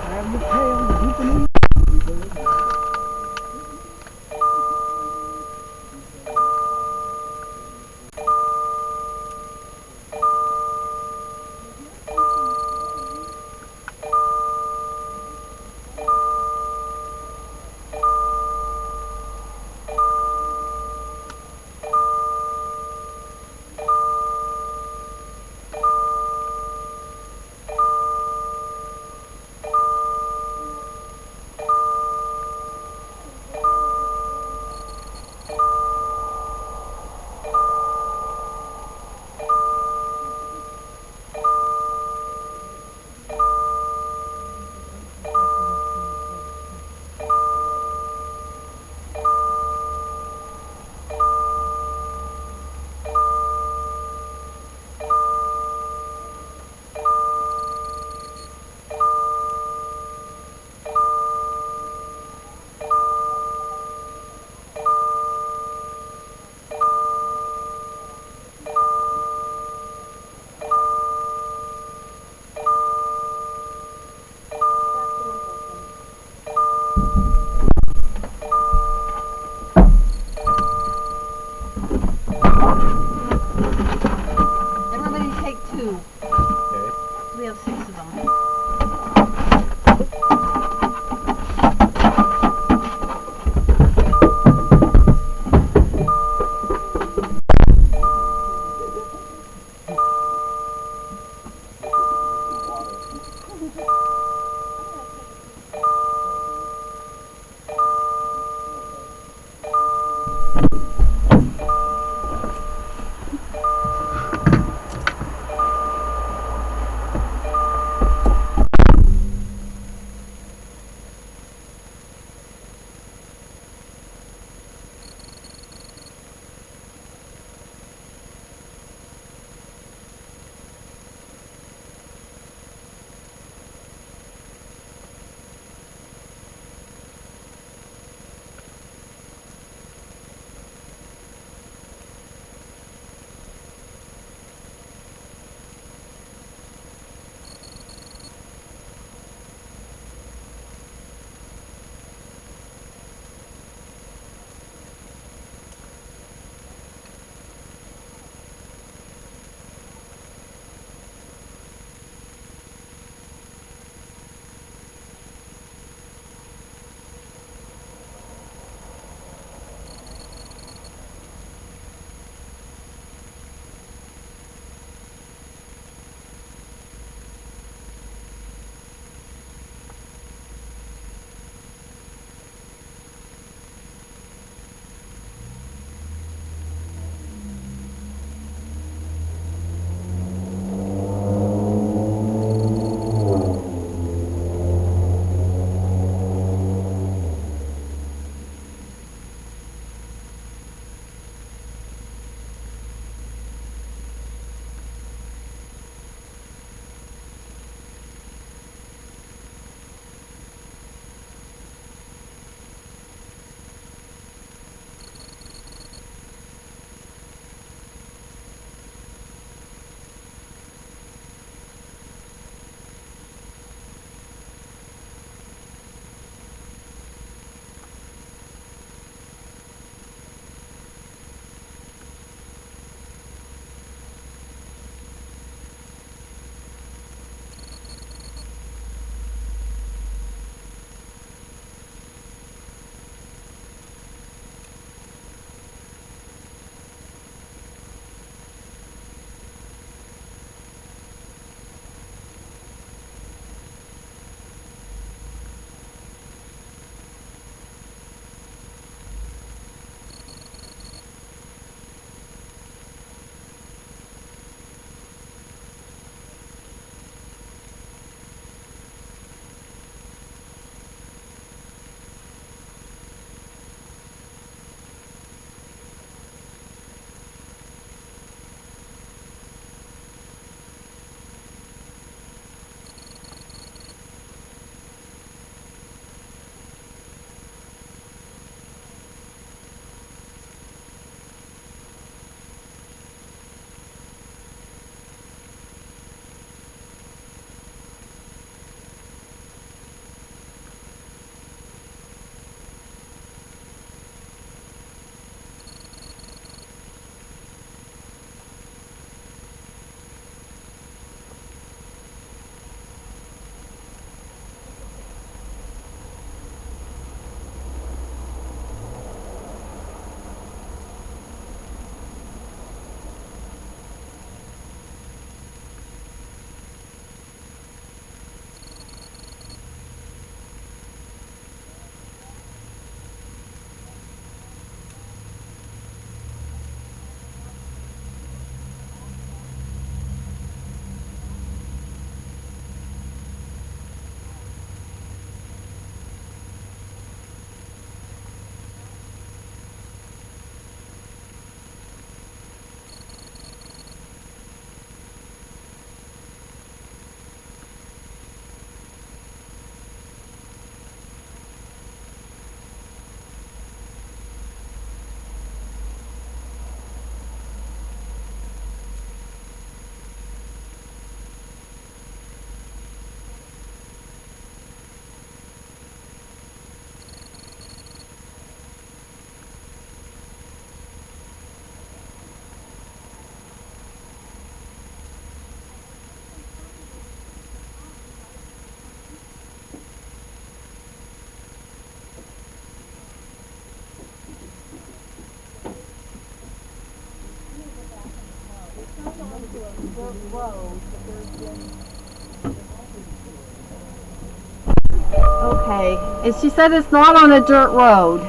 Okay. And she said it's not on a dirt road.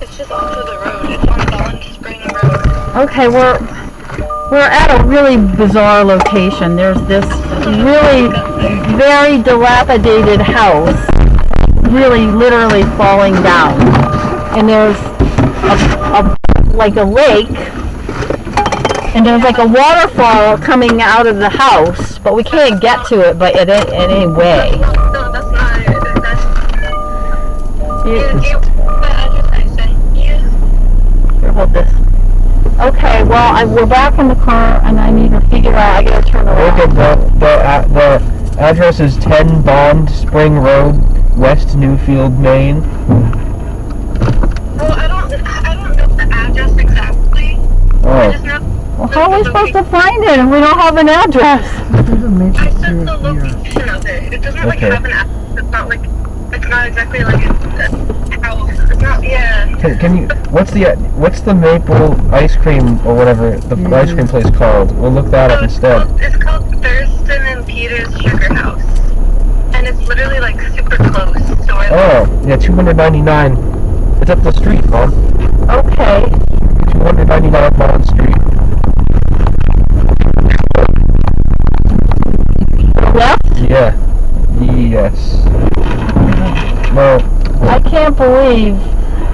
It's just off of the road. It's on Bond Spring Road. Okay, we're at a really bizarre location. There's this really very dilapidated house, really literally falling down. And there's like a lake, and there's like a waterfall coming out of the house, but we can't get to it in any way. No, that's not it. Here, hold this. Okay, well, we're back in the car, and I need to figure out. I gotta turn around. Okay, the address is 10 Bond Spring Road, West Newfield, Maine. Well, I don't know the address exactly. I just know. Well, how are we supposed to find it if we don't have an address? I said the location of it. It doesn't like have an address. It's not like it's not exactly like a house. It's not. Yeah. Can you? What's the maple ice cream or whatever the ice cream place called? We'll look that up instead. It's called Thurston and Peter's Sugar House, and it's literally like super close to where. Oh, yeah, 299. It's up the street, Mom. Okay. 299 Bond Street. Left? Yeah. Yes. No. I can't believe.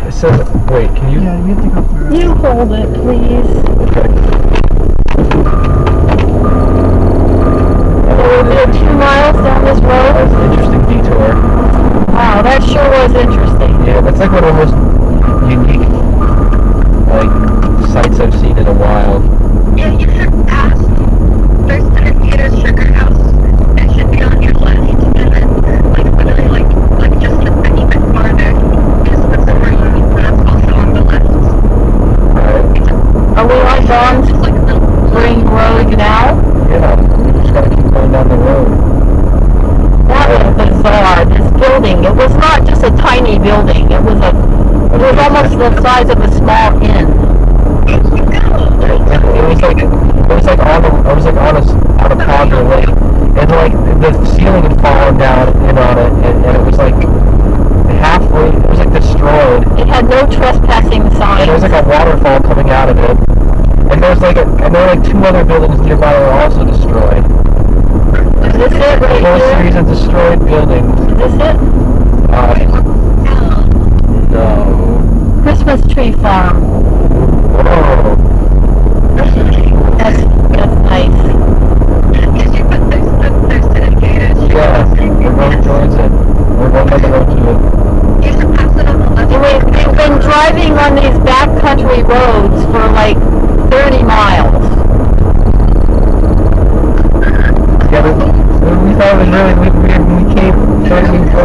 It says. Wait, can you? Yeah, you have to go through. You hold it, please. Okay. We're there 2 miles down this road. That's an interesting detour. Wow, that sure was interesting. Yeah, that's like one of the most unique, like, sights I've seen in a while. Yeah, you should pass Thurston and Peter's Sugar House. It should be on your left, and then like literally like just a tiny bit farther is the spring, and that's also on the left. Alright. Are we on Bond It's like the Spring Road now? Yeah, we just gotta keep going down the road. That was bizarre. This building, it was not just a tiny building. It was almost the size of a small inn. It was like on a pond or lake, and like the ceiling had fallen down in on it, and it was like halfway. It was like destroyed. It had no trespassing And signs. there was like a waterfall coming out of it, and there were like 2 other buildings nearby that were also destroyed. Is this it A right whole here? series of destroyed buildings. Is this it? No. Christmas tree farm. Whoa. That's nice. Yeah, we're going towards it. We're going down the road to it. You should pass it on the left. We've been driving on these backcountry roads for like 30 miles. Yeah, we thought it was really weird when we came trying to go.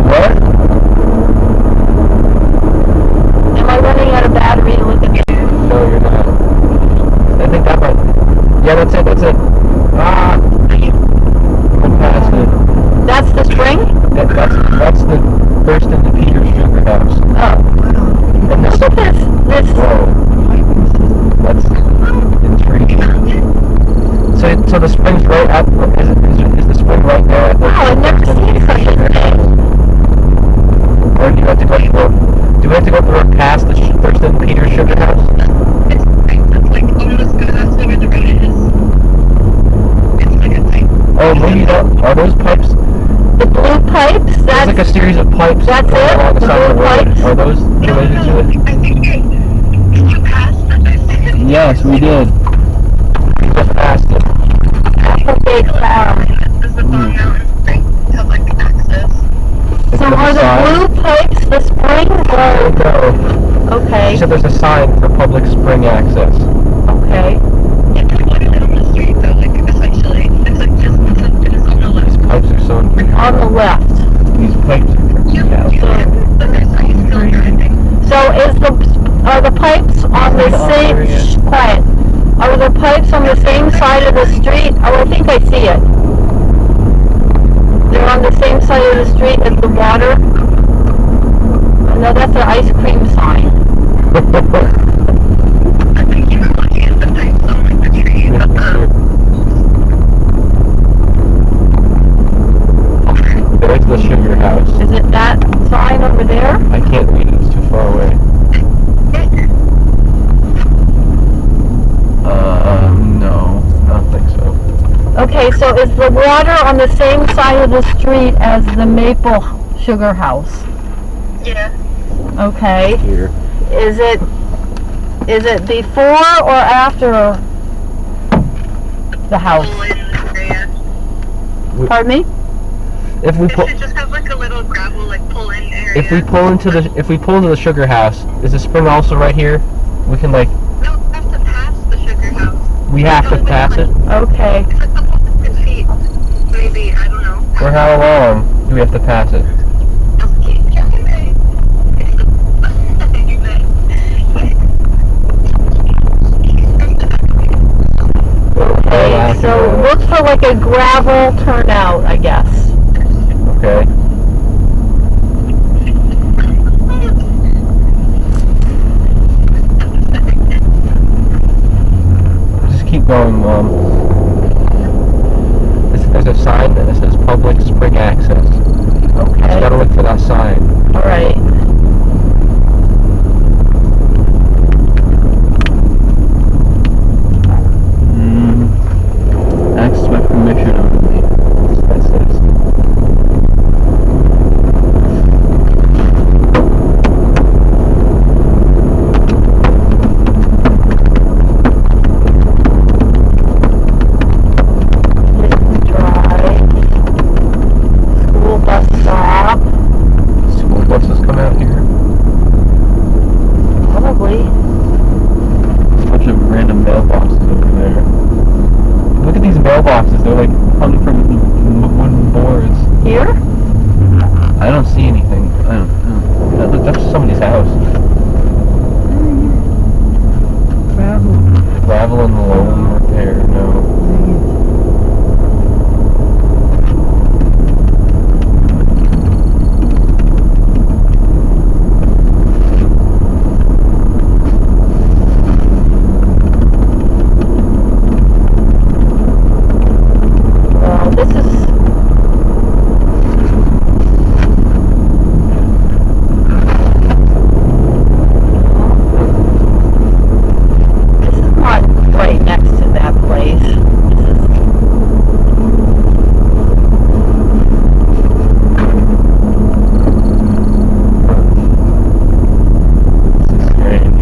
What? Am I running out of battery to look at this? No, you're not. I think that might. Yeah, that's it. Ah! We're past it. That's the spring? That's the Thurston and Peter's Sugar House. Oh. And Look at this. Whoa. That's intriguing. So the spring's right at. Is the spring right there? At the Wow, I've never seen such a thing. Or do we have to go through past the Thurston and Peter's Sugar House? It's like almost good. That's where the road is. It's like a thing. Oh, maybe are those pipes? The blue pipes? There's like a series of pipes That's going it? along the The side of the blue road. pipes? Are those related to it? I think did you pass that? Yes, we did. We just passed it. Big farm. This is the Bond Mountain Spring have like access. So are the blue pipes the spring or? No. Okay. She said there's a sign for public spring access. Okay. It's like literally on the street though, like essentially. It's like just it's on the left. These pipes are so intriguing. On the left. These pipes are So are the pipes on the same quiet? Are the pipes on the same side of the street? Oh, I think I see it. They're on the same side of the street as the water. No, that's an ice cream sign. Is it that sign over there? I can't read it, it's too far away. No, I don't think so. Okay, so is the water on the same side of the street as the Maple Sugar House? Yeah. Okay. Here. Is it before or after the house? Pull in area. Pardon me? If we It pull, should just have like a little gravel like pull in area. if we pull into the sugar house, is the spring also right here? We can like, We don't have to pass the sugar house. we have to pass it? Okay. It's a couple hundred feet. Maybe, I don't know. For how long do we have to pass it? Okay, so look for like a gravel turnout, I guess. Okay. Just keep going, Mom. There's a sign that says public spring access. Okay. Just gotta look for that sign. All right. Access by permission only. That says. Drive. School bus stop. School buses come out here. Probably. A bunch of random mailboxes over there. Look at these mailboxes. They're like hung from wooden boards. Here? I don't see anything. I don't know. That's somebody's house. Gravel and loam repair. No. Well, this is. This is not right next to that place. This is. Strange.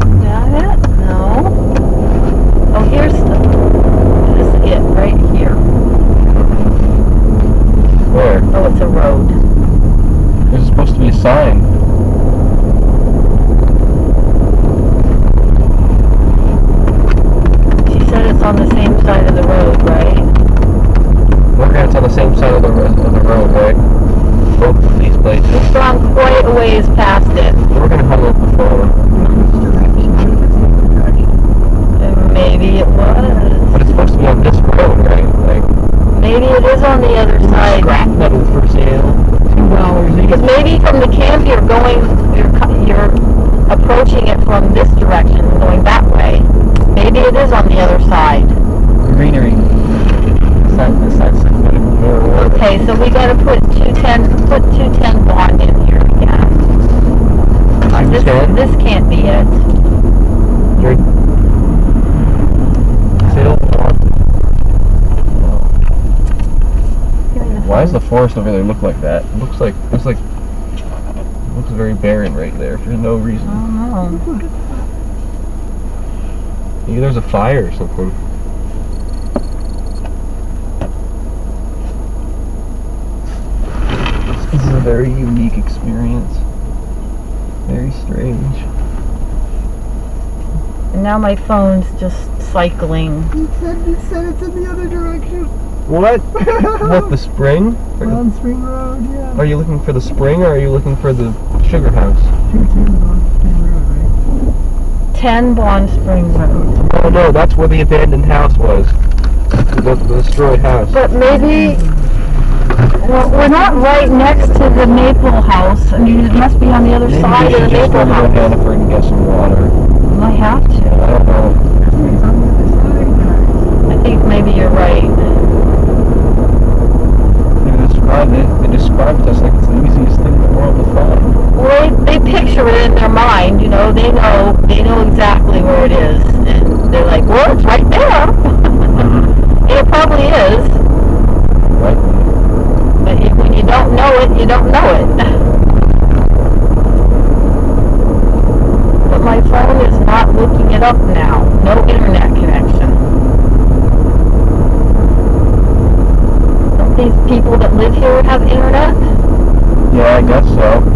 Is that it? No. Oh, here's it right here. Where? Oh, it's a road. There's supposed to be a sign. She said it's on the same side of the road, right? Okay, it's on the same side of the road, right? Both of these places. It's gone quite a ways past it. We're gonna hold up the phone. And maybe it was. But it's supposed to be on this road, right? Like, Maybe it is on the other side. scrap metal for sale. $2 Because each. maybe from the camp you're approaching it from this direction, going that way. Maybe it is on the other side. Greenery. This side's marijuana. Okay, so we gotta put 210 bond in here again. This can't be it. Why does the forest over there look like that? It looks very barren right there for no reason. I don't know. Maybe there's a fire or something. This is a very unique experience. Very strange. And now my phone's just cycling. You said it's in the other direction. What? What, the spring? On Spring Road, yeah. Are you looking for the spring or are you looking for the sugar house? 210 on Spring Road, right? 10 Bond Spring Road. Oh no, that's where the abandoned house was. The destroyed house. But maybe, well, we're not right next to the Maple House. I mean, it must be on the other Maybe side we of the should just Maple run to House. Hannaford and get some water. Might have I to. don't know. It's on the other side, guys. I think maybe you're right. Maybe so they know exactly where it is, and they're like, well, it's right there. It probably is, Right. but when you don't know it, you don't know it. But my phone is not looking it up now. No internet connection. Don't these people that live here have internet? Yeah, I guess so.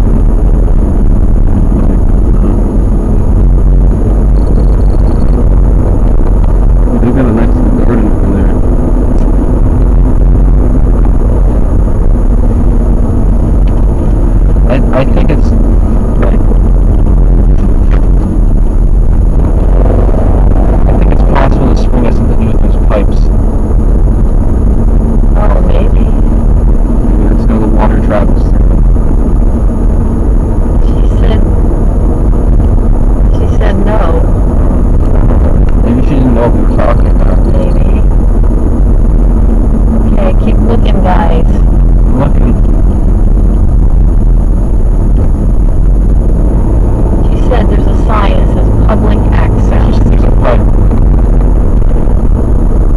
They've got a nice garden over there. I think it's like, I think it's possible the spring has something to do with those pipes. Oh, maybe. Maybe that's how the water travels through. She said no. Maybe she didn't know what we were talking about. Maybe. Okay, keep looking, guys. Looking. She said there's a sign that says public access. There's a pipe.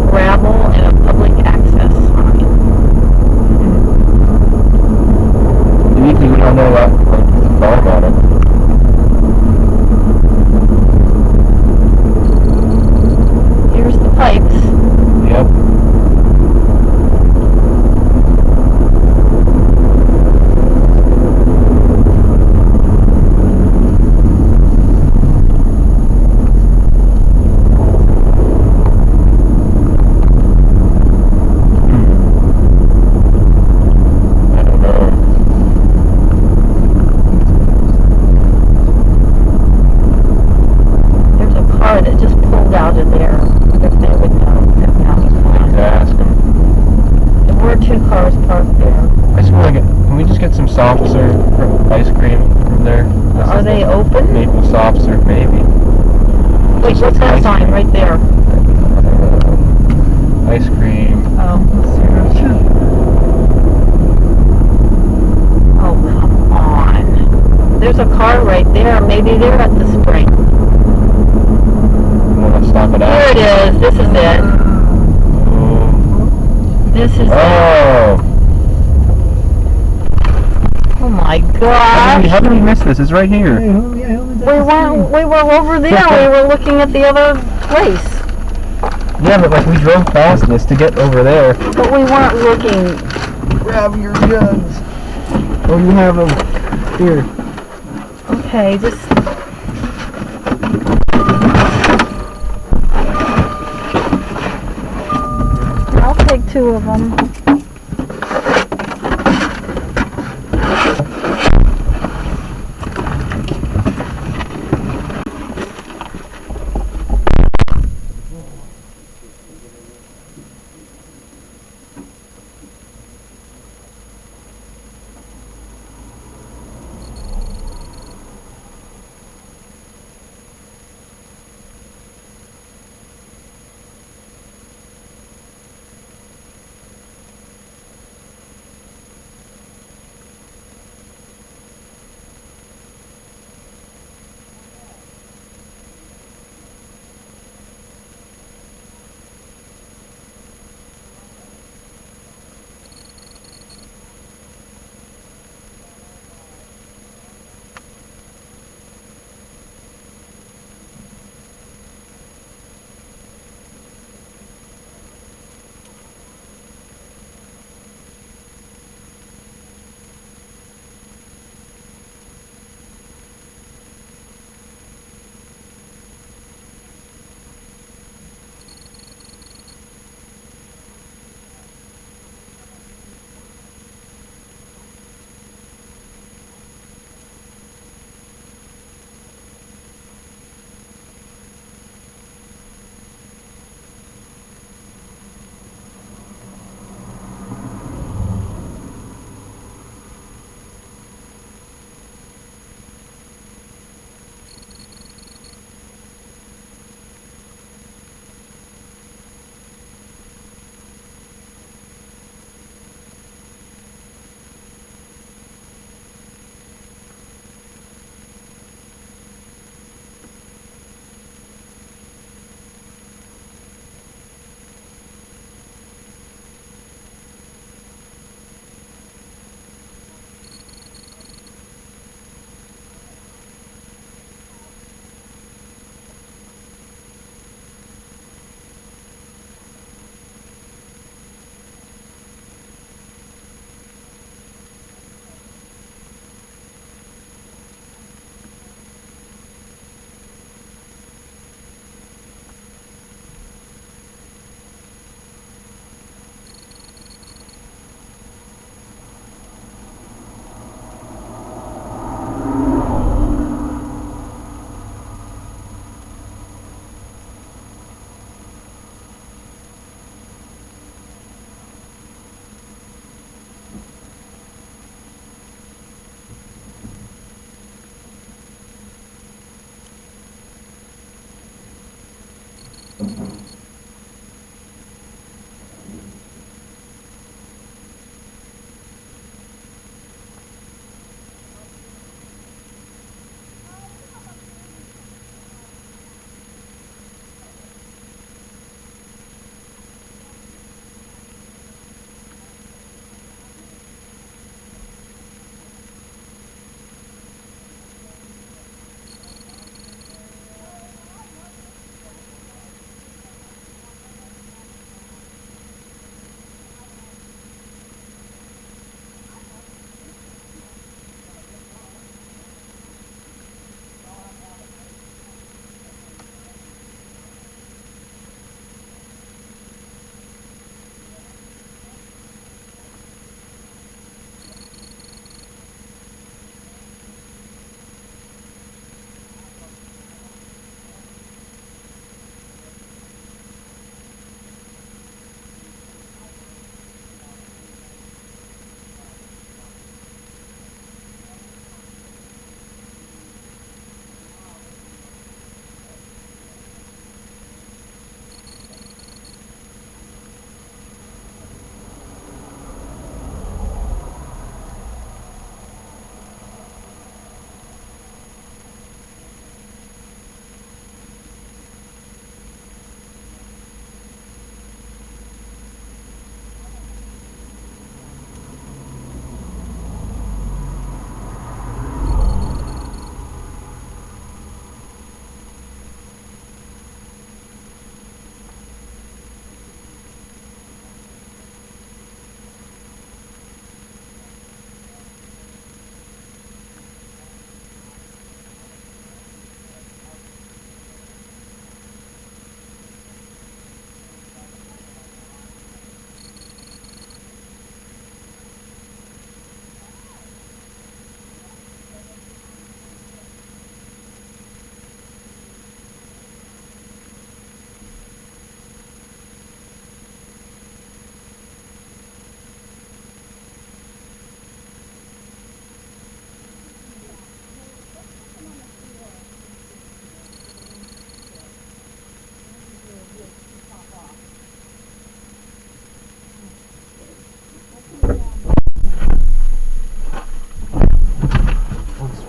Gravel and a public access sign. Maybe we don't know that. Like, thought about it. Here's the pipes. Yep. I don't know. There's a car that just pulled out of there. If they would know, except now he's To gone. ask him. There were two cars parked there. I just want to get. Can we just get some soft serve ice cream from there? This Are is they the open? Maple soft serve, maybe. Wait, Just what's that ice sign cream. right there? Ice cream. Oh. Oh, come on. There's a car right there. Maybe they're at the spring. You want to stop it Here out? it is. This is it. This is it. Oh! Oh my How gosh. did we miss this? It's right here. Hey, homie, I hope it's at the spring. We were over there. We were looking at the other place. Yeah, but like we drove past this to get over there. But we weren't looking. Grab your guns. Oh, you have them. Here. Okay, just. I'll take two of them.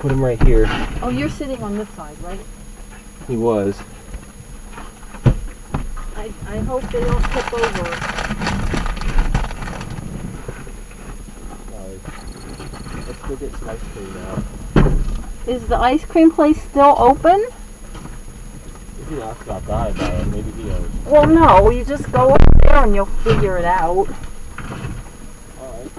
put him right here. Oh, you're sitting on this side, right? He was. I hope they don't tip over. Let's go get some ice cream now. Is the ice cream place still open? If you ask that guy about it, maybe he knows. Well, no. You just go up there and you'll figure it out. Alright.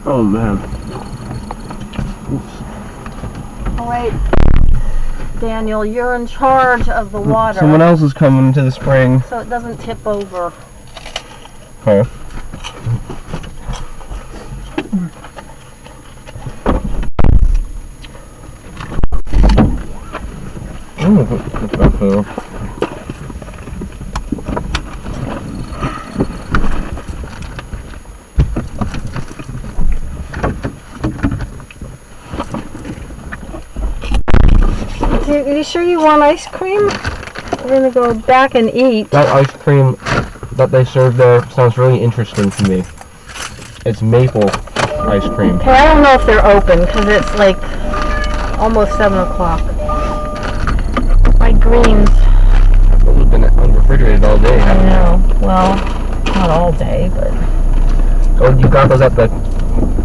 Oh man. Oops. All right, Daniel, you're in charge of the water. Someone else is coming to the spring. So it doesn't tip over. Okay. Ooh, that's back there. Are you sure you want ice cream? We're gonna go back and eat. That ice cream that they serve there sounds really interesting to me. It's maple ice cream. Okay, I don't know if they're open because it's like almost 7 o'clock. My greens. Those have been unrefrigerated all day. I know. Well, not all day, but. Oh, you got those at the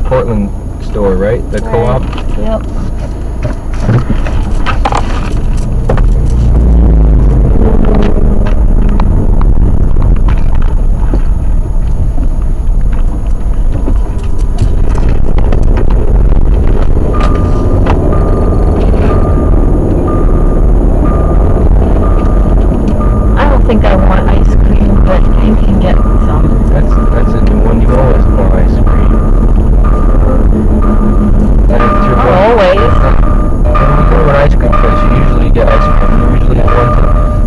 Portland store, right? The co-op? Yep. I don't think I want ice cream, but you can get some. That's a new one. You always want ice cream. And it's your Not always. When you go to an ice cream place, you usually get ice cream. You usually have one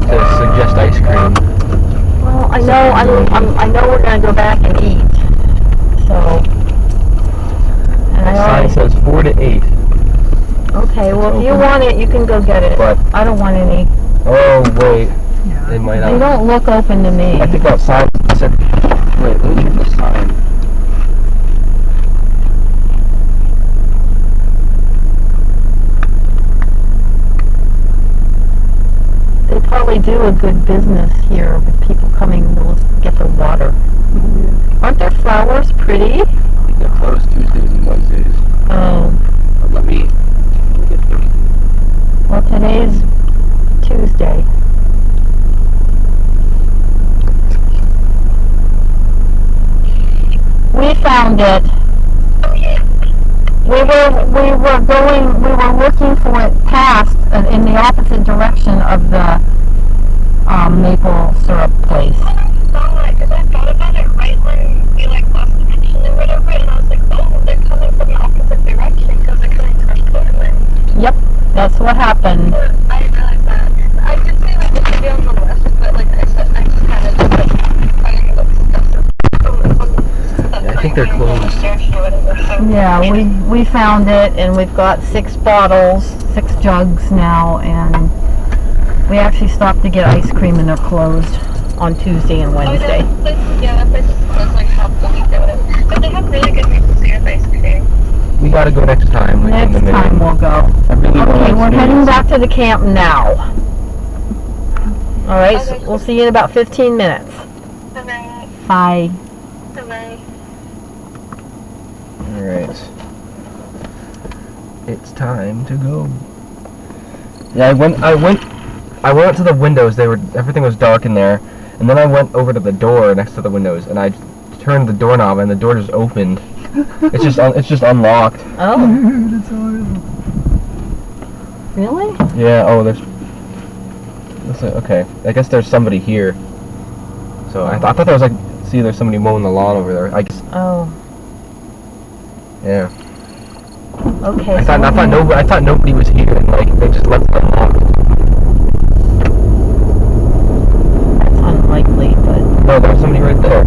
to suggest ice cream. Well, I know I know we're gonna go back and eat. So. And The I sign already. says 4 to 8. Okay, well, if you open. want it, you can go get it. But I don't want any. oh wait, they might They not. don't look open to me. I think that sign said. Wait, let me check the sign. They probably do a good business here with people coming to get the water. Aren't their flowers pretty? I think they're closed Tuesdays and Wednesdays. Oh, But let me get them. well, today's Tuesday. We found it. We were looking for it past, in the opposite direction of the maple syrup place. Because I thought about it right when we lost connection or whatever, and I was like, oh, they're coming from the opposite direction because they're coming from Portland. Yep, that's what happened. I didn't realize that. I did say it should be on the left, but I said I just kind of just I didn't look stuff. Yeah, I think they're closed. Yeah, we found it, and we've got 6 bottles, 6 jugs now, and we actually stopped to get ice cream, and they're closed on Tuesday and Wednesday. Yeah, that place is closed like half the week or whatever. But they have really good maple syrup ice cream. We gotta go next time. Like in the Next time middle. we'll go. I really want Okay, to we're heading experience back to the camp now. Alright, so Okay. we'll see you in about 15 minutes. Okay. Bye. Bye. Alright. It's time to go. Yeah, I went up to the windows. Everything was dark in there, and then I went over to the door next to the windows, and I turned the doorknob, and the door just opened. It's just unlocked. Oh, That's horrible. really? Yeah. Oh, okay. I guess there's somebody here. So I thought there was there's somebody mowing the lawn over there. I guess. Oh, Yeah. okay. I thought nobody was here, and they just left it unlocked. That's unlikely, but No, there's somebody right there.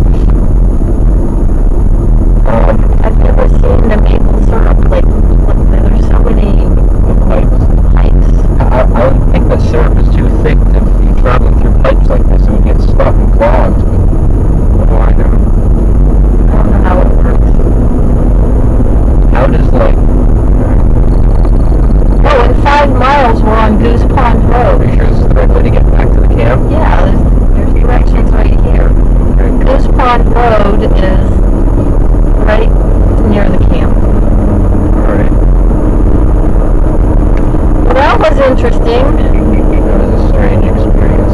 I've never seen the maple syrup. There's so many Pipes. pipes. I would think that syrup is too thick to be traveling through pipes like this. It would get interesting. That was a strange experience.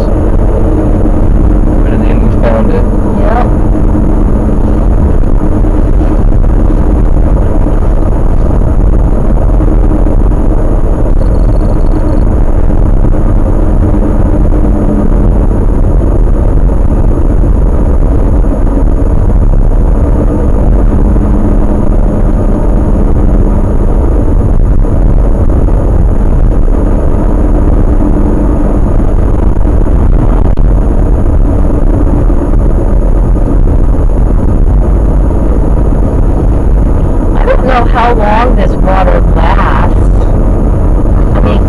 But in the end, we found it. Yep. I don't know how long this water lasts. I mean,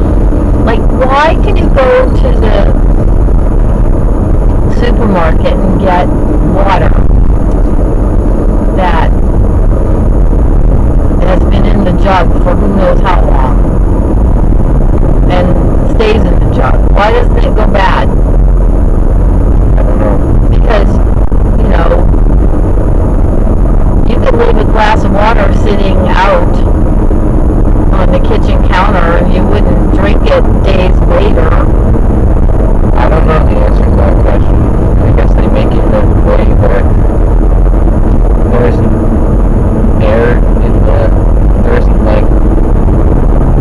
like, why can you go to the supermarket and get water that has been in the jug for who knows how long and stays in the jug? Why doesn't it go bad? I don't know. Because, you know, you could leave a glass of water sitting out on the kitchen counter and you wouldn't drink it days later. I don't know the answer to that question. I guess they make it in a way where there isn't air in the, there isn't like, I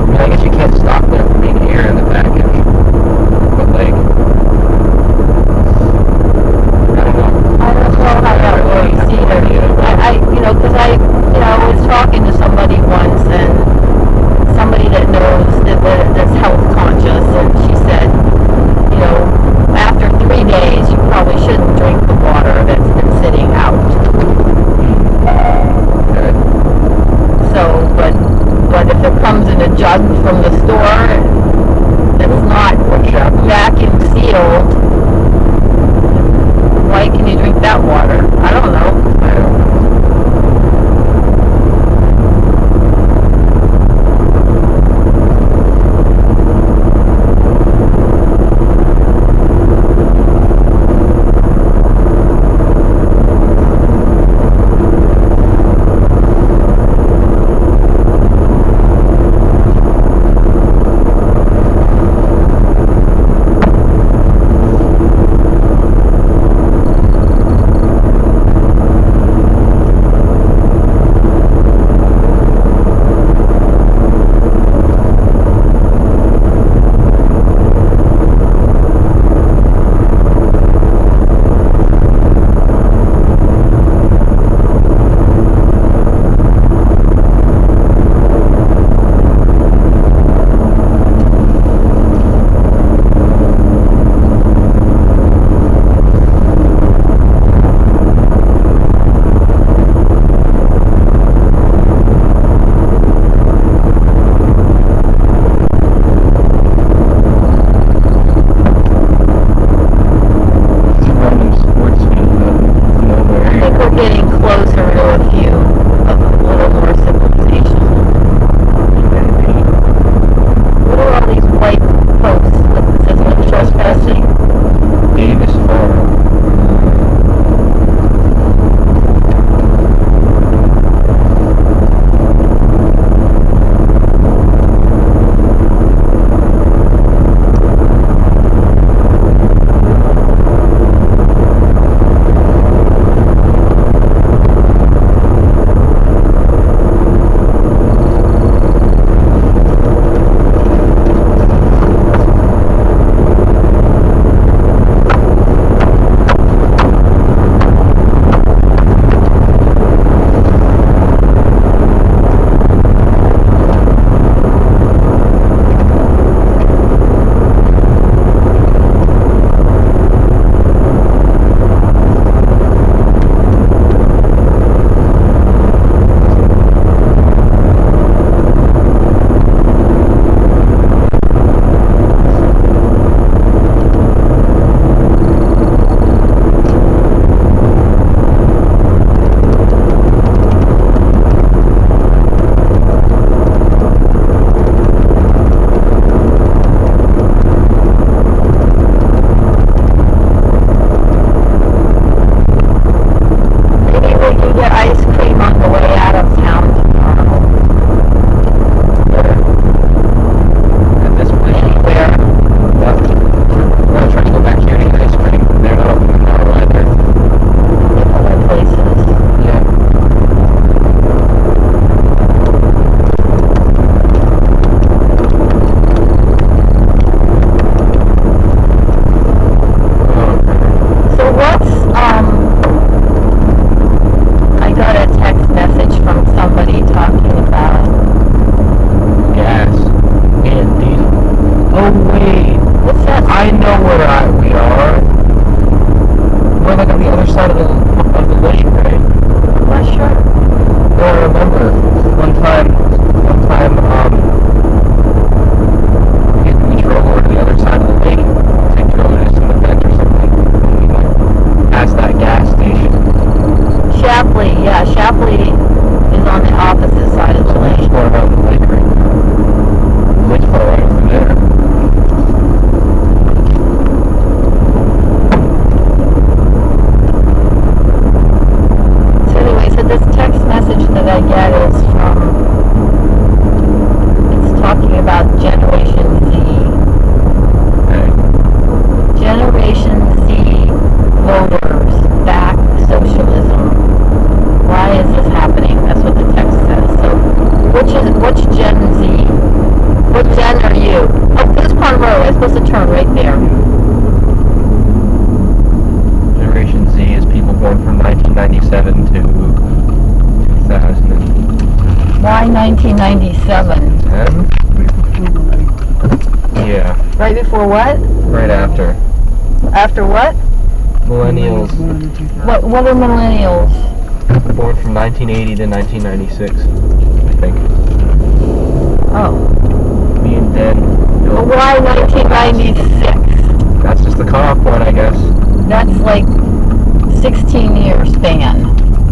mean, I guess you can't stop there from being air in the package, but like, I don't know. I don't know how that works either. Because I was talking to somebody once, and somebody that knows that's health conscious, and she said, after 3 days, you probably shouldn't drink the water that's been sitting out. Okay. So, but if it comes in a jug from the store, that's not vacuum sealed, why can you drink that water? I don't know. I don't know. I know where we are. We're like on the other side of the lake, right? I'm not sure. No, I remember one time, we drove over to the other side of the lake to go to some event or something. And we went past that gas station. Shapley, yeah, Shapley is on the opposite side of the So we're lake. just going around the lake right now. The lake's far right over there. So anyway, so this text message that I get is from, it's talking about Generation Z. Okay. Generation Z voters back socialism. Why is this happening? That's what the text says. So, which Gen Z? What Gen are you? Oh, this Pond Road. I'm supposed to turn right there. Generation Z is people born from 1997 to 2010. Why 1997? Yeah, Right before what? right after. After what? Millennials What are millennials? born from 1980 to 1996, I think. Oh. Me and Dan. But why 1996? That's just the cutoff point, I guess. That's like 16-year span.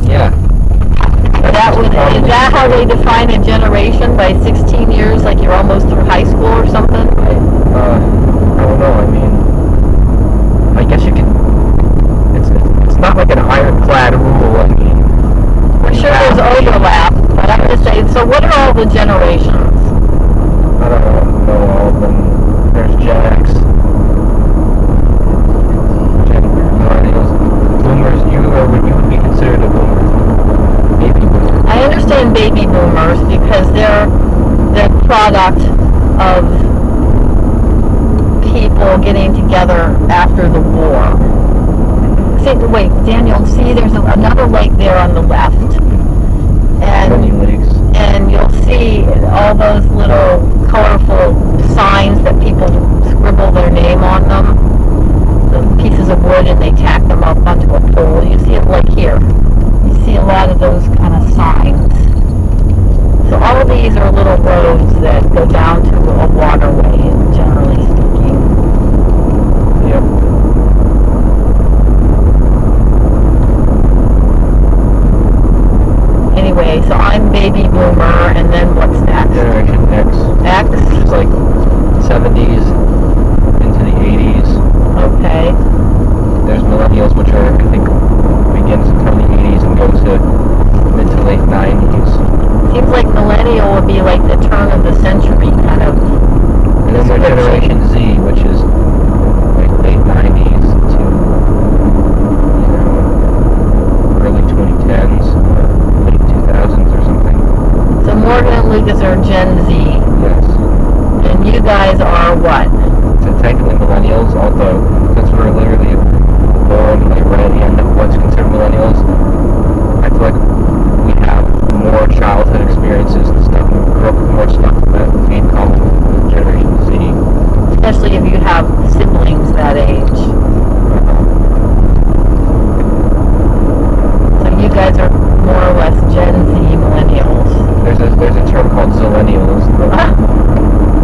Yeah. Is that how they define a generation? By 16 years, like you're almost through high school or something? I don't know. I mean, I guess you could. It's not like an ironclad rule. I mean, I'm sure there's overlap, but I'm just saying, so what are all the generations? I don't know all of them. There's Gen X, Millennials, Boomers. You would be considered a boomer, baby boomer. I understand baby boomers because they're product of people getting together after the war. See, wait, Daniel, see there's another lake there on the left. Many lakes. And you'll see all those little colorful signs that people scribble their name on them. The pieces of wood, and they tack them up onto a pole. You see it like here. You see a lot of those kind of signs. So all of these are little roads that go down to a waterway, generally speaking. Yep. Anyway, so I'm baby boomer, and then what's next? Generation X. X? Which is like 70s into the 80s. Okay. There's millennials, which are, I think, begin sometime in the 80s and go to mid to late 90s. Seems like millennial would be like the turn of the century kind of. And then there's Generation Z, which is like late 90s to, early 2010s, late 2000s or something. So Morgan and Lucas are Gen Z, Yes. and you guys are what? So technically millennials, although since we're literally born like right at the end of what's considered millennials, I feel like we have more childhood experiences and stuff, and we grew up with more stuff that we'd call Generation Z. Especially if you have siblings that age. So you guys are more or less Gen Z millennials. There's a term called zillennials.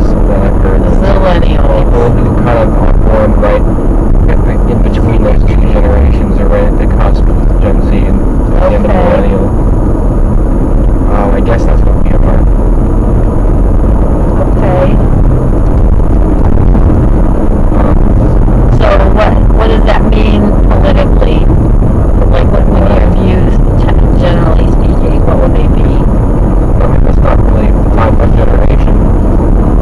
So that I've heard. Zillennials. People who kind of are born right in between those two generations, or right at the cusp of Gen Z and the end of Okay. millennial. I guess that's what we are. Okay. So what does that mean politically? Like what would your views, generally speaking, what would they be? I mean, that's not really defined by generation.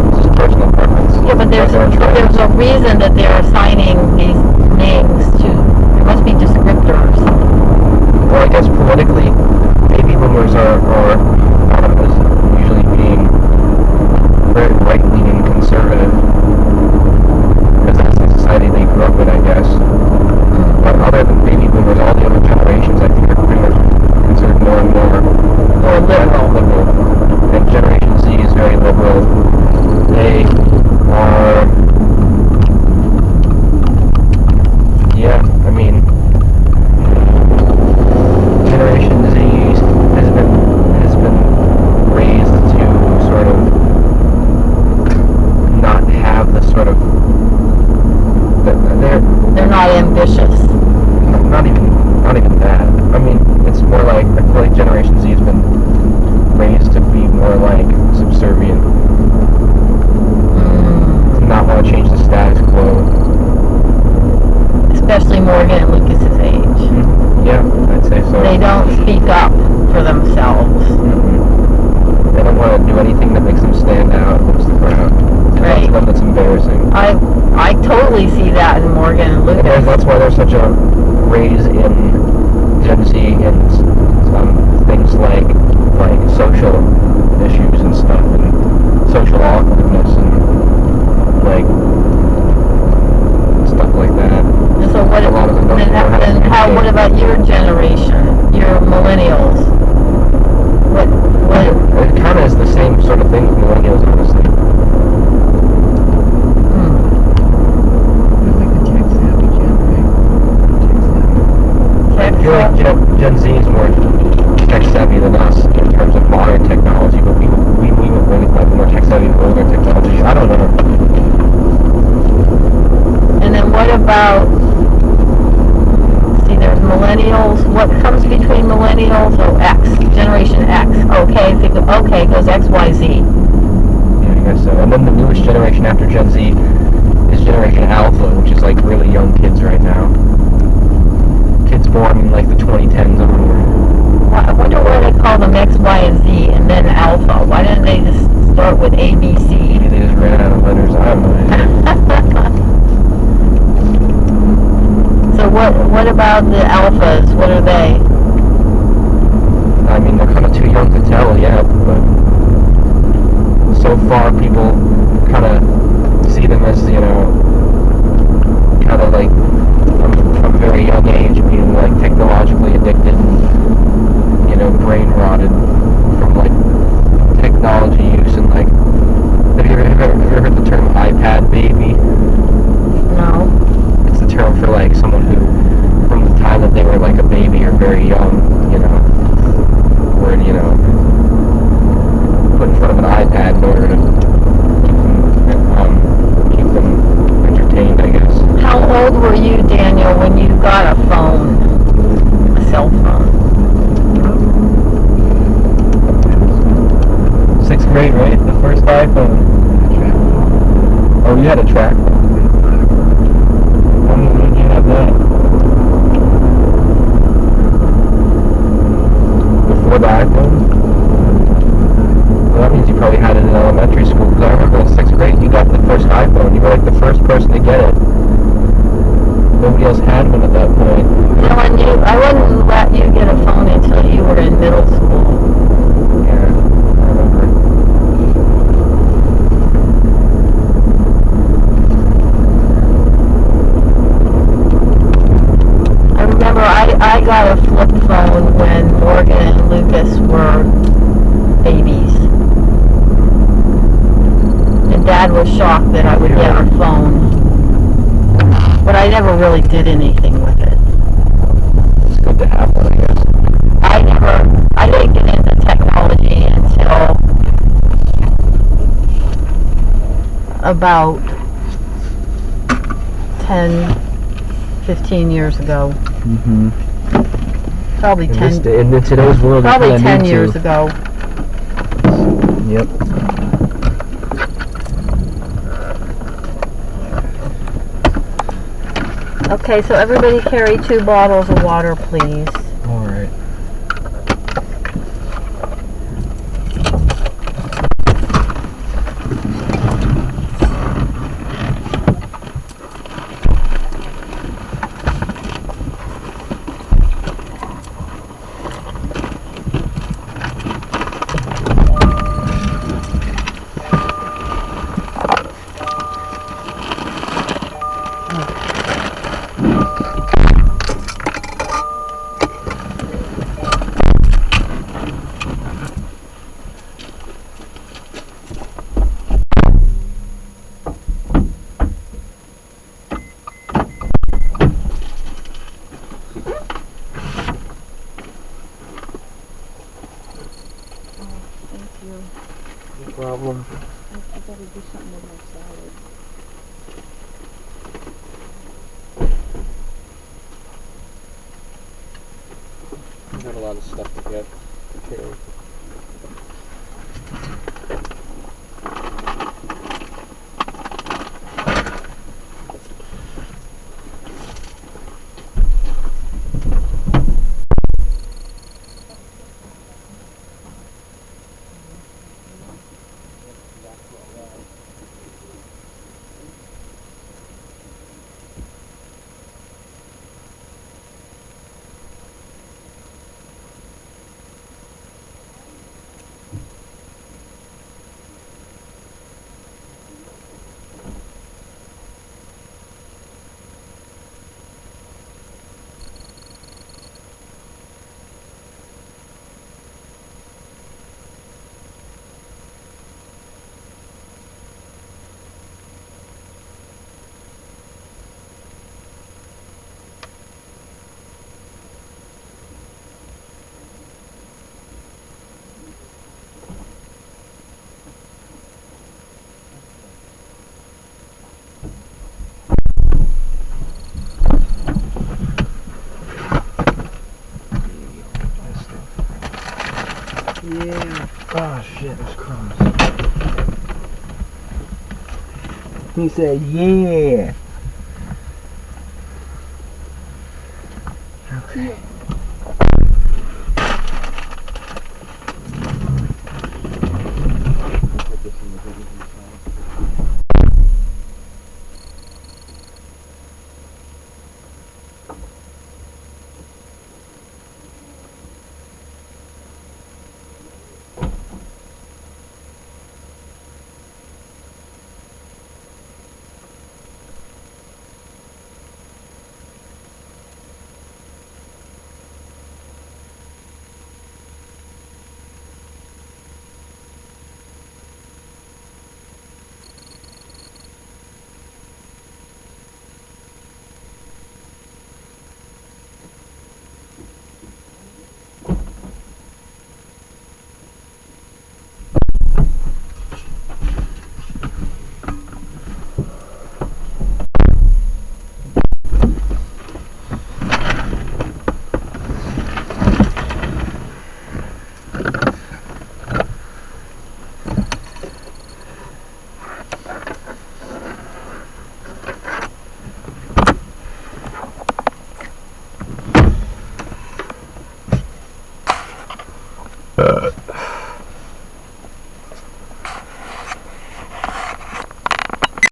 It's just personal preference. Yeah, but there's a reason that they're assigning these names to. There must be descriptors. Well, I guess politically, baby boomers are thought of as usually being very right-wing and conservative, because that's the society they grew up in, I guess. But other than baby boomers, all the other generations, I think, are pretty much considered more and more liberal. And Generation Z is very liberal. They are I totally see that in Morgan and And Lucas. that's why there's such a raise in Gen Z and things like social issues and stuff, and social awkwardness and like stuff like that. And so what? A lot of them don't Then, know how to then how? What communicate. about your generation? Your millennials? What? It kind of is the same sort of thing with millennials, honestly. They're like the tech-savvy gen, right? I feel like Gen Z is more tech savvy than us in terms of modern technology, but we might be more tech savvy with older technology. I don't know. And then what about? See, there's millennials. What comes between millennials? Oh, X, Generation X. Okay, okay, goes X, Y, Z. Yeah, I guess so. And then the newest generation after Gen Z is Generation Alpha, which is like really young kids right now. Kids born in like the 2010s onward. I wonder why they call them X, Y, and Z, and then Alpha. Why didn't they just start with A, B, C? Maybe they just ran out of letters. I have no idea. So what about the Alphas? What are they? I mean, they're kind of too young to tell yet, but so far people kind of see them as, you know, kind of like from a very young age being like technologically addicted and, you know, brain rotted from like technology use and like, have you ever heard the term iPad baby? No. It's a term for like someone who, from the time that they were like a baby or very young, you know, were, you know, put in front of an iPad in order to keep them entertained, I guess. How old were you, Daniel, when you got a phone? A cell phone? 6th grade, right? The first iPhone. Oh, you had a track phone. When did you have that? Before the iPhone? Well, that means you probably had it in elementary school, because I remember in 6th grade you got the first iPhone. You were like the first person to get it. Nobody else had one at that point. No, I wouldn't let you get a phone until you were in middle school. Yeah, I remember. I remember I got a flip phone when Morgan and Lucas were babies. And Dad was shocked that I would get a phone. But I never really did anything with it. It's good to have one, I guess. I didn't get into technology until about 10, 15 years ago. Mm-hmm. Probably In 10, today's world, probably you 10 need years to. ago. Yep. Okay, so everybody carry 2 bottles of water, please. All right. No problem. I better do something with my salad. We got a lot of stuff to get. Okay. Yeah, there's crumbs. He said, yeah. Okay.